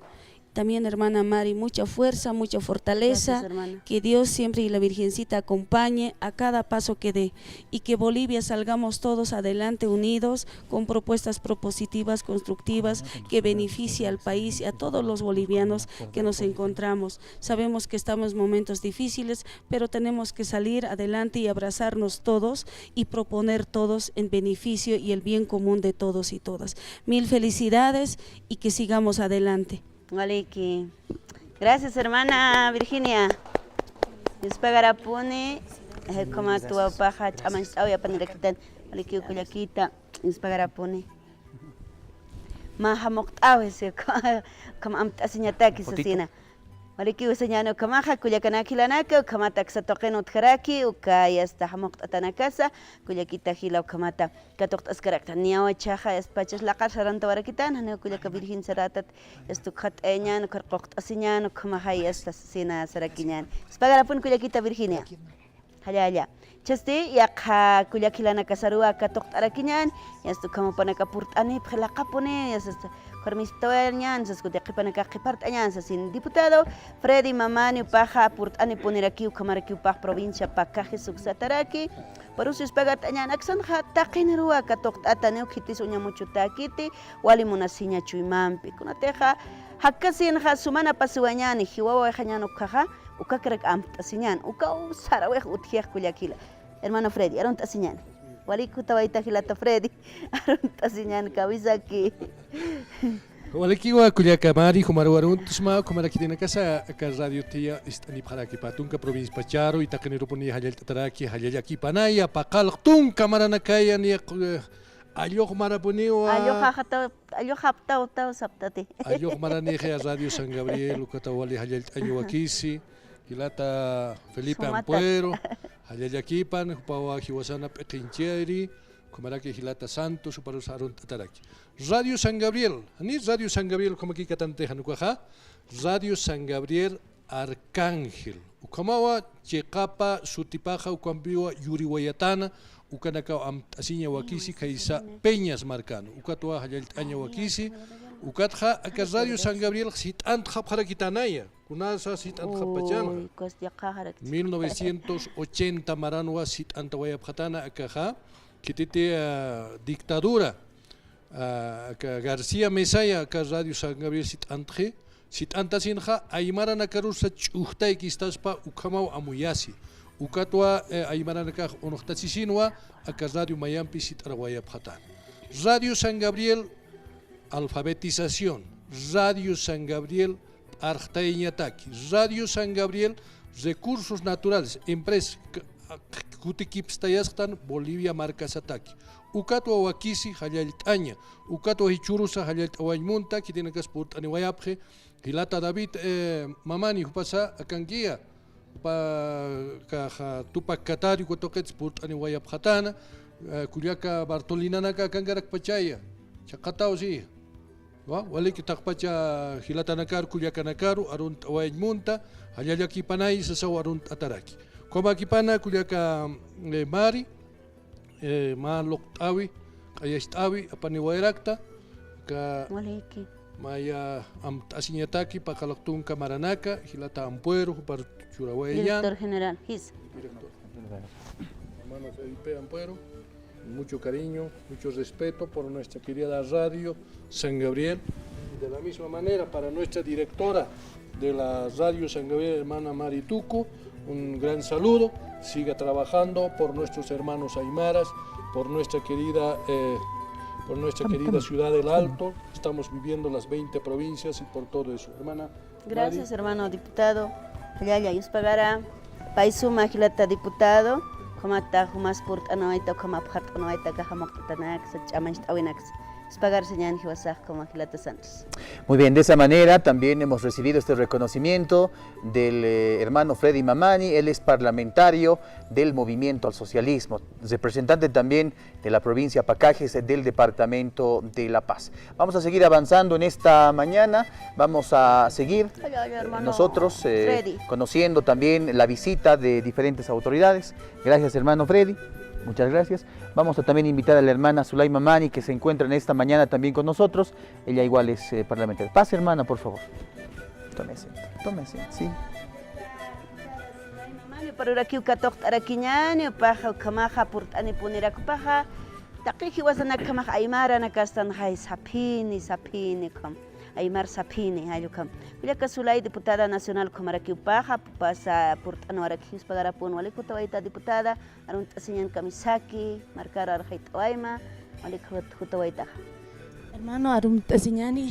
También, hermana Mari, mucha fuerza, mucha fortaleza. Gracias, que Dios siempre y la Virgencita acompañe a cada paso que dé y que Bolivia salgamos todos adelante unidos con propuestas propositivas, constructivas, que beneficie al país y a todos los bolivianos que nos encontramos. Sabemos que estamos en momentos difíciles, pero tenemos que salir adelante y abrazarnos todos y proponer todos en beneficio y el bien común de todos y todas. Mil felicidades y que sigamos adelante. Waliki. Gracias, hermana Virginia. Ispagarapune, como tu paja, chamanstao y apanirekitan, waliki Cuyaquita, Ispagarapune. Mahamoktaves, como amtasiñataki sasina. Waliki usañano kamaja, Cuyacanaki kamata xatoqeno tjaraki, ukaya hasta hamoktatanakasa, Cuyaquita gila kamata, katoktas karakta, niawa chaja, espachas la casa rantawarakitán, haneo Cuyaca Virgin seratat, estukat eñan, karkoktasiñan, kamaja y hasta sina saraquiñan. Espagarapun Cuyaquita Virginia. Allá. Chasti, ya Cuyaquilana casarua, katoktaraquiñan, ya estu como panaka purtani, pjelacapone, ya está. Cormistoñan, se escucha que para que partañan, sin diputado Freddy Mamani Paja Purtani poner aquí Ucamaraki Upaj provincia Pacaje Suxataraki, por eso es pagatañan, Axon Hatakinerua, Catoctataneo, Kitis Uña mucho taquiti, Walimunasiña Chuimampi, Kunateja, Hakasin Hasumana Pasuañani, Hiwawa Jañano Caja, Ukakrek Amtasiñan, Ukau Sarawek Utiaj Cuyaquila. hermano Freddy, arunta siñan. Waliku tawaita hilata Freddy, arunta siñan kabisaki. Walikiwa kuliaka mari humaruarun tusma kumaraki dina kasa ka radio tia istani paraki patunka provinsi Pacharo itakani rupuni hajal taraki hajal aki panaya pakal tung kamarana kaya ni ayok marapuniwa ayok haptau saptati. Ayok marani kaya radio San Gabriel ukata wali hajal anyuakisi hilata Felipe Ampuero hajal aki pan hupawa hiwasana pekincheri kumaraki hilata Santos uparusarun taraki. Radio San Gabriel, ni Radio San Gabriel como aquí catante hanukaja, Radio San Gabriel Arcángel. Ukamawa chekapa sutipaja ukambiwa yuriwayatana ukanaka asinya wakisi kaisa Peñas Marcano. Ukatwa hajal aña wakisi ukatja aka Radio San Gabriel sitant khapara kitanaya. Kunasa sitant khapachana. 1980 maranwa sitant wayaphatana akaja kitite dictadura. García Mesaya ka Radio San Gabriel sit antasinja aymara nakarusa chuhtay kistaspa ukamau amuyasi ukatwa aymara nakaj onoxtachisinwa aka Radio Mayampi sit arawaya phatan. Radio San Gabriel alfabetización, Radio San Gabriel arjtaiñataki, Radio San Gabriel recursos naturales, empresa kutikipstayastan Bolivia marcasataki. Ukatwa wakisi halaltaña, ukatwa hichurusa halaltawaymunta que tiene que sport aniwayapje, hilata David mamani hupasa akangia pa tupak katari kutoket sport aniwayapjatana, kuliaka Bartolinanaka kangarak pachaya, chakatao si, wali kitakpacha hilata nakar kuliaka nakaru arunt awaymunta, halalaki panay sasaw arunt ataraki. Koma kipana kuliaka mari ma loktawi kayastawi apaniwairakta ka maya asiñataki pakalaktun kamaranaka hilata Ampuero par churawayan director general hermano Felipe Ampuero, mucho cariño, mucho respeto por nuestra querida radio San Gabriel y de la misma manera para nuestra directora de la radio San Gabriel, hermana Mari Tuco, un gran saludo, siga trabajando por nuestros hermanos aymaras, por nuestra querida ciudad del Alto, estamos viviendo las 20 provincias y por todo eso. Hermana gracias Mari. Hermano diputado, ya Yuspagara, Paisuma Gilata diputado, Comata Humas Purt Anoita, Comaphat Anoita, Gahamoktanak, Sachamacht Awinax. Muy bien, de esa manera también hemos recibido este reconocimiento del hermano Freddy Mamani. Él es parlamentario del Movimiento al Socialismo, representante también de la provincia Pacajes del departamento de La Paz. Vamos a seguir avanzando en esta mañana, vamos a seguir nosotros conociendo también la visita de diferentes autoridades. Gracias, hermano Freddy. Muchas gracias. Vamos a también invitar a la hermana Zulay Mamani, que se encuentra en esta mañana también con nosotros. Ella igual es parlamentaria. Pase, hermana, por favor. Tómese, sí. Para aquí ukatok arakiñani paja kamaja purtani punira paja taqihi wasana kamaja aymara nakastan hay sapini kam aymar sapini ayukam bila Zulay diputada nacional kamaraki paja pasa purtano araki pagara pun wali kutawaita diputada arun tasinyan kamisaki marcar arjait ayma wali kutawaita hermano arun tasinyani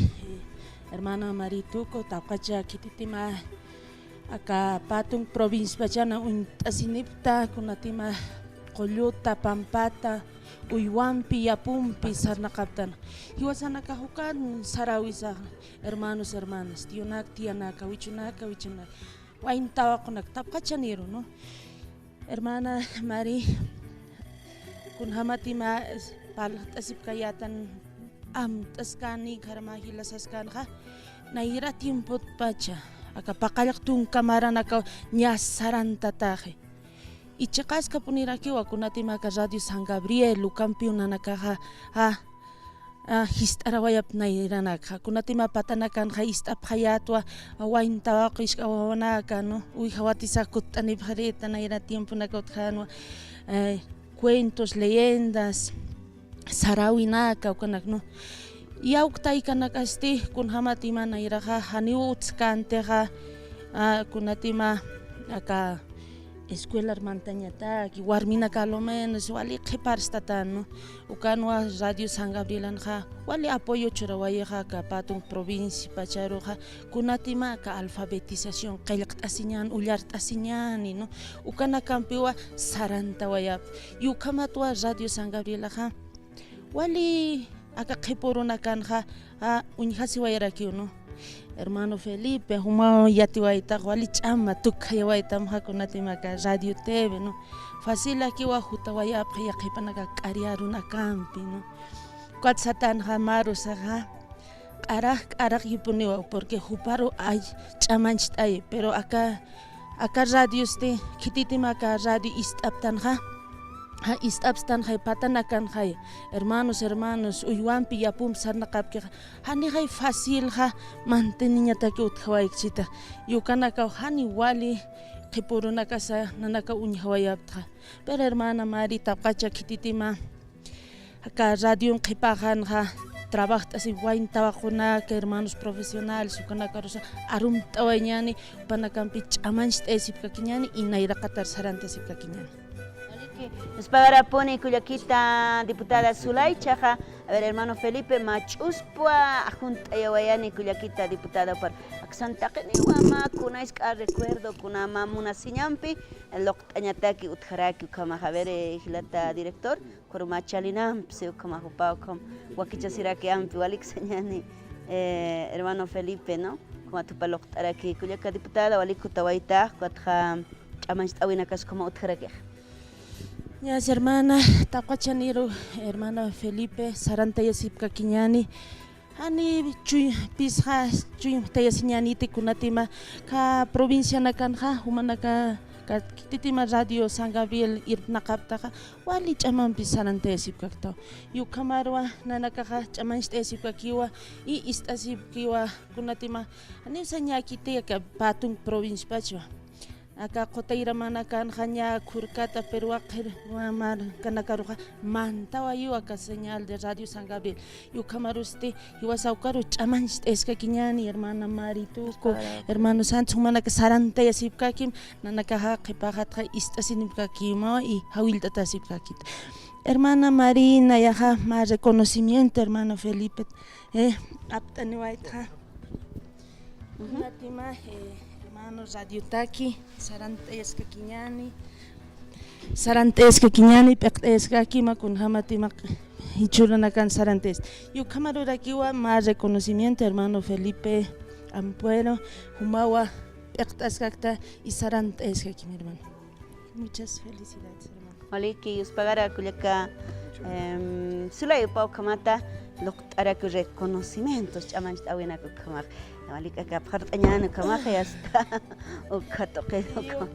hermano Marituco taqacha kititima aka patung provinsi Pachana un asinipta kunatima qulluta pampata uywanpi yapumpi sarnaqaptana hiwasanaka hukan sarawisa hermanos tiyanaka wichunaka waintawakunak tapqachaniru no hermana Mari kun hamatima paltasipkayatan taskani karmahilasaskanqa naira tiempot pacha aka paqallaqtun kamaranaka ñasarantataje ichiqasqa punirakiwa kunatimaka Radio San Gabriel ukampiunanakaja hist'arawayap nairanaka kunatima patanakanja ist'apjayatwa waintawaqa ishk'awawanaka no uijawatisakut'anipjarita naira tiempunakutjanwa cuentos, leyendas sarawinaka ukanak no yauktaykanankasti kunhamatima nairaja haniutzkanteja kunatima aka escuela Armantañataki, warmina calomenos, wali qhiparstatan, ¿no? Ukanwa Radio San Gabriel anja, wali apoyo churawayeja kapatun provincia pacharoja, kunatimaka alfabetización, qillqt'asiñan, ullart'asiñani, ¿no? Ukana campiwa saranta wayap, y ukamatwa Radio San Gabriel aja, wali aka qhipuruna kanja, uñhasi wayarakiu, ¿no? Hermano Felipe, huma yatiwaita, wali chama tukhayawaita mhakunatimaka Radio TV, ¿no? Fácil aquí wa jutawaya yaqipanaka k'ariaruna kampi, ¿no? Quatsatan hamaru saga, araq yipuniwa, porque juparo ay chamanchtay, pero acá radio kititimaka radio istaptanja. Istabstan hay patanakan hay hermanos uyuampi yapum sarnaqapki hani hay fácil ha manteniñata que uthawaykchita yukanaka hani wali qhipurunaka sa nanaka uñhawayaptha pero hermana Mari taqacha kititima acá radio qhipajan ha trabajo así wain tabajunaka hermanos profesionales ukanaka rosa arum tawañani panakampi ch'amanch't esipkakiñani y nayraqatar saranta esipkakiñani. Nos pagará pone Cuyaquita diputada Zulay Chaja, a ver hermano Felipe Machuspua, junta Yawayani Cuyaquita diputada por Santa Keniwama, Kunais recuerdo Kunama Munasiñampi, el Loctañataki Utjaraki Ukama Javere Gilata director, Kurumachalinam, Pseukama Jupao com Wakichasiraki Ampi, Walik Señani, hermano Felipe, ¿no? Como tu paloctaraki Cuyaca diputada, Walikutawaita, Cuatja Chamanstawinakas como Utjaraki. Ya hermana, taquachaniro, hermana Felipe, saranta yasipka kiñani, hani chuy pisha chuy tayasiñaniti kunatima ka provincia nakanja, humanaka ka kititima Radio San Gabriel irnaqaptaqa, wali ch'amanpi saranta yasipka ktaw. Yukamarwa nanakaja ch'amanch't yasipka kiwa y istasipkiwa kunatima, hani sañakiti ka patun provincia pachiwa. Acá Coteira Manacan, Jaña, Curcata, Peruaquer, Guamar, Canacaruja, Mantawayu, acá señal de Radio San Gabriel. Yucamaruste, Yuasaucaru, Chamanch, Escaquiñani, hermana Marituco, hermano Santos, Humanaca Sarante, Yasipkakim, Nanakaja, Kepajatra, Istasinipkakimo y Hawiltata Sipkakit. Hermana Marina, yaja, más reconocimiento, hermano Felipe, Aptanuaita. Natima, Radio Taki, Sarantesca Quiñani, Pectesca Kima con Hamatima y Churanacan Sarantes. Yo Camarurakiwa, más reconocimiento, hermano Felipe Ampuero, Humawa, Pectascacta y Sarantesca Kim, hermano. Muchas felicidades, hermano. Maliki, Uspagara, Culiaca, Sulay Pau Kamata, Loctaraku reconocimientos, Chamanch Awina Kamar. Malika kaphartañana kamaja ya está o katoquedo.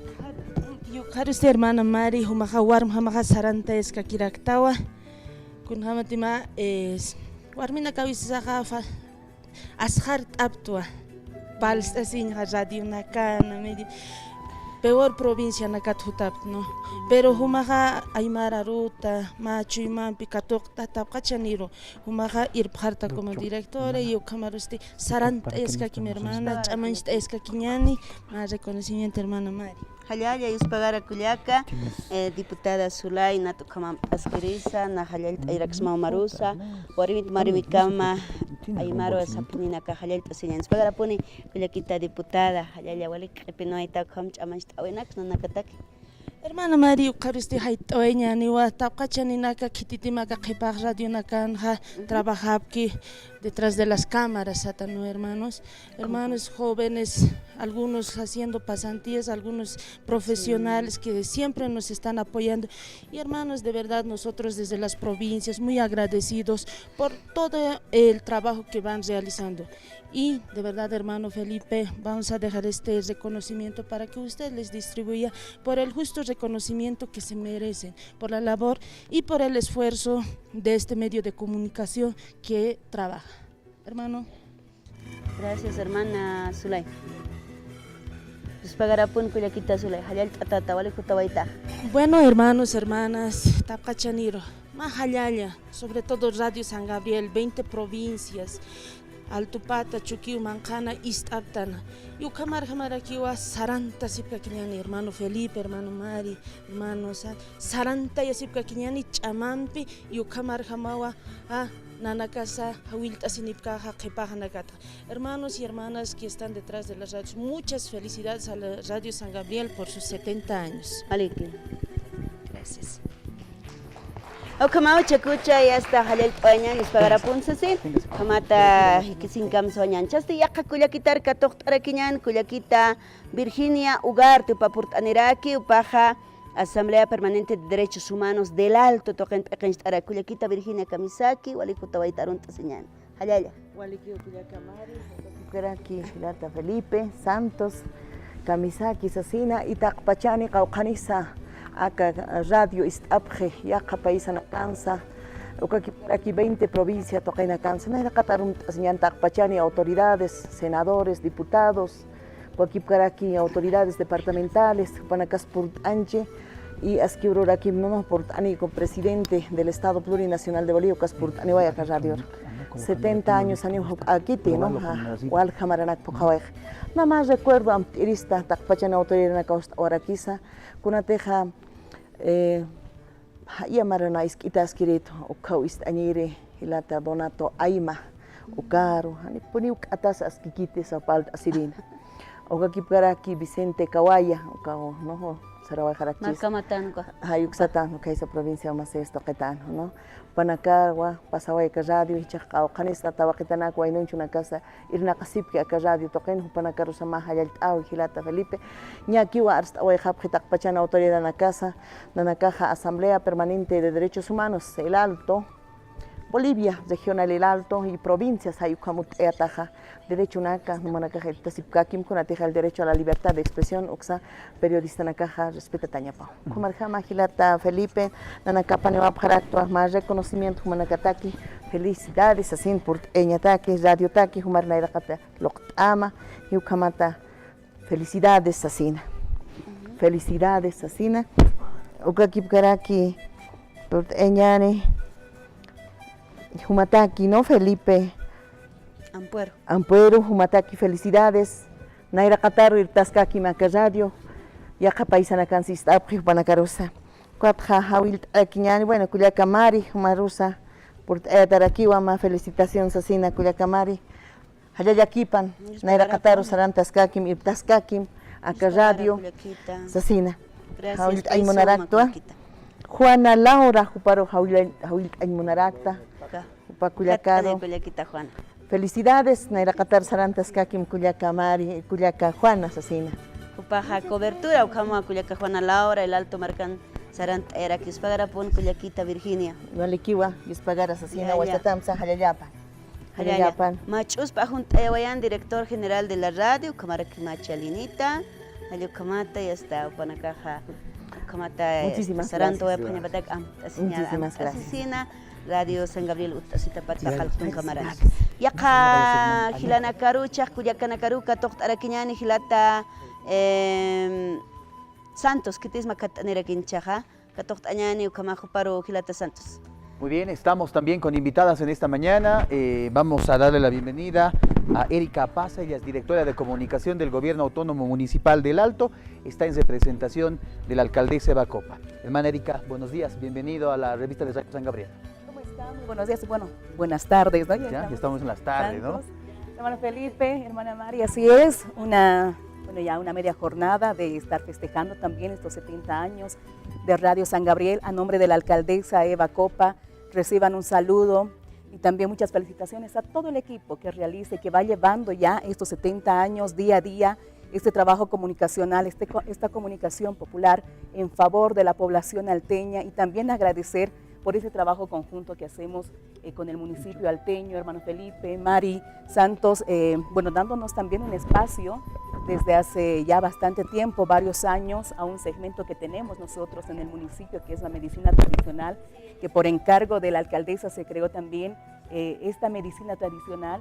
Yo quiero este hermana Mari humaja warm hamaja saranta es kakiraktawa kun hamatima es warmina kawisaja fa ashar aptua pals asin radio nakana medio peor provincia nakatutap no pero humaja aymara ruta machu imampi katokta tapqachaniro humaja irpharta como directora y ukamarusti saranta eska mi hermana chamanchta eska kiñani más reconocimiento hermana Mari. Hayaya Yuspagara Culiaca, diputada Zulay, Nato Kamam Asqueriza, Nahayal Iraxma Marusa, Warimit Marimikama, Aymaro Sapinina Cajayal Tasiñan, Spagara Puni, Culiaquita diputada, Hayaya Walik, Epinoita Kam Chamanch Awenax, Nanakataki. Hermana Mario Carusti Haitoeña, Niwa, Tapcachaninaka, Kititimaka, Kipag Radio Nakanja, trabajabki detrás de las cámaras, satano hermanos, hermanos jóvenes, algunos haciendo pasantías, algunos profesionales que siempre nos están apoyando y hermanos de verdad nosotros desde las provincias muy agradecidos por todo el trabajo que van realizando. Y de verdad, hermano Felipe, vamos a dejar este reconocimiento para que usted les distribuya por el justo reconocimiento que se merecen, por la labor y por el esfuerzo de este medio de comunicación que trabaja. Hermano. Gracias, hermana Zulay. Bueno, hermanos, hermanas, Tapcachaniro, Mahalaya, sobre todo Radio San Gabriel, 20 provincias. Altupata, Chuquiu, Mancana, Istaptana. Yo Camarakiwa, Saranta Sipkakiñani, hermano Felipe, hermano Mari, hermano Saranta y Sipkakiñani, Chamampi, yo Camarjamawa, Nanakasa, Hawilta Sinipkaja, Kepajanakata. Hermanos y hermanas que están detrás de las radios, muchas felicidades a la Radio San Gabriel por sus 70 años. Gracias. Kamau chakucha ya está halal paña es para punsasin kamata kisinkam soñan chasti yaqa kullakitar katoqtara kiñan kullakita Virginia Ugarte papurt aniraki upaja Asamblea Permanente de Derechos Humanos del Alto toquen peqenstara kullakita Virginia Kamisaki waliku tawaitarun taseñan halala waliku kullakamari kullaki Hilata Felipe Santos Kamisaki Sasina itaqpachani qawqanisa acá radio Istapje, Yaca país Anacansa, aquí 20 provincias toca Anacansa, no era Catarun, Pachani, autoridades, senadores, diputados, aquí autoridades departamentales, Panacas por Anche, y aquí no por Anico, presidente del Estado Plurinacional de Bolivia, Caspur Aniwaya Radio. 70 años aquí, ¿no? Wal Jamaranak Pocawaj. Nada más recuerdo a Irista, Tacpachana, autoridad en la Oraquiza, con una teja. Yamarana iskitaskirito ukawist anyire hilata donato aima ukaro hani puniuk atas askikite sa palt asirina okakipgaraki Vicente Kawaya ukaw no Sarawak Harakchis Markamatan ko hayuk satan kaysa provincia Masesto Qetan no Panakarwa pasaway ka radio hichaqaw qanis atawaqitanaq waynunchuna casa irna qasipki aka radio toqen Panakaru sama hayaltaw Hilata Felipe ñakiwa arsta way qhapqitaq pachana autoridad na casa nanakaja Asamblea Permanente de Derechos Humanos El Alto Bolivia, regional El Alto y provincias hayukamut eataja derecho naka numanakaja tasipkakim kunateja el derecho a la libertad de expresión uxa periodista nakaja respeta tañapa kumarjama Hilata Felipe nanakapa nevapjaraktua más reconocimiento humanakataki felicidades así por eñataki radio taki humarnairakata loqtama yukamata felicidades asina felicidades asina ukakipkaraki por eñane Humataki, ¿no? Felipe Ampuero, Humataki, felicidades. Naira Cataru, Irtascaki, Maca Radio, Yaca Paisana Cansista, Panacarosa. Cuatja, Hawil, Aquiñani, bueno, Culiacamari, Humarusa, por Taraki, Wama, felicitaciones, Asina, Culiacamari. Hayayakipan, Naira Cataru, Sarantascakim, Irtascakim, Aca Radio, Sasina. Hawil, Aymonaractua. Juana Laura, Juparo, Hawil, Aymonaracta. Culiacado. Felicidades, Naira Qatar Sarantas Kakim Culiaca Mari, Culiaca Juana Asesina. Upaja cobertura, Ukama Culiaca Juana Laura, El Alto Marcan Sarant era que Ispagara Pon Culiaquita Virginia. Walikiwa, Ispagara Asesina, Huastatamsa, Hayayapan. Hayayapan. Machus Pajun Ewayan, director general de la radio, Camaraki Machalinita, Hayukamata y hasta Upanacaja. Muchísimas Saranto gracias. Muchísimas gracias. Radio San Gabriel Utasita Patakal Camaradas. Yaka Hilana Karucha, Kuyakana Karuka, Tocht Araquiñani, Hilata Santos, que tisma Catanera Quinchaja, Catocht Añani, Ukamajo Paro, Hilata Santos. Muy bien, estamos también con invitadas en esta mañana. Vamos a darle la bienvenida a Erika Paza, ella es directora de comunicación del Gobierno Autónomo Municipal del Alto, está en representación de la alcaldesa Eva Copa. Hermana Erika, buenos días, bienvenido a la revista de Radio San Gabriel. Muy buenos días, bueno, buenas tardes, ¿no? Ya estamos en las tardes, ¿no? Hermano Felipe, hermana María, así es, una media jornada de estar festejando también estos 70 años de Radio San Gabriel. A nombre de la alcaldesa Eva Copa, reciban un saludo y también muchas felicitaciones a todo el equipo que realice, que va llevando ya estos 70 años día a día, este trabajo comunicacional, esta comunicación popular en favor de la población alteña, y también agradecer por ese trabajo conjunto que hacemos con el municipio alteño, hermano Felipe, Mari, Santos, bueno, dándonos también un espacio desde hace ya bastante tiempo, varios años, a un segmento que tenemos nosotros en el municipio, que es la medicina tradicional, que por encargo de la alcaldesa se creó también esta medicina tradicional,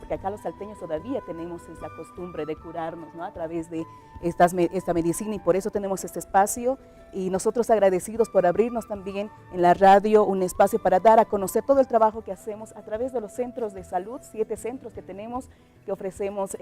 porque acá los salteños todavía tenemos esa costumbre de curarnos, ¿no? A través de esta medicina, y por eso tenemos este espacio, y nosotros agradecidos por abrirnos también en la radio un espacio para dar a conocer todo el trabajo que hacemos a través de los centros de salud, 7 centros que tenemos, que ofrecemos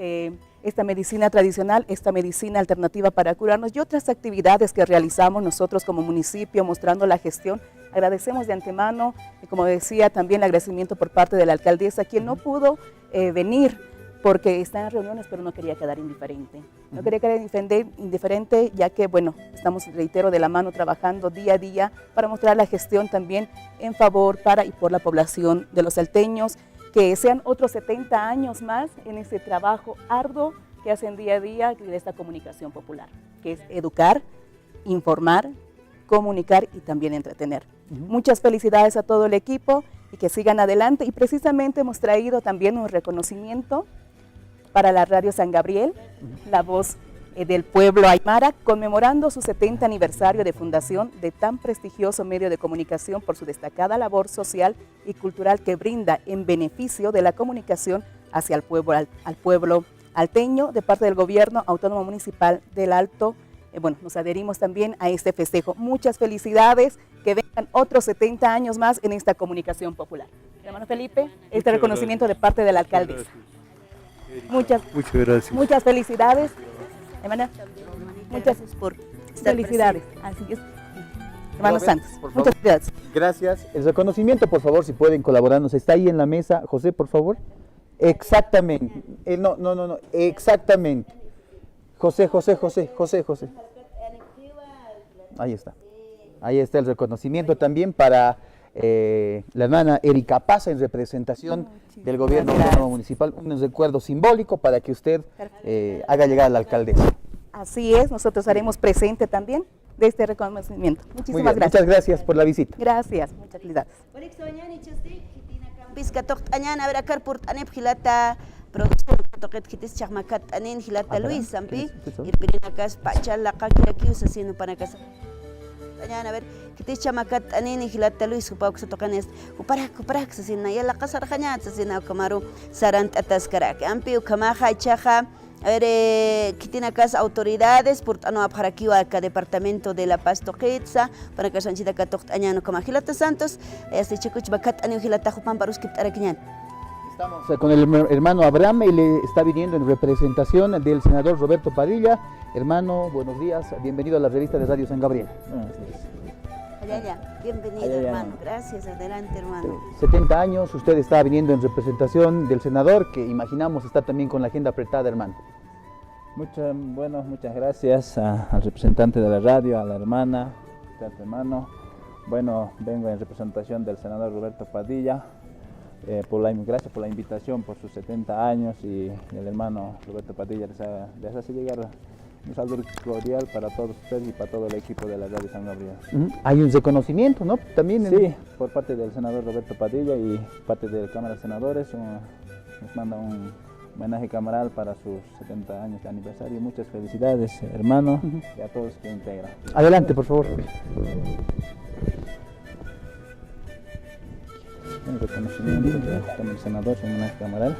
esta medicina tradicional, esta medicina alternativa para curarnos y otras actividades que realizamos nosotros como municipio mostrando la gestión. Agradecemos de antemano, y como decía, también el agradecimiento por parte de la alcaldesa, quien no pudo venir porque está en reuniones, pero no quería quedar indiferente. No quería quedar indiferente, ya que, bueno, estamos, reitero, de la mano trabajando día a día para mostrar la gestión también en favor, para y por la población de los salteños, que sean otros 70 años más en ese trabajo arduo que hacen día a día de esta comunicación popular, que es educar, informar, comunicar y también entretener. Muchas felicidades a todo el equipo y que sigan adelante, y precisamente hemos traído también un reconocimiento para la Radio San Gabriel, la voz del pueblo aymara, conmemorando su 70 aniversario de fundación de tan prestigioso medio de comunicación por su destacada labor social y cultural que brinda en beneficio de la comunicación hacia el pueblo, al pueblo alteño, de parte del Gobierno Autónomo Municipal del Alto. Bueno, nos adherimos también a este festejo. Muchas felicidades, que vengan otros 70 años más en esta comunicación popular. Hermano Felipe, este reconocimiento de parte de la alcaldesa. Muchas gracias. Muchas felicidades, hermana. Muchas felicidades. Así es. Hermano Santos, muchas gracias. Gracias. El reconocimiento, por favor, si pueden colaborarnos. Está ahí en la mesa. José, por favor. Exactamente. No. Exactamente. José. Ahí está. Ahí está el reconocimiento también para la hermana Erika Paza en representación del Gobierno Autónomo Municipal. Un recuerdo simbólico para que usted haga llegar a la alcaldesa. Así es, nosotros haremos presente también de este reconocimiento. Muchísimas gracias. Muchas gracias por la visita. Gracias, muchas felicidades. Productor toqet kitis chakmakat anin hilata Luis Sampi irpirinakas pachalaqa kirakiusa sino panakas añana a ver kitis chamakat anin hilata Luis upauxa toqanes uparak sina yala qasar khañat sina kamaru sarant ataskarak ampi ukamaja chaja a ver kitinakas autoridades por ano abjarakiwa acá departamento de La Paz toqetsa para que sanchita ka toqt añano kama hilata Santos este chikuch bakat anin hilata jupan paruskip arakiñan. Estamos con el hermano Abraham, él está viniendo en representación del senador Roberto Padilla. Hermano, buenos días, bienvenido a la revista de Radio San Gabriel. Bienvenido hermano, gracias, adelante hermano. 70 años, usted está viniendo en representación del senador, que imaginamos está también con la agenda apretada, hermano. Muchas gracias al representante de la radio, a la hermana, hermano. Bueno, vengo en representación del senador Roberto Padilla. Gracias por la invitación, por sus 70 años, y el hermano Roberto Padilla les hace llegar un saludo cordial para todos ustedes y para todo el equipo de la Radio San Gabriel. Hay un reconocimiento, ¿no? También sí, por parte del senador Roberto Padilla y parte de la Cámara de Senadores nos manda un homenaje cameral para sus 70 años de aniversario. Muchas felicidades, hermano, y a todos que integran. Adelante, por favor. Un reconocimiento del senador, un homenaje cameral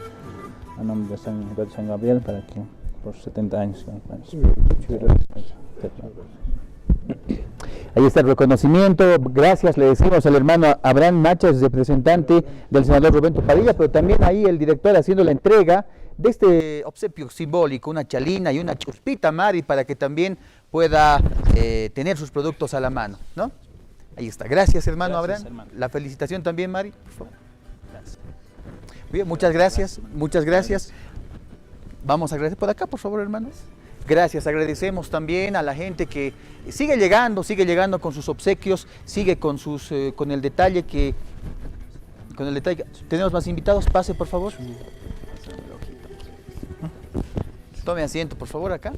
a nombre de San Gabriel para que por 70 años. Ahí está el reconocimiento, gracias, le decimos al hermano Abraham Machas, representante del senador Roberto Padilla, pero también ahí el director haciendo la entrega de este obsequio simbólico, una chalina y una chuspita, Mari, para que también pueda tener sus productos a la mano, ¿no? Ahí está. Gracias, hermano Abraham. Hermano. La felicitación también, Mari, por favor. Gracias. Bien, muchas gracias. Vamos a agradecer por acá, por favor, hermanos. Gracias, agradecemos también a la gente que sigue llegando con sus obsequios, sigue con el detalle que tenemos más invitados. Pase, por favor. Tome asiento, por favor, acá.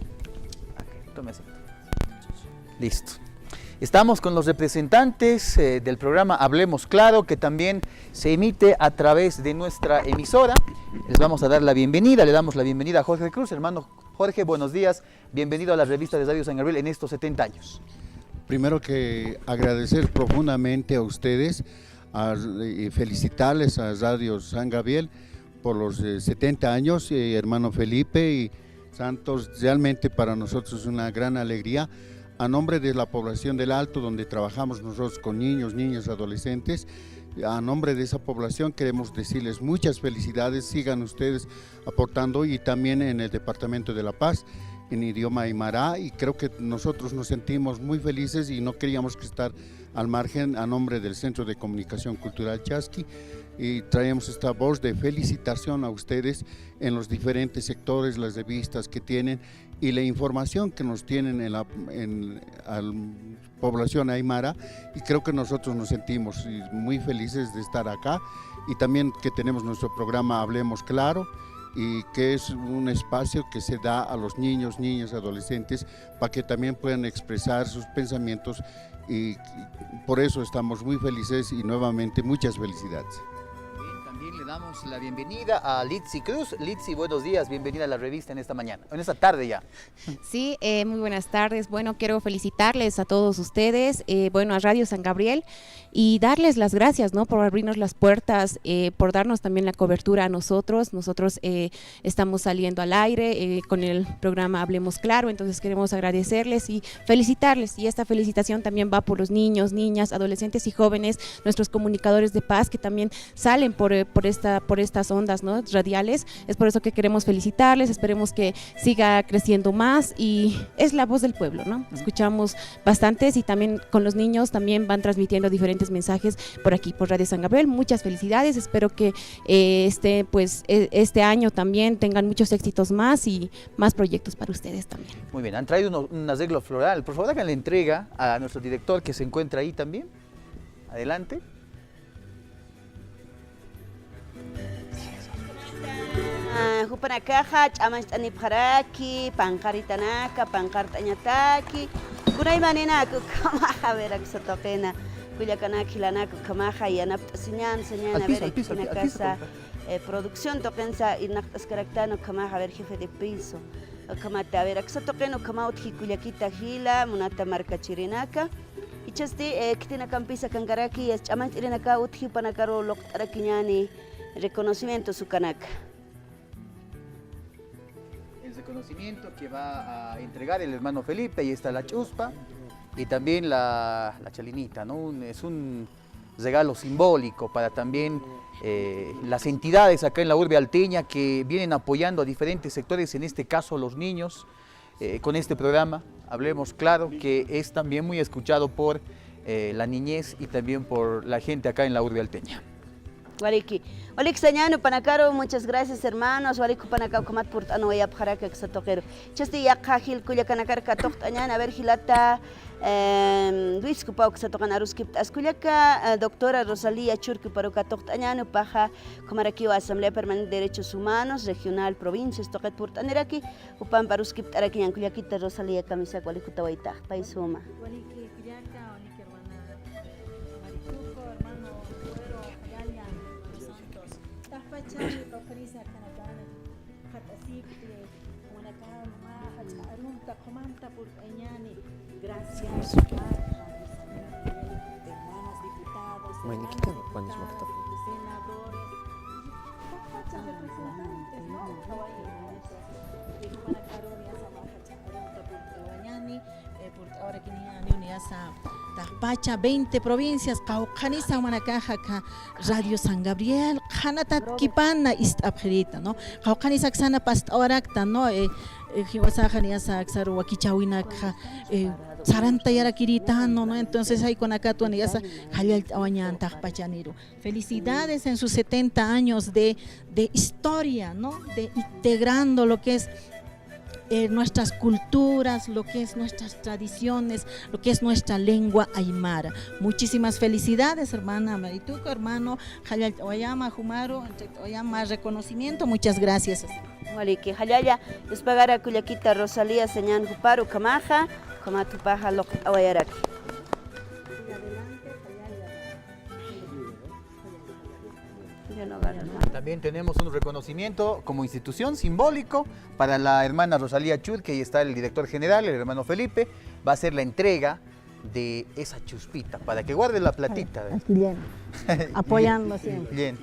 Tome asiento. Listo. Estamos con los representantes del programa Hablemos Claro, que también se emite a través de nuestra emisora. Les vamos a dar la bienvenida, le damos la bienvenida a Jorge Cruz. Hermano Jorge, buenos días, bienvenido a la revista de Radio San Gabriel en estos 70 años. Primero que agradecer profundamente a ustedes y felicitarles a Radio San Gabriel por los 70 años, hermano Felipe y Santos. Realmente para nosotros es una gran alegría. A nombre de la población del Alto, donde trabajamos nosotros con niños, niñas, adolescentes, a nombre de esa población queremos decirles muchas felicidades, sigan ustedes aportando, y también en el Departamento de La Paz, en idioma aymara, y creo que nosotros nos sentimos muy felices y no queríamos que estar al margen. A nombre del Centro de Comunicación Cultural Chasqui, y traemos esta voz de felicitación a ustedes en los diferentes sectores, las revistas que tienen y la información que nos tienen en la población aymara, y creo que nosotros nos sentimos muy felices de estar acá, y también que tenemos nuestro programa Hablemos Claro, y que es un espacio que se da a los niños, niñas, adolescentes, para que también puedan expresar sus pensamientos, y por eso estamos muy felices y nuevamente muchas felicidades. También le damos la bienvenida a Litsi Cruz. Litsi, buenos días, bienvenida a la revista en esta mañana, en esta tarde ya. Sí, muy buenas tardes. Bueno, quiero felicitarles a todos ustedes, bueno, a Radio San Gabriel, y darles las gracias, ¿no?, por abrirnos las puertas, por darnos también la cobertura a nosotros. Nosotros estamos saliendo al aire con el programa Hablemos Claro, entonces queremos agradecerles y felicitarles, y esta felicitación también va por los niños, niñas, adolescentes y jóvenes, nuestros comunicadores de paz que también salen por estas ondas, ¿no?, radiales. Es por eso que queremos felicitarles, esperemos que siga creciendo más, y es la voz del pueblo, ¿no? Escuchamos bastantes, y también con los niños también van transmitiendo diferentes mensajes por aquí, por Radio San Gabriel. Muchas felicidades, espero que este año también tengan muchos éxitos más y más proyectos para ustedes también. Muy bien, han traído un arreglo floral. Por favor, hagan la entrega a nuestro director que se encuentra ahí también. Adelante. Hupanakaja, chamanstanipjaraki, pankaritanaka, pankartañataki, kunaymaninaku kamaja veraksatoqena, kuyakanaki lanaku kamaja yanaptasiñan, señan a ver en casa producción toqensa irnaqtascaraktano kamaja ver jefe de piso, kamata veraksatoqeno kamautji kuyakita gila, munata marcachirinaka. Y chasti kitina campisa kangaraki, chamantirinaka utji panakaro loqtarakiñani reconocimiento su canaka. El reconocimiento que va a entregar el hermano Felipe, ahí está la chuspa y también la chalinita, ¿no? Es un regalo simbólico para también las entidades acá en la urbe alteña que vienen apoyando a diferentes sectores, en este caso los niños, con este programa Hablemos Claro, que es también muy escuchado por la niñez y también por la gente acá en la urbe alteña. Waliki sañano panacaro, muchas gracias hermanos. Waliku panacao comat purtano ya pjaraka que se toquero. Chasti ya cajil cuya canacar catocht añana a ver gilata Luis Cupau que se tocan a ruskip asculiaca doctora Rosalía Churki para catocht añano paja comaraki Asamblea Permanente de Derechos Humanos regional provincias tocat purtaneraki upan para ruskip araki anculiakita Rosalía camisa waliku tawaita paisuma. Gracias. Hermanas diputados, ahora que ni asa Pacha 20 provincias Caucanisa Manacaja Radio San Gabriel Hanatat Kipana ist abgerita no Caucanisa Xana past Orakta no Hiwasaja ni asa Xaru Wakichawina Saranta Yara Kiritano, ¿no? Entonces ahí con acá tú esa felicidades en sus 70 años de historia, ¿no? De integrando lo que es nuestras culturas, lo que es nuestras tradiciones, lo que es nuestra lengua aymara. Muchísimas felicidades, hermana Marituco, hermano Oyama Jumaro, Oyama reconocimiento, muchas gracias. Waliki Hayaya, Espagara Cuyaquita Rosalía Señan Juparu Camaja, Comatupaja Loqtawayaraki. También tenemos un reconocimiento como institución simbólico para la hermana Rosalía Chur, que ahí está el director general, el hermano Felipe. Va a ser la entrega de esa chuspita para que guarde la platita. Aquí bien, apoyando siempre. Bien,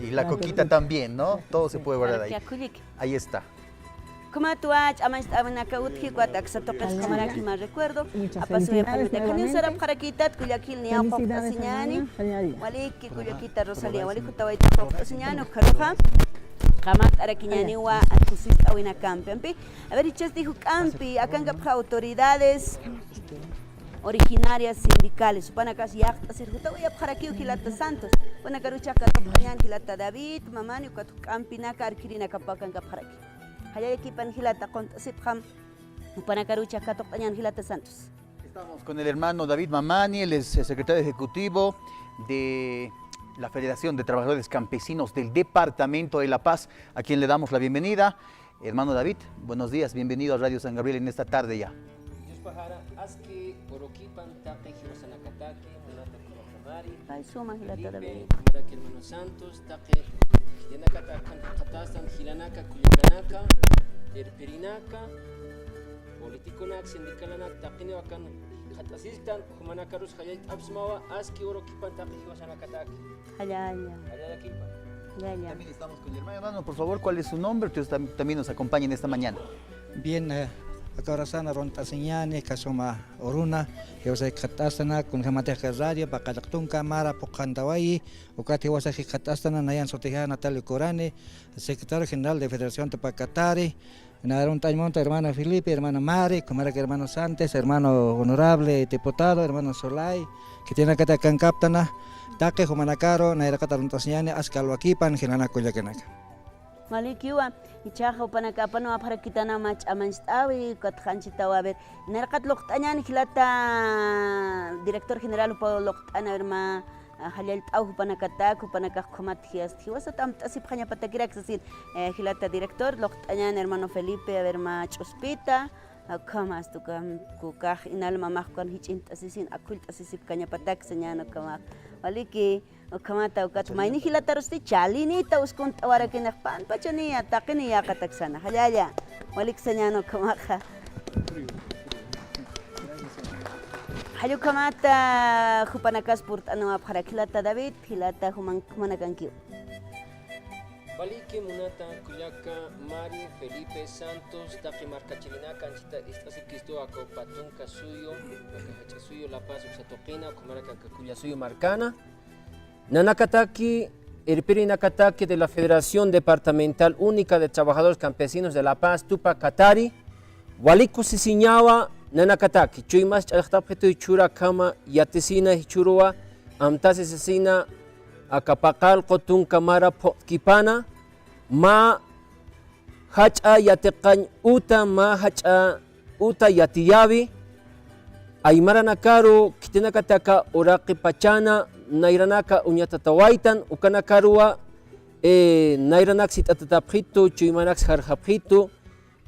Y la coquita también, ¿no? Todo se puede guardar ahí. Ahí está. Como tú has amistado en acá utji cuata que se toca como aquí más recuerdo a paso de panita que ni será para quitar kuyakil ni apo asiñani wali que kuyakita Rosalía wali kutawai tapo asiñani karuja kamat arakiñani wa antusista wina campi a ver chas dijo campi acá en autoridades originarias sindicales supanakas yakta sirjuta voy a para aquí Gilata Santos wana karucha katapañan Gilata David mamani ukatu campi na karkirina kapakan para aquí Estamos con el hermano David Mamani, él es secretario ejecutivo de la Federación de Trabajadores Campesinos del Departamento de La Paz, a quien le damos la bienvenida. Hermano David, buenos días, bienvenido a Radio San Gabriel en esta tarde ya. Hermano Santos, Yanakata Katastan, Hilanaka, Kuyakanaka, Erperinaka, Politikonak, Sindikalanak, Takinoakan, Hatasistan, Humanakarus, Hayat Absmawa, Aski Orokipan, Takiwasanakataki. También estamos con el hermano. Por favor, ¿cuál es su nombre? Ustedes también nos acompañan esta mañana. Bien, Akorasana Rontaseñane, Kasoma Oruna, Yosai Katasana, con Jamateja Radio, Bacalactun Camara, Pocandawai, Ocati Wasaki Katasana, Nayan Soteja, Natalio Corane, secretario general de Federación de Pacatari, Naron Taimonta, hermano Felipe, hermano Mari, como que hermano Santos, hermano honorable diputado, hermano Solay, que tiene que estar en Captana, Taque, Jomanacaro, Naira Cataluntaseñane, Ascalhuaquipan, Genana Coyacanaka. Malikiwa ichajo panakapano para kita na match amanstawi kat khanchitawa ber narqat loqtañan hilata director general po loqtana berma halal tau panakataku panakakhomat hias hiwasa tam tasip khanya patakirak sasin hilata director loqtañan hermano Felipe berma chuspita kamas tukam kukah inal mamah kan hicin tasisin akul tasisip kanya patak senyano kamak waliki kamata ukat maini hilata rosti chalini ta uskun tawara kinakpan pachani ataqini ya kataksana halaya walik senyano kamaka hayo kamata khupanakas purtano apkhara hilata David hilata humanakanki Baliki Munata Kuyaka Mari Felipe Santos Taki Marcachilinaka Anchita Istasip Kisto Ako Patunka Suyo Wakahacha Suyo La Paz Uxatokina Kumaraka Kakuya Suyo Marcana Nanakataki Irpiri Nakataki de la Federación Departamental Única de Trabajadores Campesinos de La Paz Tupac Katari Waliku Sisiñawa Nanakataki Chuymas Chalachtapjeto Ichura Kama Yatisina Hichurua Amtasi Sisina Akapakal Kotun Kamara Kipana Ma Hacha Yatekan Uta Ma Hacha Uta Yatiyabi Aymara Nakaru Kitinakataka Uraki Pachana Nairanaka Uñatatawaitan Ukanakarua Nairanak Sitatapjito Chuymanak Harjapjito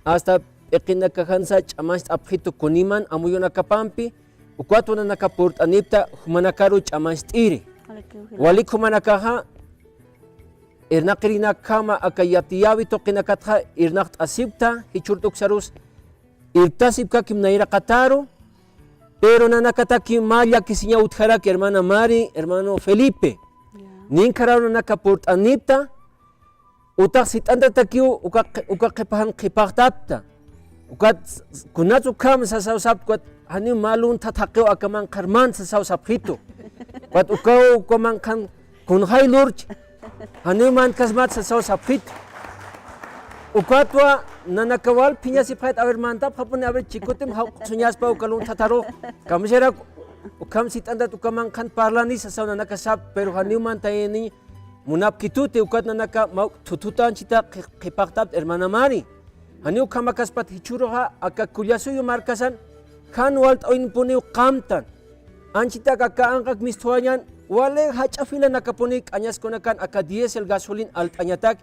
hasta Ekinakahansa Chamast Apjito Kuniman Amuyonakapampi Ukwatuanakapurt Anipta Humanakaru Chamastiri Walik humanakaha irnaqirina kama akayatiyawi toqinakatha irnaqt asibta hichurtuksarus irtasibka kimnaira qataru pero nanakataki malla kisiña utjaraki hermana Mari, hermano Felipe ninkararu nanakapurt anipta utaq sit'antatakiu uka qipahan qipaqtapta ukat kunatsu kam sasawsap kwat hani malun tathaqiu akaman qarman sasawsapjito Pat ukau komangkan kunhay lurch hanuman kasmat sa sapit ukatwa nanakawal pinya sipait awer mantap hapun awer chikutim sunyas pa ukalung tataro kamsera ukam sitandat ukamangkan parlani sa nanakasap pero hanuman tayeni munap kitute ukat nanaka mau tututan cita kipaktab hermana Mari hani ukamakaspat hichuroha akakulyasuyo markasan kan walt oin puniu kamtan Anchita kakaangkak mistuanyan wale hachafila nakapunik anyas konakan aka diesel gasolin altanyatak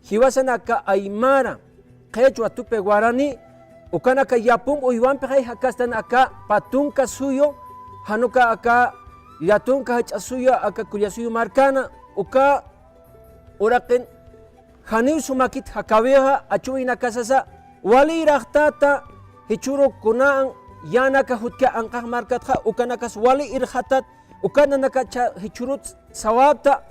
hiwasan aka aymara qechua tupe guarani ukana aka yapum uywan pe hakastan aka patunka suyo hanuka aka yatunka hachasuyo aka kulyasuyo marcana uka uraqin haniu sumakit hakaweha achuina kasasa wali rahtata hichuro kunang yana ka hutka angkah markat kha ukana kas wali irhatat ukana naka hichurut sawabta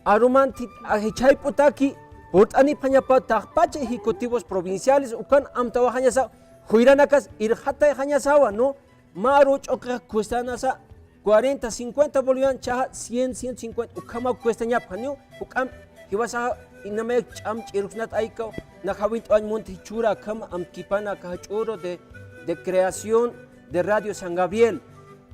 arumanti ahichayputaki urt'ani pañapa taqpacha ejecutivos provinciales ukan amtawa hañasa huiranakas irjatay hañasawa no maru ch'oqa cuestanasa 40, 50 bolivianos, chaja 100, 150, ukama cuesta ñapa, ¿no? Ukam, hiwasa iname cham chirusnat aiko, na jawit an monte chura kama am kipana kahachuro de creación de Radio San Gabriel.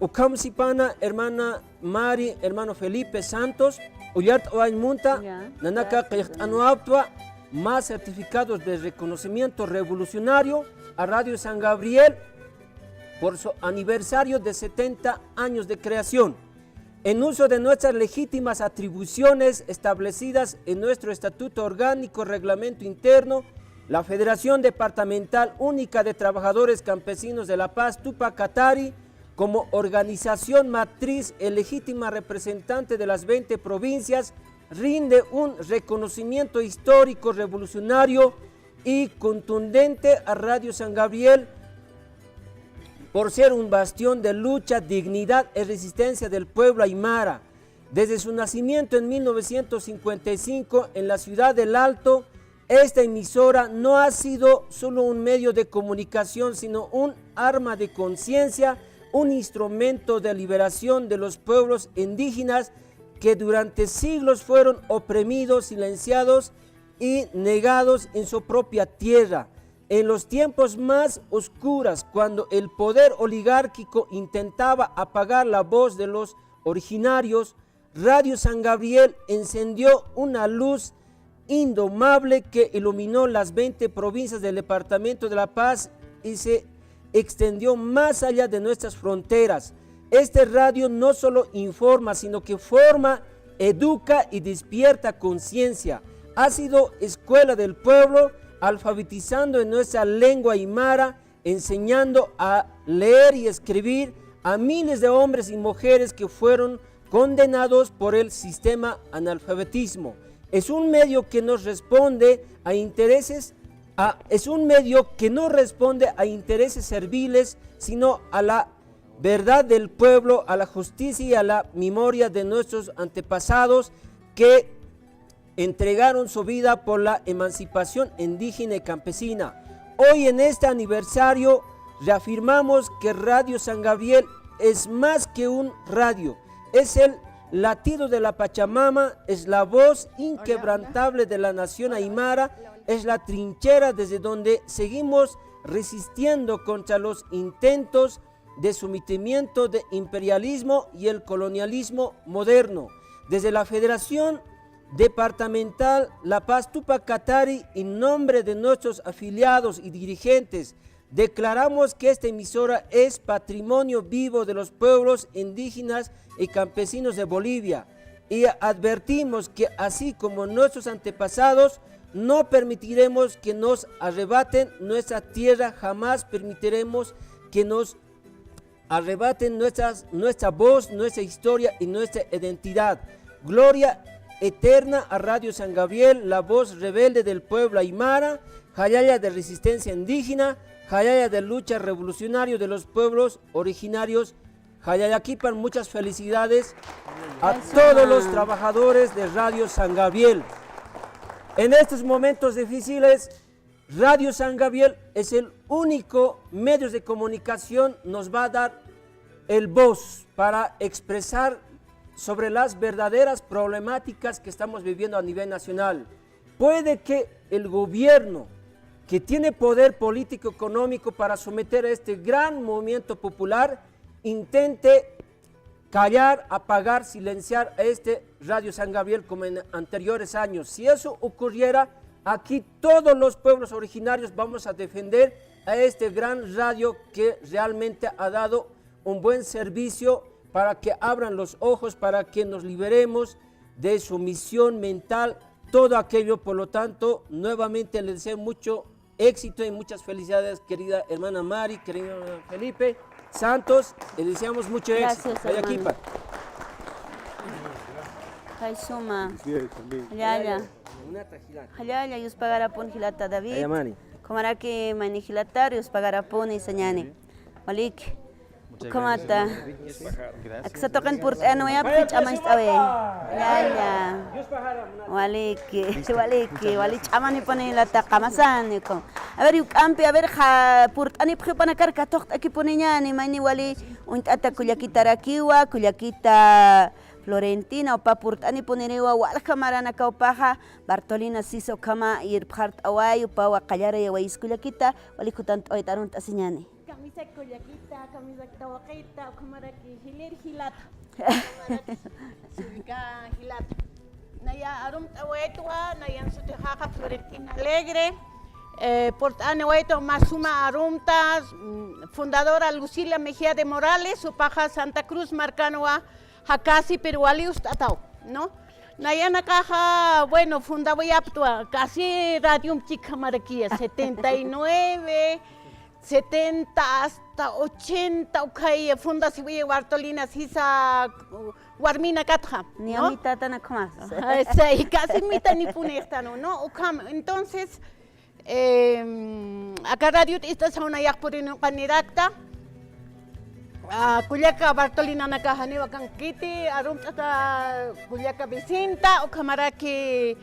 Ukam sipana hermana Mari, hermano Felipe Santos, uyart oain munta, nanaka qiht anuaptua, más certificados de reconocimiento revolucionario a Radio San Gabriel por su aniversario de 70 años de creación, en uso de nuestras legítimas atribuciones establecidas en nuestro Estatuto Orgánico, Reglamento Interno, la Federación Departamental Única de Trabajadores Campesinos de La Paz, Tupac Katari, como organización matriz y legítima representante de las 20 provincias, rinde un reconocimiento histórico, revolucionario y contundente a Radio San Gabriel, por ser un bastión de lucha, dignidad y resistencia del pueblo aymara. Desde su nacimiento en 1955 en la ciudad del Alto, esta emisora no ha sido solo un medio de comunicación, sino un arma de conciencia, un instrumento de liberación de los pueblos indígenas que durante siglos fueron oprimidos, silenciados y negados en su propia tierra. En los tiempos más oscuros, cuando el poder oligárquico intentaba apagar la voz de los originarios, Radio San Gabriel encendió una luz indomable que iluminó las 20 provincias del departamento de La Paz y se extendió más allá de nuestras fronteras. Este radio no solo informa, sino que forma, educa y despierta conciencia. Ha sido escuela del pueblo, alfabetizando en nuestra lengua aymara, enseñando a leer y escribir a miles de hombres y mujeres que fueron condenados por el sistema analfabetismo. Es un medio que nos responde a intereses, serviles, sino a la verdad del pueblo, a la justicia y a la memoria de nuestros antepasados que entregaron su vida por la emancipación indígena y campesina. Hoy en este aniversario reafirmamos que Radio San Gabriel es más que un radio, es el latido de la Pachamama, es la voz inquebrantable de la nación aymara, es la trinchera desde donde seguimos resistiendo contra los intentos de sometimiento de imperialismo y el colonialismo moderno. Desde la Federación Departamental La Paz Tupac Katari, en nombre de nuestros afiliados y dirigentes, declaramos que esta emisora es patrimonio vivo de los pueblos indígenas y campesinos de Bolivia y advertimos que así como nuestros antepasados, no permitiremos que nos arrebaten nuestra tierra, jamás permitiremos que nos arrebaten nuestra voz, nuestra historia y nuestra identidad. Gloria eterna a Radio San Gabriel, la voz rebelde del pueblo aymara, jayaya de resistencia indígena, jayaya de lucha revolucionaria de los pueblos originarios. Jayayaquipan, muchas felicidades a todos los trabajadores de Radio San Gabriel. En estos momentos difíciles, Radio San Gabriel es el único medio de comunicación, nos va a dar el voz para expresar sobre las verdaderas problemáticas que estamos viviendo a nivel nacional. Puede que el gobierno, que tiene poder político económico para someter a este gran movimiento popular, intente callar, apagar, silenciar a este Radio San Gabriel como en anteriores años. Si eso ocurriera, aquí todos los pueblos originarios vamos a defender a este gran radio que realmente ha dado un buen servicio para que abran los ojos, para que nos liberemos de su misión mental, todo aquello. Por lo tanto, nuevamente les deseo mucho éxito y muchas felicidades, querida hermana Mari, querido hermano Felipe Santos, les deseamos mucho éxito. Gracias, Hay suma. Hayaya, yus pagarapun hilata David. Como que mani hilata, yus pagarapun y señani. Malik. Kamata. Aksatokan purtano ya pitch amay tawe. Yaya. Wali chamani ponela ta kamasan ko. A ver ampi a ver ja purtani pkhipana kar katok aquí poninya ni mani wali untata kulyakita rakiwa kulyakita Florentina o papurtani ponerewa wal kamarana kaupaja Bartolina siso kama ir part away upawa kayara ya waiskulyakita wali kutant oitarun tasinyani. Camisa collaquita, camisa tawaquita, camaraki, hilir hilata. Subika hilata. Naya arum tawetua, nayan su tejaja Florentina Alegre. Portane weto Masuma Arumtas, fundadora Lucila Mejía de Morales, su paja Santa Cruz Marcanoa, Hakasi Perualius Tatao, ¿no? Nayana caja, bueno, fundaba ya casi Radio Chica Maraquía, 79. 70 hasta 80 okay funda si voy Bartolina sisa warmina katja ni a mitad tan como sí casi mitad ni punesta no ukam entonces acá radio esta sauna ya por en candidato kulyaka Bartolina nakahani wakan kiti arum tata kulyaka Vicenta o camaraki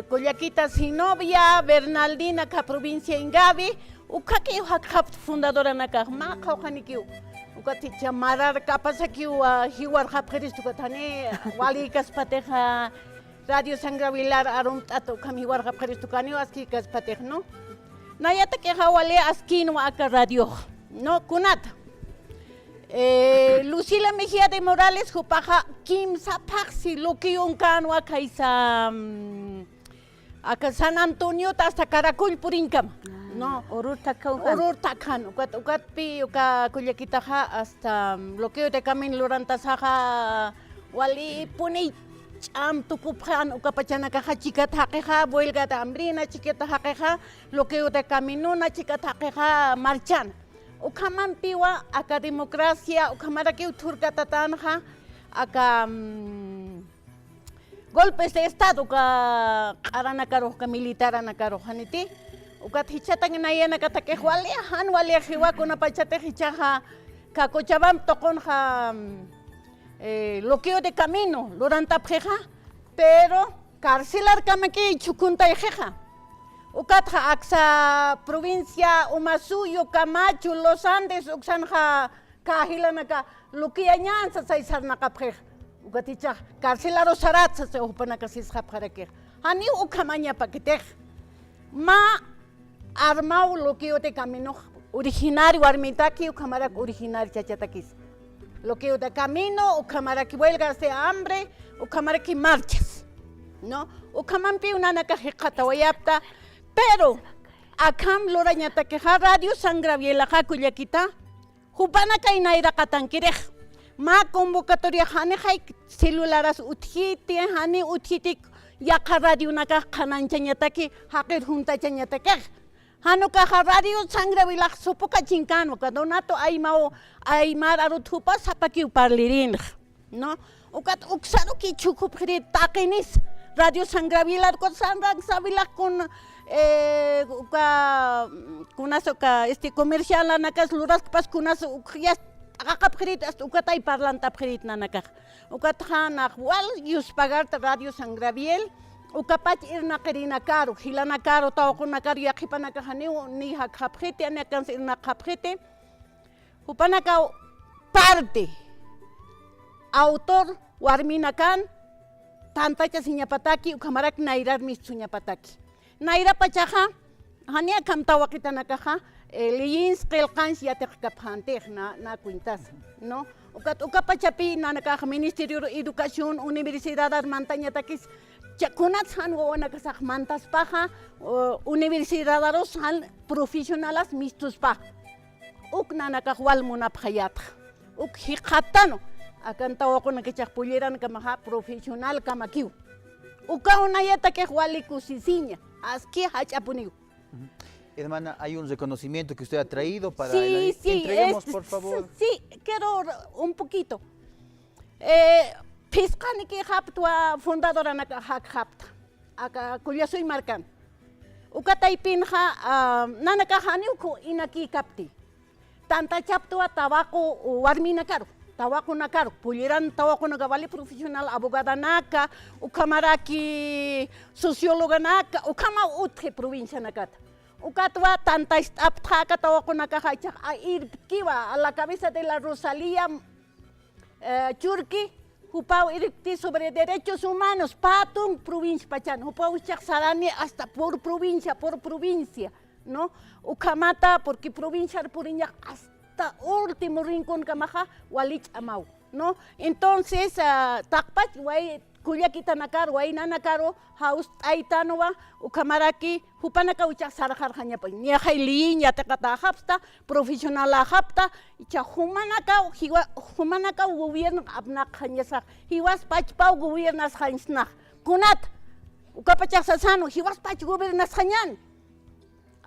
kulyakita Sinovia Bernaldina ka provincia Ingavi ukaki hakap fundadora naka ma khawkhani kiu ukati chamarar kapasa kiu hiwar khapkhris tukatane wali kaspateja radio sangravilar arum tato kami war khapkhris tukani aski kaspatej no nayata ke hawale askin wa aka radio no kunat Lucila Mejía de Morales hupaja kim sapaxi loki unkan wa kaisa aka San Antonio hasta Caracol Purincam no urur takan ukat pi uka kulyakita ha hasta bloqueo de camino lorantasaja wali puni cham tukuphan uka pachana ka chica takeja vuelga de hambrina chiquita takeja bloqueo de camino na chica takeja marchan ukaman piwa aka democracia ukamara que uturka tatanja aka golpes de estado ka aranakaro ka militar anakaro haniti ukat hichatan nayana katake walia han walia hiwa kuna pachate hichaja ka Cochabam tokon ja bloqueo de camino loranta pjeja pero carcelar kamaki chukunta jeja ukat ja aksa provincia Umasuyo Camacho Los Andes uksanja kahilanaka lukia nyansa saisar nakapjeja ukat hicha carcelaro sarat se upana kasis japjarake hani ukamanya pakitej ma armau bloqueo de camino originario armitaki o camarak originario chachatakis bloqueo de camino o camaraki huelgas de hambre o camaraki marchas no o camampi una nakajekata wayapta pero akam lorañata que radio sangraviela jakuyakita jupana kainaira katankirej ma convocatoria hane hay celularas uthiti hani uthiti yaka radio naka kananchanyataki hakir junta chanyatake Hanuka radio sangraviela sopoka chincano donato aymar arutupa sapaki parlirin no ukat uksaro ki chukupri takenis radio sangraviela con sanrang savila con kunasoka comercial anakas luras pas kunas ukhias akapkhrit ast ukatay parlanta khrit nanaka ukat hanak wal yus pagar radio sangraviel ukapach irna kerina karo hilana karo tawkuna karo yakipana kahani ni hakapkhite anakans irna kapkhite upanaka parte autor warminakan tantacha siñapataki ukamarak nairar mistuñapataki naira pachaja hania kamtawakita nakaja leyins qelqans yatekaphantej na cuentas no ukapachapi nanakaja Ministerio de Educación Universidad Armantañatakis Chakunat han wana kasak mantas paja universidadaros han profesionalas mistus pa ukna nakahwal munap hayat uk hikatano akan tawa ko nakachakpuliran kamaha profesional kamakiu uka unayata que hwali kusisiña aski hachapuniu. Hermana, hay un reconocimiento que usted ha traído para sí, entreguemos, por favor. Sí, quiero un poquito. Piscani que haptua fundadora na hapta aka kuya soy marcan ukatay pinha nanakahani ko inaki kapti tanta chaptua tabaco warmina caro. Tawaco na caro, pulieran tawaco na gavali profesional, abogada naka, o camaraki socióloga naka, o cama uthe província na cata. O catwa tanta aptaka tawaco na cajacha, a ir kiwa a la cabeza de la Rosalía Churki, upau irti sobre derechos humanos, patung província pachan, upau sarani hasta por provincia, ¿no? O camata porque provincia puriña hasta último rincón kamaja walich amau, ¿no? Entonces takpach way kuya kita nakar way nanakaro haus aitanwa ukamaraki hupanaka ucha sarjar hanya pa nya hailinya takata hapsta profesional hapta icha humanaka gobierno abnak hanya sa hiwas pachpau gobierno hansna kunat ukapachak sasano hiwas pach gobierno hanyan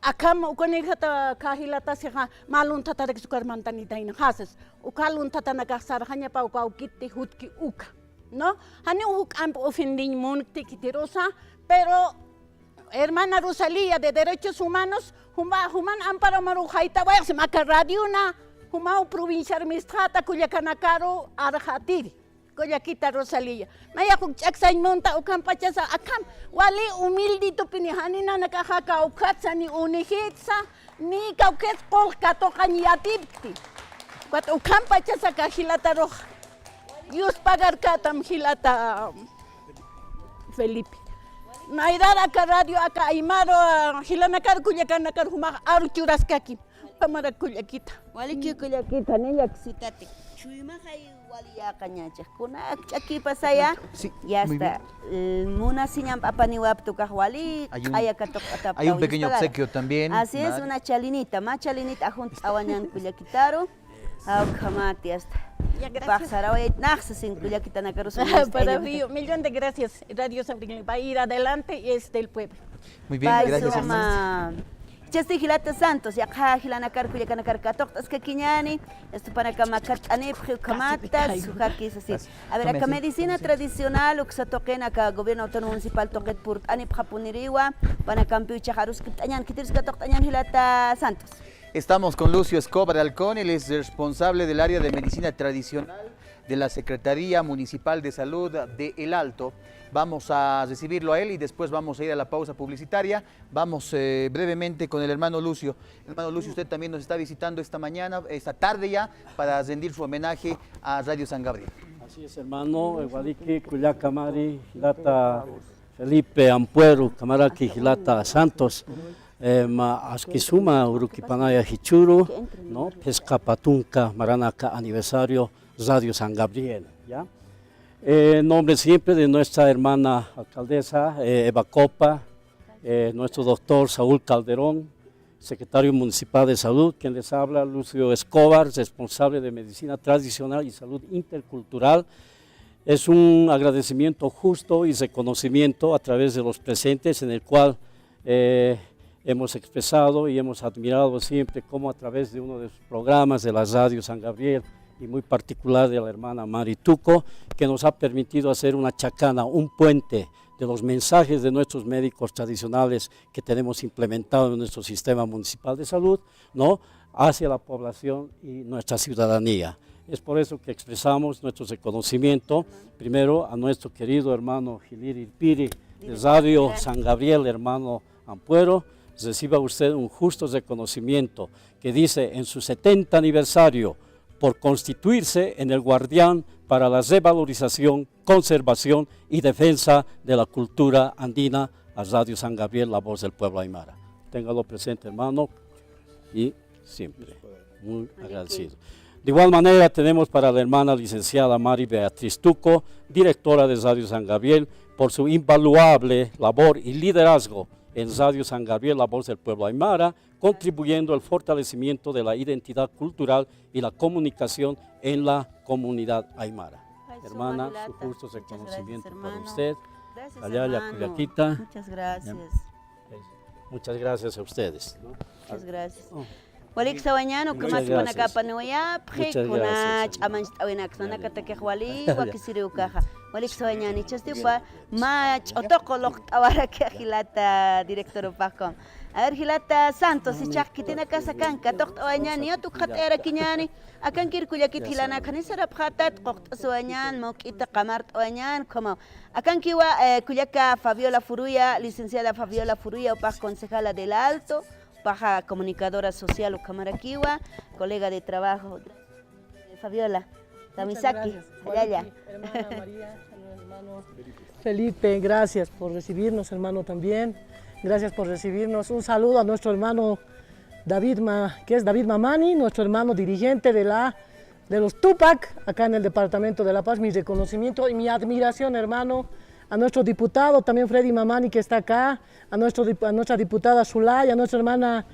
akam ukonirhata kahilata seha malun tata rek sukar mantani daina hases ukalun tata nakasar hanya pau kitti hutki uka, no hani uk amp ofending monte kitirosa, pero hermana Rosalía de Derechos Humanos human amparo maru haita wayas maka radio na humau provincia administrata kuyakanakaro arhatiri Koyakita Rosalía. Naya kung chaksain monta ukam pachasa akam wali humilde to pinihani na nakahaka ukatsa ni unihitsa ni kauket kol kato kanyatipti. But ukam pachasa kahilata roja. Yus pagar katam hilata Felipe. Naidara ka radio aka aymaro hilanakar kuyakanakar humah archuras kaki. Pamara kuyakita. Wali kuyakita niya ksitati. Chuyma hay ya cañacha, aquí pasa ya, ya está. Muna siñam apaniwap tu kahwali, hay un pequeño obsequio también. Así es, una chalinita, más chalinita junto a Wañan Cuyaquitaro, a Kamati hasta. Para mí, millón de gracias. Radio San Gabriel va a ir adelante y es del pueblo. Muy bien, gracias, hermano. Chasti Gilata Santos, ya Gilana Carco, ya Canacar Catoctas, Caquiñani, esto para Camacat Aneprio, Camatas, Sujakis, así. A ver, acá medicina tradicional, Uxatoquen, acá gobierno autónomo municipal Toquet Purt, Anep Japuniriwa, para Campiu Chajarus, Kitañan, Kitirs Catoctañan Gilata Santos. Estamos con Lucio Escobar Halcón, él es responsable del área de medicina tradicional de la Secretaría Municipal de Salud de El Alto. Vamos a recibirlo a él y después vamos a ir a la pausa publicitaria. Vamos brevemente con el hermano Lucio. Hermano Lucio, usted también nos está visitando esta tarde ya, para rendir su homenaje a Radio San Gabriel. Así es, hermano. Guadique, Cuyacamari, Gilata Felipe Ampuero, Camaraki, Gilata Santos, Asquisuma, Uruquipanaya Hichuru, ¿no? Pescapatunca, Maranaca, aniversario, Radio San Gabriel, ¿ya? En nombre siempre de nuestra hermana alcaldesa Eva Copa, nuestro doctor Saúl Calderón, secretario municipal de salud, quien les habla, Lucio Escobar, responsable de medicina tradicional y salud intercultural. Es un agradecimiento justo y reconocimiento a través de los presentes, en el cual hemos expresado y hemos admirado siempre cómo a través de uno de los programas de la Radio San Gabriel, y muy particular de la hermana Mari Tuco, que nos ha permitido hacer una chacana, un puente de los mensajes de nuestros médicos tradicionales que tenemos implementado en nuestro sistema municipal de salud, ¿no?, hacia la población y nuestra ciudadanía. Es por eso que expresamos nuestro reconocimiento, primero a nuestro querido hermano Gilir Irpiri, de Radio San Gabriel, hermano Ampuero. Reciba usted un justo reconocimiento que dice en su 70 aniversario, por constituirse en el guardián para la revalorización, conservación y defensa de la cultura andina, a Radio San Gabriel, la voz del pueblo aymara. Téngalo presente, hermano, y siempre muy agradecido. De igual manera tenemos para la hermana licenciada Mari Beatriz Tuco, directora de Radio San Gabriel, por su invaluable labor y liderazgo en Radio San Gabriel, la voz del pueblo aymara, contribuyendo al fortalecimiento de la identidad cultural y la comunicación en la comunidad aymara. Hermana, su justo reconocimiento para usted. Gracias, Allá, Cuyaquita. Muchas gracias. Muchas gracias a ustedes. Muchas gracias. Walik sawañano, kamas panakapanuya, kuna chamanch awinak, nanakatakehuali, wakisiriukaja. walik soñani chastipa ma chotokoloq awara que hilata director pacom. A ver, Gilata Santos, si chakkitina casa canca, toct oañani, yo tu era kiñani, a can kirkuyakit hilana canisera pjatat, coct soañan, moquita camart oañan, como a can kiwa kuyaka Fabiola Furuya, licenciada Fabiola Furuya, o paz concejala del Alto, paja comunicadora social o camaraquiwa, colega de trabajo. Fabiola, Tamisaki, allá. Hermana María, hermano Felipe, gracias por recibirnos, hermano, también. Gracias por recibirnos. Un saludo a nuestro hermano David, que es David Mamani, nuestro hermano dirigente de los Tupac, acá en el Departamento de La Paz. Mi reconocimiento y mi admiración, hermano, a nuestro diputado, también Freddy Mamani, que está acá, a nuestra diputada Zulay, a nuestra hermana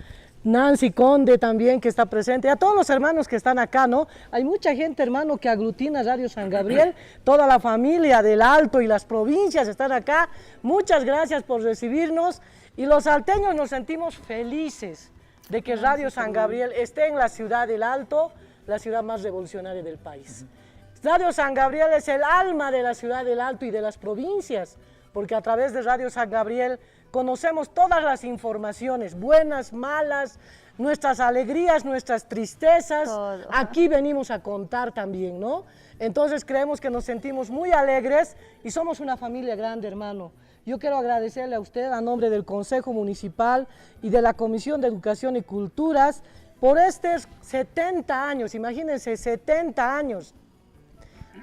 Nancy Conde también, que está presente, a todos los hermanos que están acá, ¿no? Hay mucha gente, hermano, que aglutina Radio San Gabriel, toda la familia del Alto y las provincias están acá. Muchas gracias por recibirnos. Y los salteños nos sentimos felices de que Radio San Gabriel esté en la ciudad del Alto, la ciudad más revolucionaria del país. Radio San Gabriel es el alma de la ciudad del Alto y de las provincias, porque a través de Radio San Gabriel conocemos todas las informaciones, buenas, malas, nuestras alegrías, nuestras tristezas. Todo. Aquí venimos a contar también, ¿no? Entonces creemos que nos sentimos muy alegres y somos una familia grande, hermano. Yo quiero agradecerle a usted a nombre del Consejo Municipal y de la Comisión de Educación y Culturas por estos 70 años, imagínense, 70 años.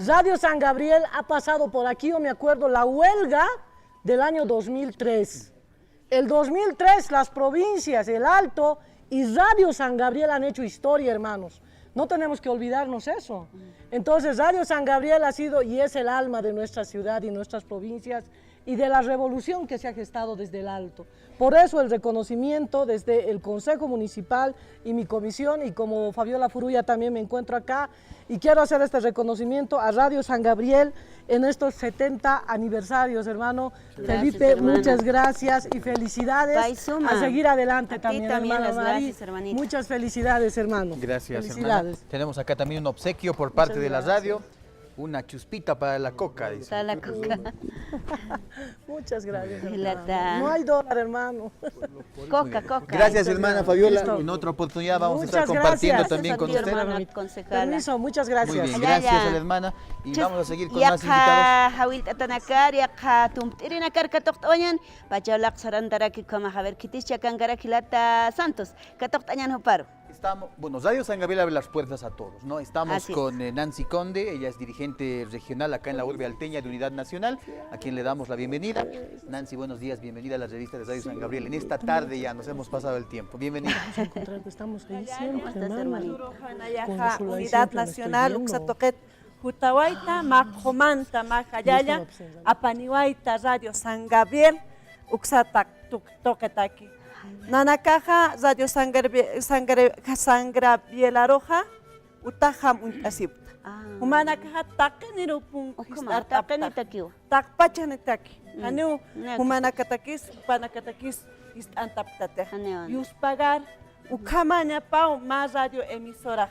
Radio San Gabriel ha pasado por aquí, yo me acuerdo, la huelga del año 2003. El 2003 las provincias, el Alto y Radio San Gabriel han hecho historia, hermanos. No tenemos que olvidarnos eso. Entonces Radio San Gabriel ha sido y es el alma de nuestra ciudad y nuestras provincias y de la revolución que se ha gestado desde el Alto. Por eso el reconocimiento desde el Consejo Municipal y mi comisión, y como Fabiola Furuya también me encuentro acá, y quiero hacer este reconocimiento a Radio San Gabriel en estos 70 aniversarios, hermano. Gracias, Felipe, hermana. Muchas gracias y felicidades. A seguir adelante también, hermano Mari. Muchas felicidades, hermano. Gracias, felicidades. Hermana. Tenemos acá también un obsequio por parte de la radio. Una chuspita para la coca, dice. Para la coca. Muchas gracias, hermano. No hay dólar, hermano. Coca. Gracias, hermana Fabiola. En otra oportunidad vamos a estar compartiendo también con usted. Permiso, muchas gracias. Muy bien, gracias a la hermana. Y vamos a seguir con más invitados. Bueno, Radio San Gabriel abre las puertas a todos, ¿no? Estamos con Nancy Conde, ella es dirigente regional acá en la urbe alteña de Unidad Nacional, a quien le damos la bienvenida. Nancy, buenos días, bienvenida a la revista de Radio San Gabriel. En esta tarde ya nos hemos pasado el tiempo, bienvenida. Estamos ahí siempre, hermano. Unidad Nacional, Uxatoquet, Jutahuayta, Macomanta, Macayaya, Apanihuayta, Radio San Gabriel, Uxatac, Toquetaki. Nanakaja, Radio Sangrabiela Roja, Utaham Untasipta. Humanakaja takenirupun takenitakiwa. Takpachanitaki. Anu humanakatakis, panakatakis istantaptate. Yus pagar, ukamanya pau más radio emisora.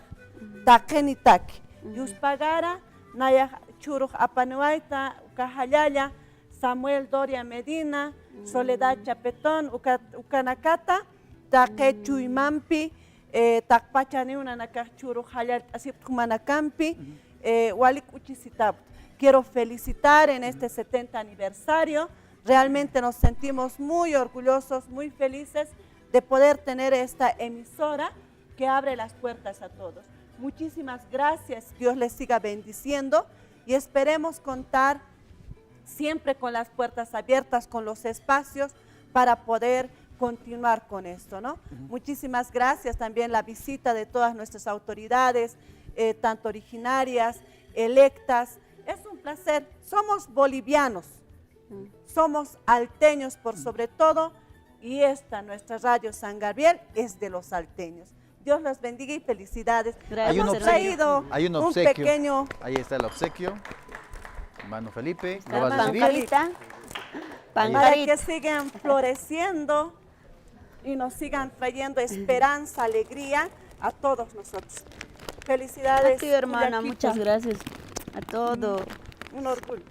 Takenitaki. Yus pagara, naya churuj apanuaita, ukahayaya, Samuel Doria Medina, Soledad Chapetón, Ucanacata, Taque Chuimampi, Tacpachani, Unanacachuru, Hayat, Asipkumanacampi, Walik Uchisitab. Quiero felicitar en este 70 aniversario. Realmente nos sentimos muy orgullosos, muy felices de poder tener esta emisora que abre las puertas a todos. Muchísimas gracias, Dios les siga bendiciendo y esperemos contar siempre con las puertas abiertas, con los espacios para poder continuar con esto, ¿no? Muchísimas gracias también la visita de todas nuestras autoridades, tanto originarias, electas. Es un placer. Somos bolivianos, somos alteños por sobre todo, y esta, nuestra Radio San Gabriel, es de los salteños. Dios los bendiga y felicidades. Hay un obsequio. Un pequeño... Ahí está el obsequio. Hermano Felipe, ¿lo vas a recibir? Para que sigan floreciendo y nos sigan trayendo esperanza, alegría a todos nosotros. Felicidades. A ti, hermana, muchas gracias a todos. Un orgullo.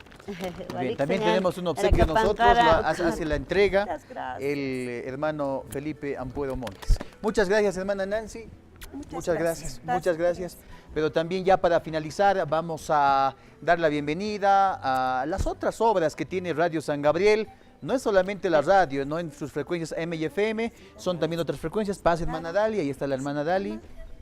Bien, también tenemos un obsequio nosotros, hace la entrega el hermano Felipe Ampuero Montes. Muchas gracias, hermana Nancy. Muchas gracias, muchas gracias. Pero también ya para finalizar vamos a dar la bienvenida a las otras obras que tiene Radio San Gabriel. No es solamente la radio, no en sus frecuencias M y FM, son también otras frecuencias. Paz, hermana Dali, ahí está la hermana Dali.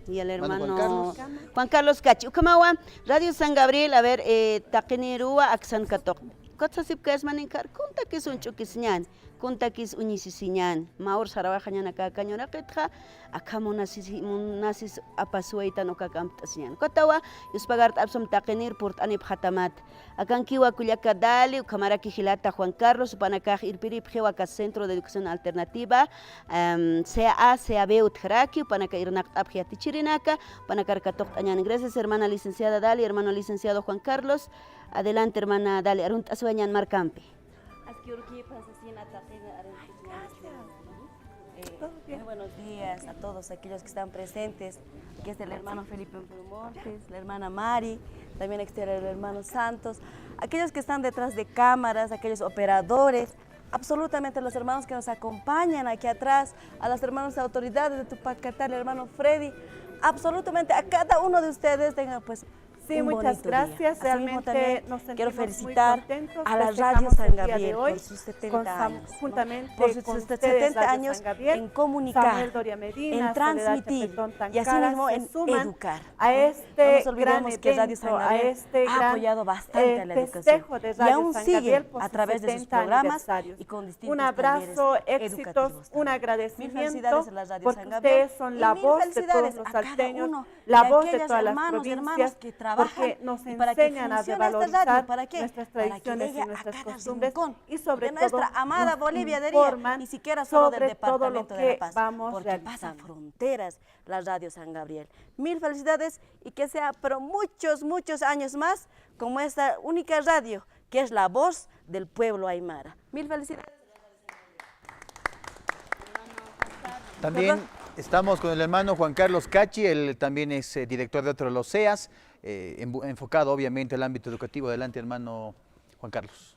Y el hermano Juan Carlos Cachi. Ukamawa, Radio San Gabriel, a ver, Taquenirua, Axan Catok. Kotsasip que es maninkar, kunta que es un chukisñan, kunta que es unisisiñan. Maur Sarabajañan acá cañona ketja, acá monasis apasuaita no cacamptasñan. Kotawa, yuspagart absum taquenir purt anip hatamat. Acá kiwa kuliaka dali, ukamara kijilata Juan Carlos, upanakaj irpirip jewakas Centro de Educación Alternativa, CA, CAB utjaraki, upanaka irnak abjiatichirinaka, upanakar katok añan. Gracias, hermana licenciada Dali, hermano licenciado Juan Carlos. Adelante, hermana Dali, Arunt Asueñan Marcampe. Muy buenos días a todos aquellos que están presentes. Aquí está el hermano Felipe Montes, la hermana Mari, también está el hermano Santos, aquellos que están detrás de cámaras, aquellos operadores, absolutamente los hermanos que nos acompañan aquí atrás, a las hermanas autoridades de Tupac-Katá, el hermano Freddy, absolutamente a cada uno de ustedes tengan pues sí, muchas gracias. Realmente nos quiero felicitar a la Radio San Gabriel por sus 70 años, juntamente por sus con 70 años en comunicar, Medina, en transmitir y asimismo en educar. A este no nos olvidemos que Radio San Gabriel ha apoyado bastante a la educación y aún sigue a través de sus programas y con distintos un abrazo, éxitos, un agradecimiento porque ustedes son la voz de todos los salteños, la voz de todas las provincias, porque nos enseñan a revalorizar nuestras tradiciones y nuestras costumbres y sobre todo nuestra amada Bolivia de Ría, ni siquiera solo del departamento de La Paz, porque pasa fronteras la Radio San Gabriel. Mil felicidades y que sea pero muchos años más como esta única radio que es la voz del pueblo aymara. Mil felicidades. También estamos con el hermano Juan Carlos Cachi, él también es director de otro de los CEAS, enfocado obviamente al ámbito educativo. Adelante, hermano Juan Carlos.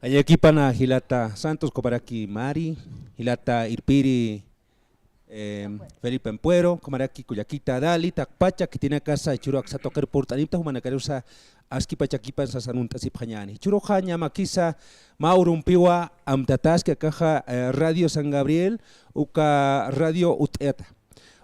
Aquí pana Hilata Santos, Coparaki Mari, Hilata Irpiri, Felipe Ampuero, Comaraki Cuyaquita Dali, Takpacha, que tiene casa, Churoak Satoker Portanipta, Humanacarusa, Aski Pachakipan Sasanunta Siphañani. Churojaña Maquisa, Maurumpiwa, Amtatas, que caja Radio San Gabriel, Uca Radio Uteta.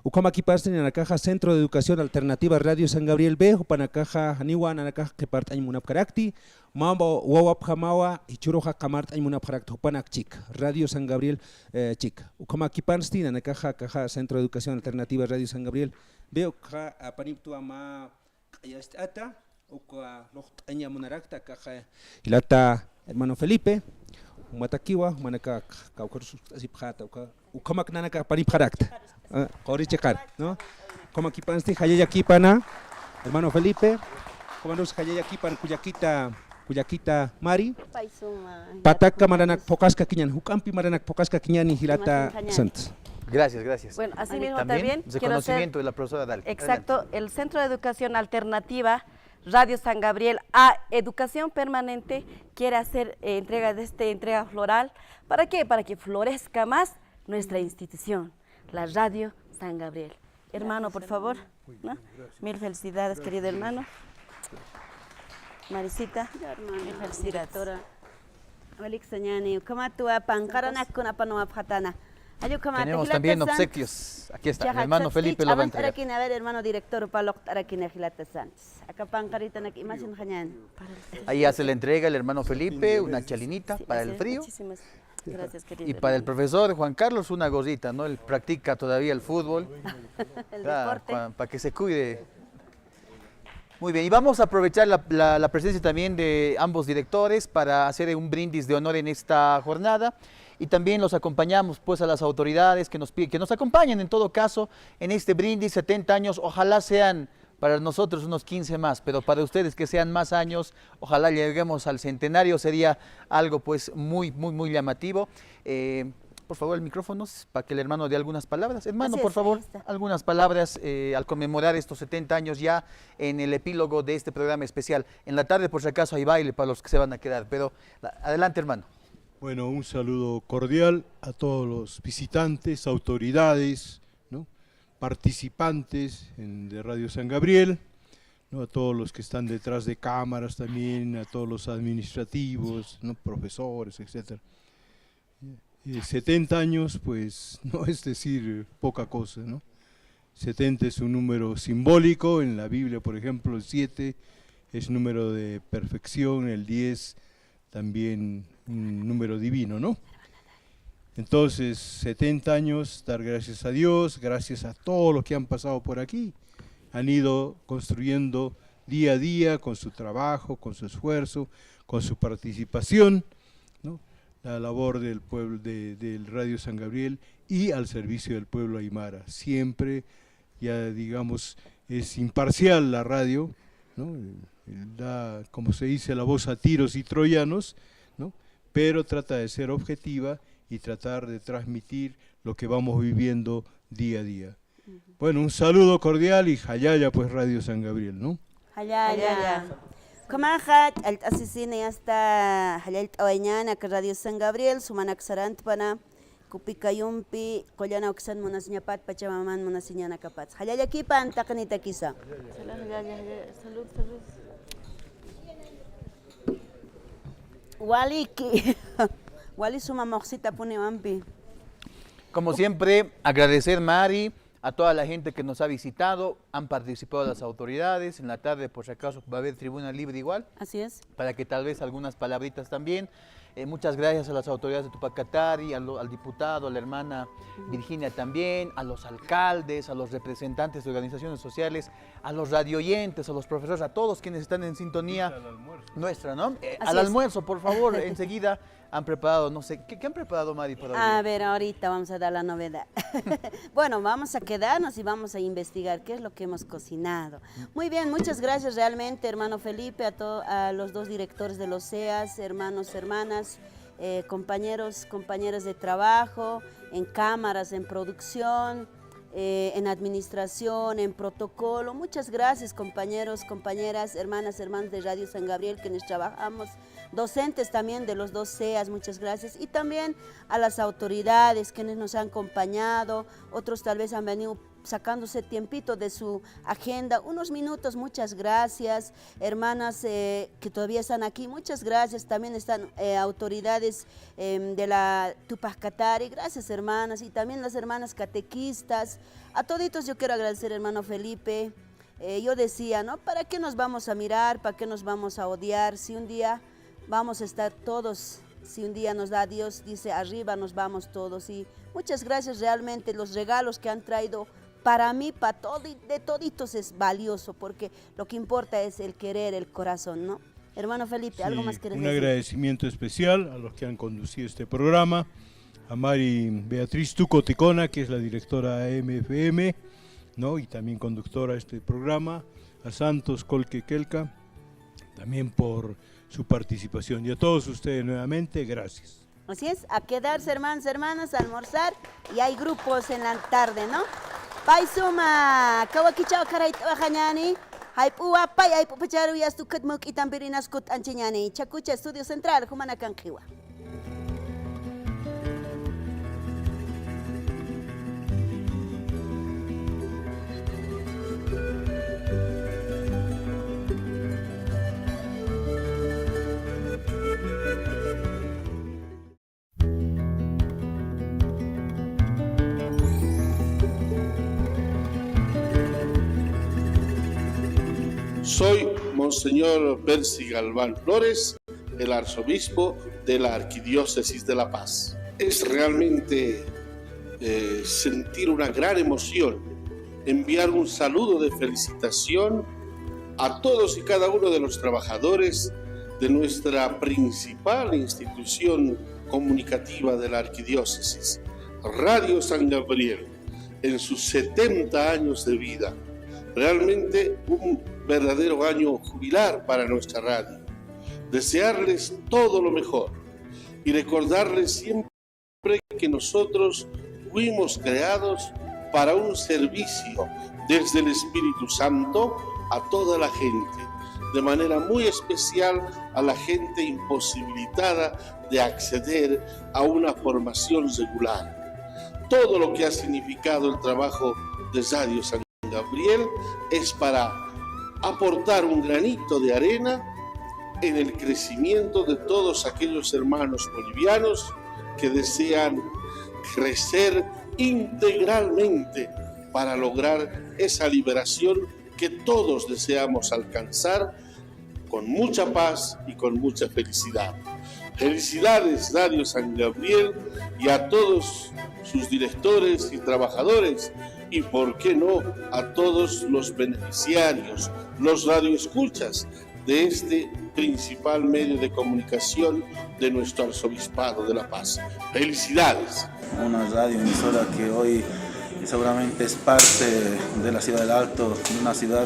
Ukamaki pasten en la caja Centro de Educación Alternativa Radio San Gabriel B, Upanacaja Haniwan, en la caja que parte en Munapkarakti, Mambo Wawap Hamawa, y Churoja Kamart en Munapkarakti, Upanak Chik, Radio San Gabriel Chik. Ukamaki pasten en la caja Centro de Educación Alternativa Radio San Gabriel B, Uka Paniptua Ma Yastata, Uka Locht Anya Munarakta, caja Hilata hermano Felipe, Matakiwa, Manaka Kaukursus Asipjata, Ukamak Nanaka Panipkarakta. Kori checar, ¿no? Como aquí pan este Jayaya Kipana, hermano Felipe, como nos Jayaya Kipan Cuyaquita Mari, Pataka Maranak Pocasca Quiñan, Hukampi Maranak Pocasca Quiñan y Hilata Santos. Gracias. Bueno, así mismo también reconocimiento de la profesora Dali. Exacto, adelante. El Centro de Educación Alternativa Radio San Gabriel a Educación Permanente quiere hacer entrega floral. ¿Para qué? Para que florezca más nuestra institución, la Radio San Gabriel. Hermano, por favor. ¿No? Mil felicidades, querido hermano. Marisita, mil felicidades. Tenemos también obsequios. Aquí está, el hermano Felipe lo va a entregar. A ver, hermano director, ahí hace la entrega el hermano Felipe, una chalinita para el frío. Gracias, querido. Y para el profesor Juan Carlos una gorrita, ¿no? Él practica todavía el fútbol. El deporte. Para que se cuide. Muy bien, y vamos a aprovechar la presencia también de ambos directores para hacer un brindis de honor en esta jornada. Y también los acompañamos pues a las autoridades que nos acompañen en todo caso en este brindis, 70 años, ojalá sean para nosotros unos 15 más, pero para ustedes que sean más años, ojalá lleguemos al centenario, sería algo pues muy llamativo. por favor, el micrófono para que el hermano dé algunas palabras. Hermano, Así por es, favor, ahí está. algunas palabras al conmemorar estos 70 años ya en el epílogo de este programa especial. En la tarde, por si acaso, hay baile para los que se van a quedar, pero adelante, hermano. Bueno, un saludo cordial a todos los visitantes, autoridades, ¿no?, participantes de Radio San Gabriel, ¿no?, a todos los que están detrás de cámaras también, a todos los administrativos, ¿no?, profesores, etc. 70 años, pues no es decir poca cosa, ¿no? 70 es un número simbólico, en la Biblia, por ejemplo, el 7 es número de perfección, el 10 también un número divino, ¿no? Entonces, 70 años, dar gracias a Dios, gracias a todos los que han pasado por aquí, han ido construyendo día a día con su trabajo, con su esfuerzo, con su participación, ¿no?, la labor del pueblo, del Radio San Gabriel y al servicio del pueblo aymara. Siempre, ya digamos, es imparcial la radio, ¿no?, da, como se dice, la voz a tiros y troyanos, ¿no?, pero trata de ser objetiva y tratar de transmitir lo que vamos viviendo día a día. Bueno, un saludo cordial y Jayaya, pues Radio San Gabriel, ¿no? Jayaya. Kamahat, alt asesine hasta Hayalt Awañana, que Radio San Gabriel, Sumanak Sarantpana, Kupikayumpi, Koyana Oxan Monasñapat, Pachamaman Monasiñana Kapat. Jayaya Kipan, Takanita Kisa. Salud, salud. Waliki. Wali suma moxita pone ampi. Como siempre, agradecer, Mari, a toda la gente que nos ha visitado, han participado las autoridades. En la tarde, por si acaso, va a haber tribuna libre igual. Así es. Para que tal vez algunas palabritas también. Muchas gracias a las autoridades de Tupacatari, al diputado, a la hermana Virginia también, a los alcaldes, a los representantes de organizaciones sociales, a los radioyentes, a los profesores, a todos quienes están en sintonía nuestra, ¿no? Al almuerzo, por favor, enseguida han preparado, no sé, ¿qué han preparado, Mari, para hoy? A ver, ahorita vamos a dar la novedad. Bueno, vamos a quedarnos y vamos a investigar qué es lo que hemos cocinado. Muy bien, muchas gracias realmente, hermano Felipe, a los dos directores de los CEAS, hermanos, hermanas, compañeros, compañeras de trabajo, en cámaras, en producción, en administración, en protocolo. Muchas gracias, compañeros, compañeras, hermanas, hermanos de Radio San Gabriel, quienes trabajamos, docentes también de los dos CEAS, muchas gracias, y también a las autoridades quienes nos han acompañado, otros tal vez han venido sacándose tiempito de su agenda, unos minutos, muchas gracias, hermanas que todavía están aquí, muchas gracias, también están autoridades de la Tupacatari, gracias hermanas, y también las hermanas catequistas, a toditos yo quiero agradecer, hermano Felipe. Yo decía, ¿no? ¿Para qué nos vamos a mirar? ¿Para qué nos vamos a odiar? Si un día vamos a estar todos, si un día nos da Dios, dice, arriba nos vamos todos, y muchas gracias realmente, los regalos que han traído para mí, para de toditos es valioso, porque lo que importa es el querer, el corazón, ¿no? Hermano Felipe, ¿algo más quieres decir? Un agradecimiento especial a los que han conducido este programa, a Mari Beatriz Tucoticona, que es la directora de MFM, ¿no?, y también conductora de este programa, a Santos Colque Kelka, también por su participación, y a todos ustedes nuevamente, gracias. Así es, a quedarse hermanos, hermanas, a almorzar, y hay grupos en la tarde, ¿no? Paisuma, kawakichao karait wajañani, haipuwa pay haipupacharu yastukut muk itambirinas kut anchiñani, Chacucha Estudio Central, Humanacanquiwa. Soy Monseñor Percy Galván Flores, el arzobispo de la Arquidiócesis de La Paz. Es realmente sentir una gran emoción, enviar un saludo de felicitación a todos y cada uno de los trabajadores de nuestra principal institución comunicativa de la Arquidiócesis, Radio San Gabriel, en sus 70 años de vida. Realmente un verdadero año jubilar para nuestra radio. Desearles todo lo mejor y recordarles siempre que nosotros fuimos creados para un servicio desde el Espíritu Santo a toda la gente, de manera muy especial a la gente imposibilitada de acceder a una formación regular. Todo lo que ha significado el trabajo de Radio San Gabriel es para aportar un granito de arena en el crecimiento de todos aquellos hermanos bolivianos que desean crecer integralmente para lograr esa liberación que todos deseamos alcanzar con mucha paz y con mucha felicidad. Felicidades Radio San Gabriel y a todos sus directores y trabajadores, y por qué no a todos los beneficiarios, los radioescuchas de este principal medio de comunicación de nuestro Arzobispado de La Paz. ¡Felicidades! Una radioemisora que hoy seguramente es parte de la ciudad del Alto, una ciudad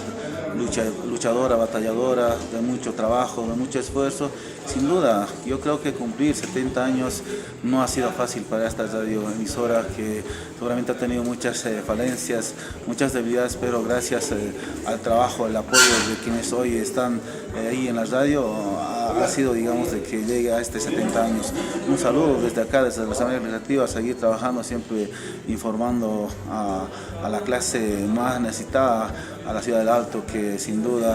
luchadora, batalladora, de mucho trabajo, de mucho esfuerzo. Sin duda, yo creo que cumplir 70 años no ha sido fácil para esta radioemisora, que seguramente ha tenido muchas falencias, muchas debilidades, pero gracias al trabajo, al apoyo de quienes hoy están ahí en la radio, ha sido, digamos, de que llegue a este 70 años. Un saludo desde acá, desde la Asamblea Legislativa, a seguir trabajando, siempre informando a la clase más necesitada, a la ciudad del Alto, que sin duda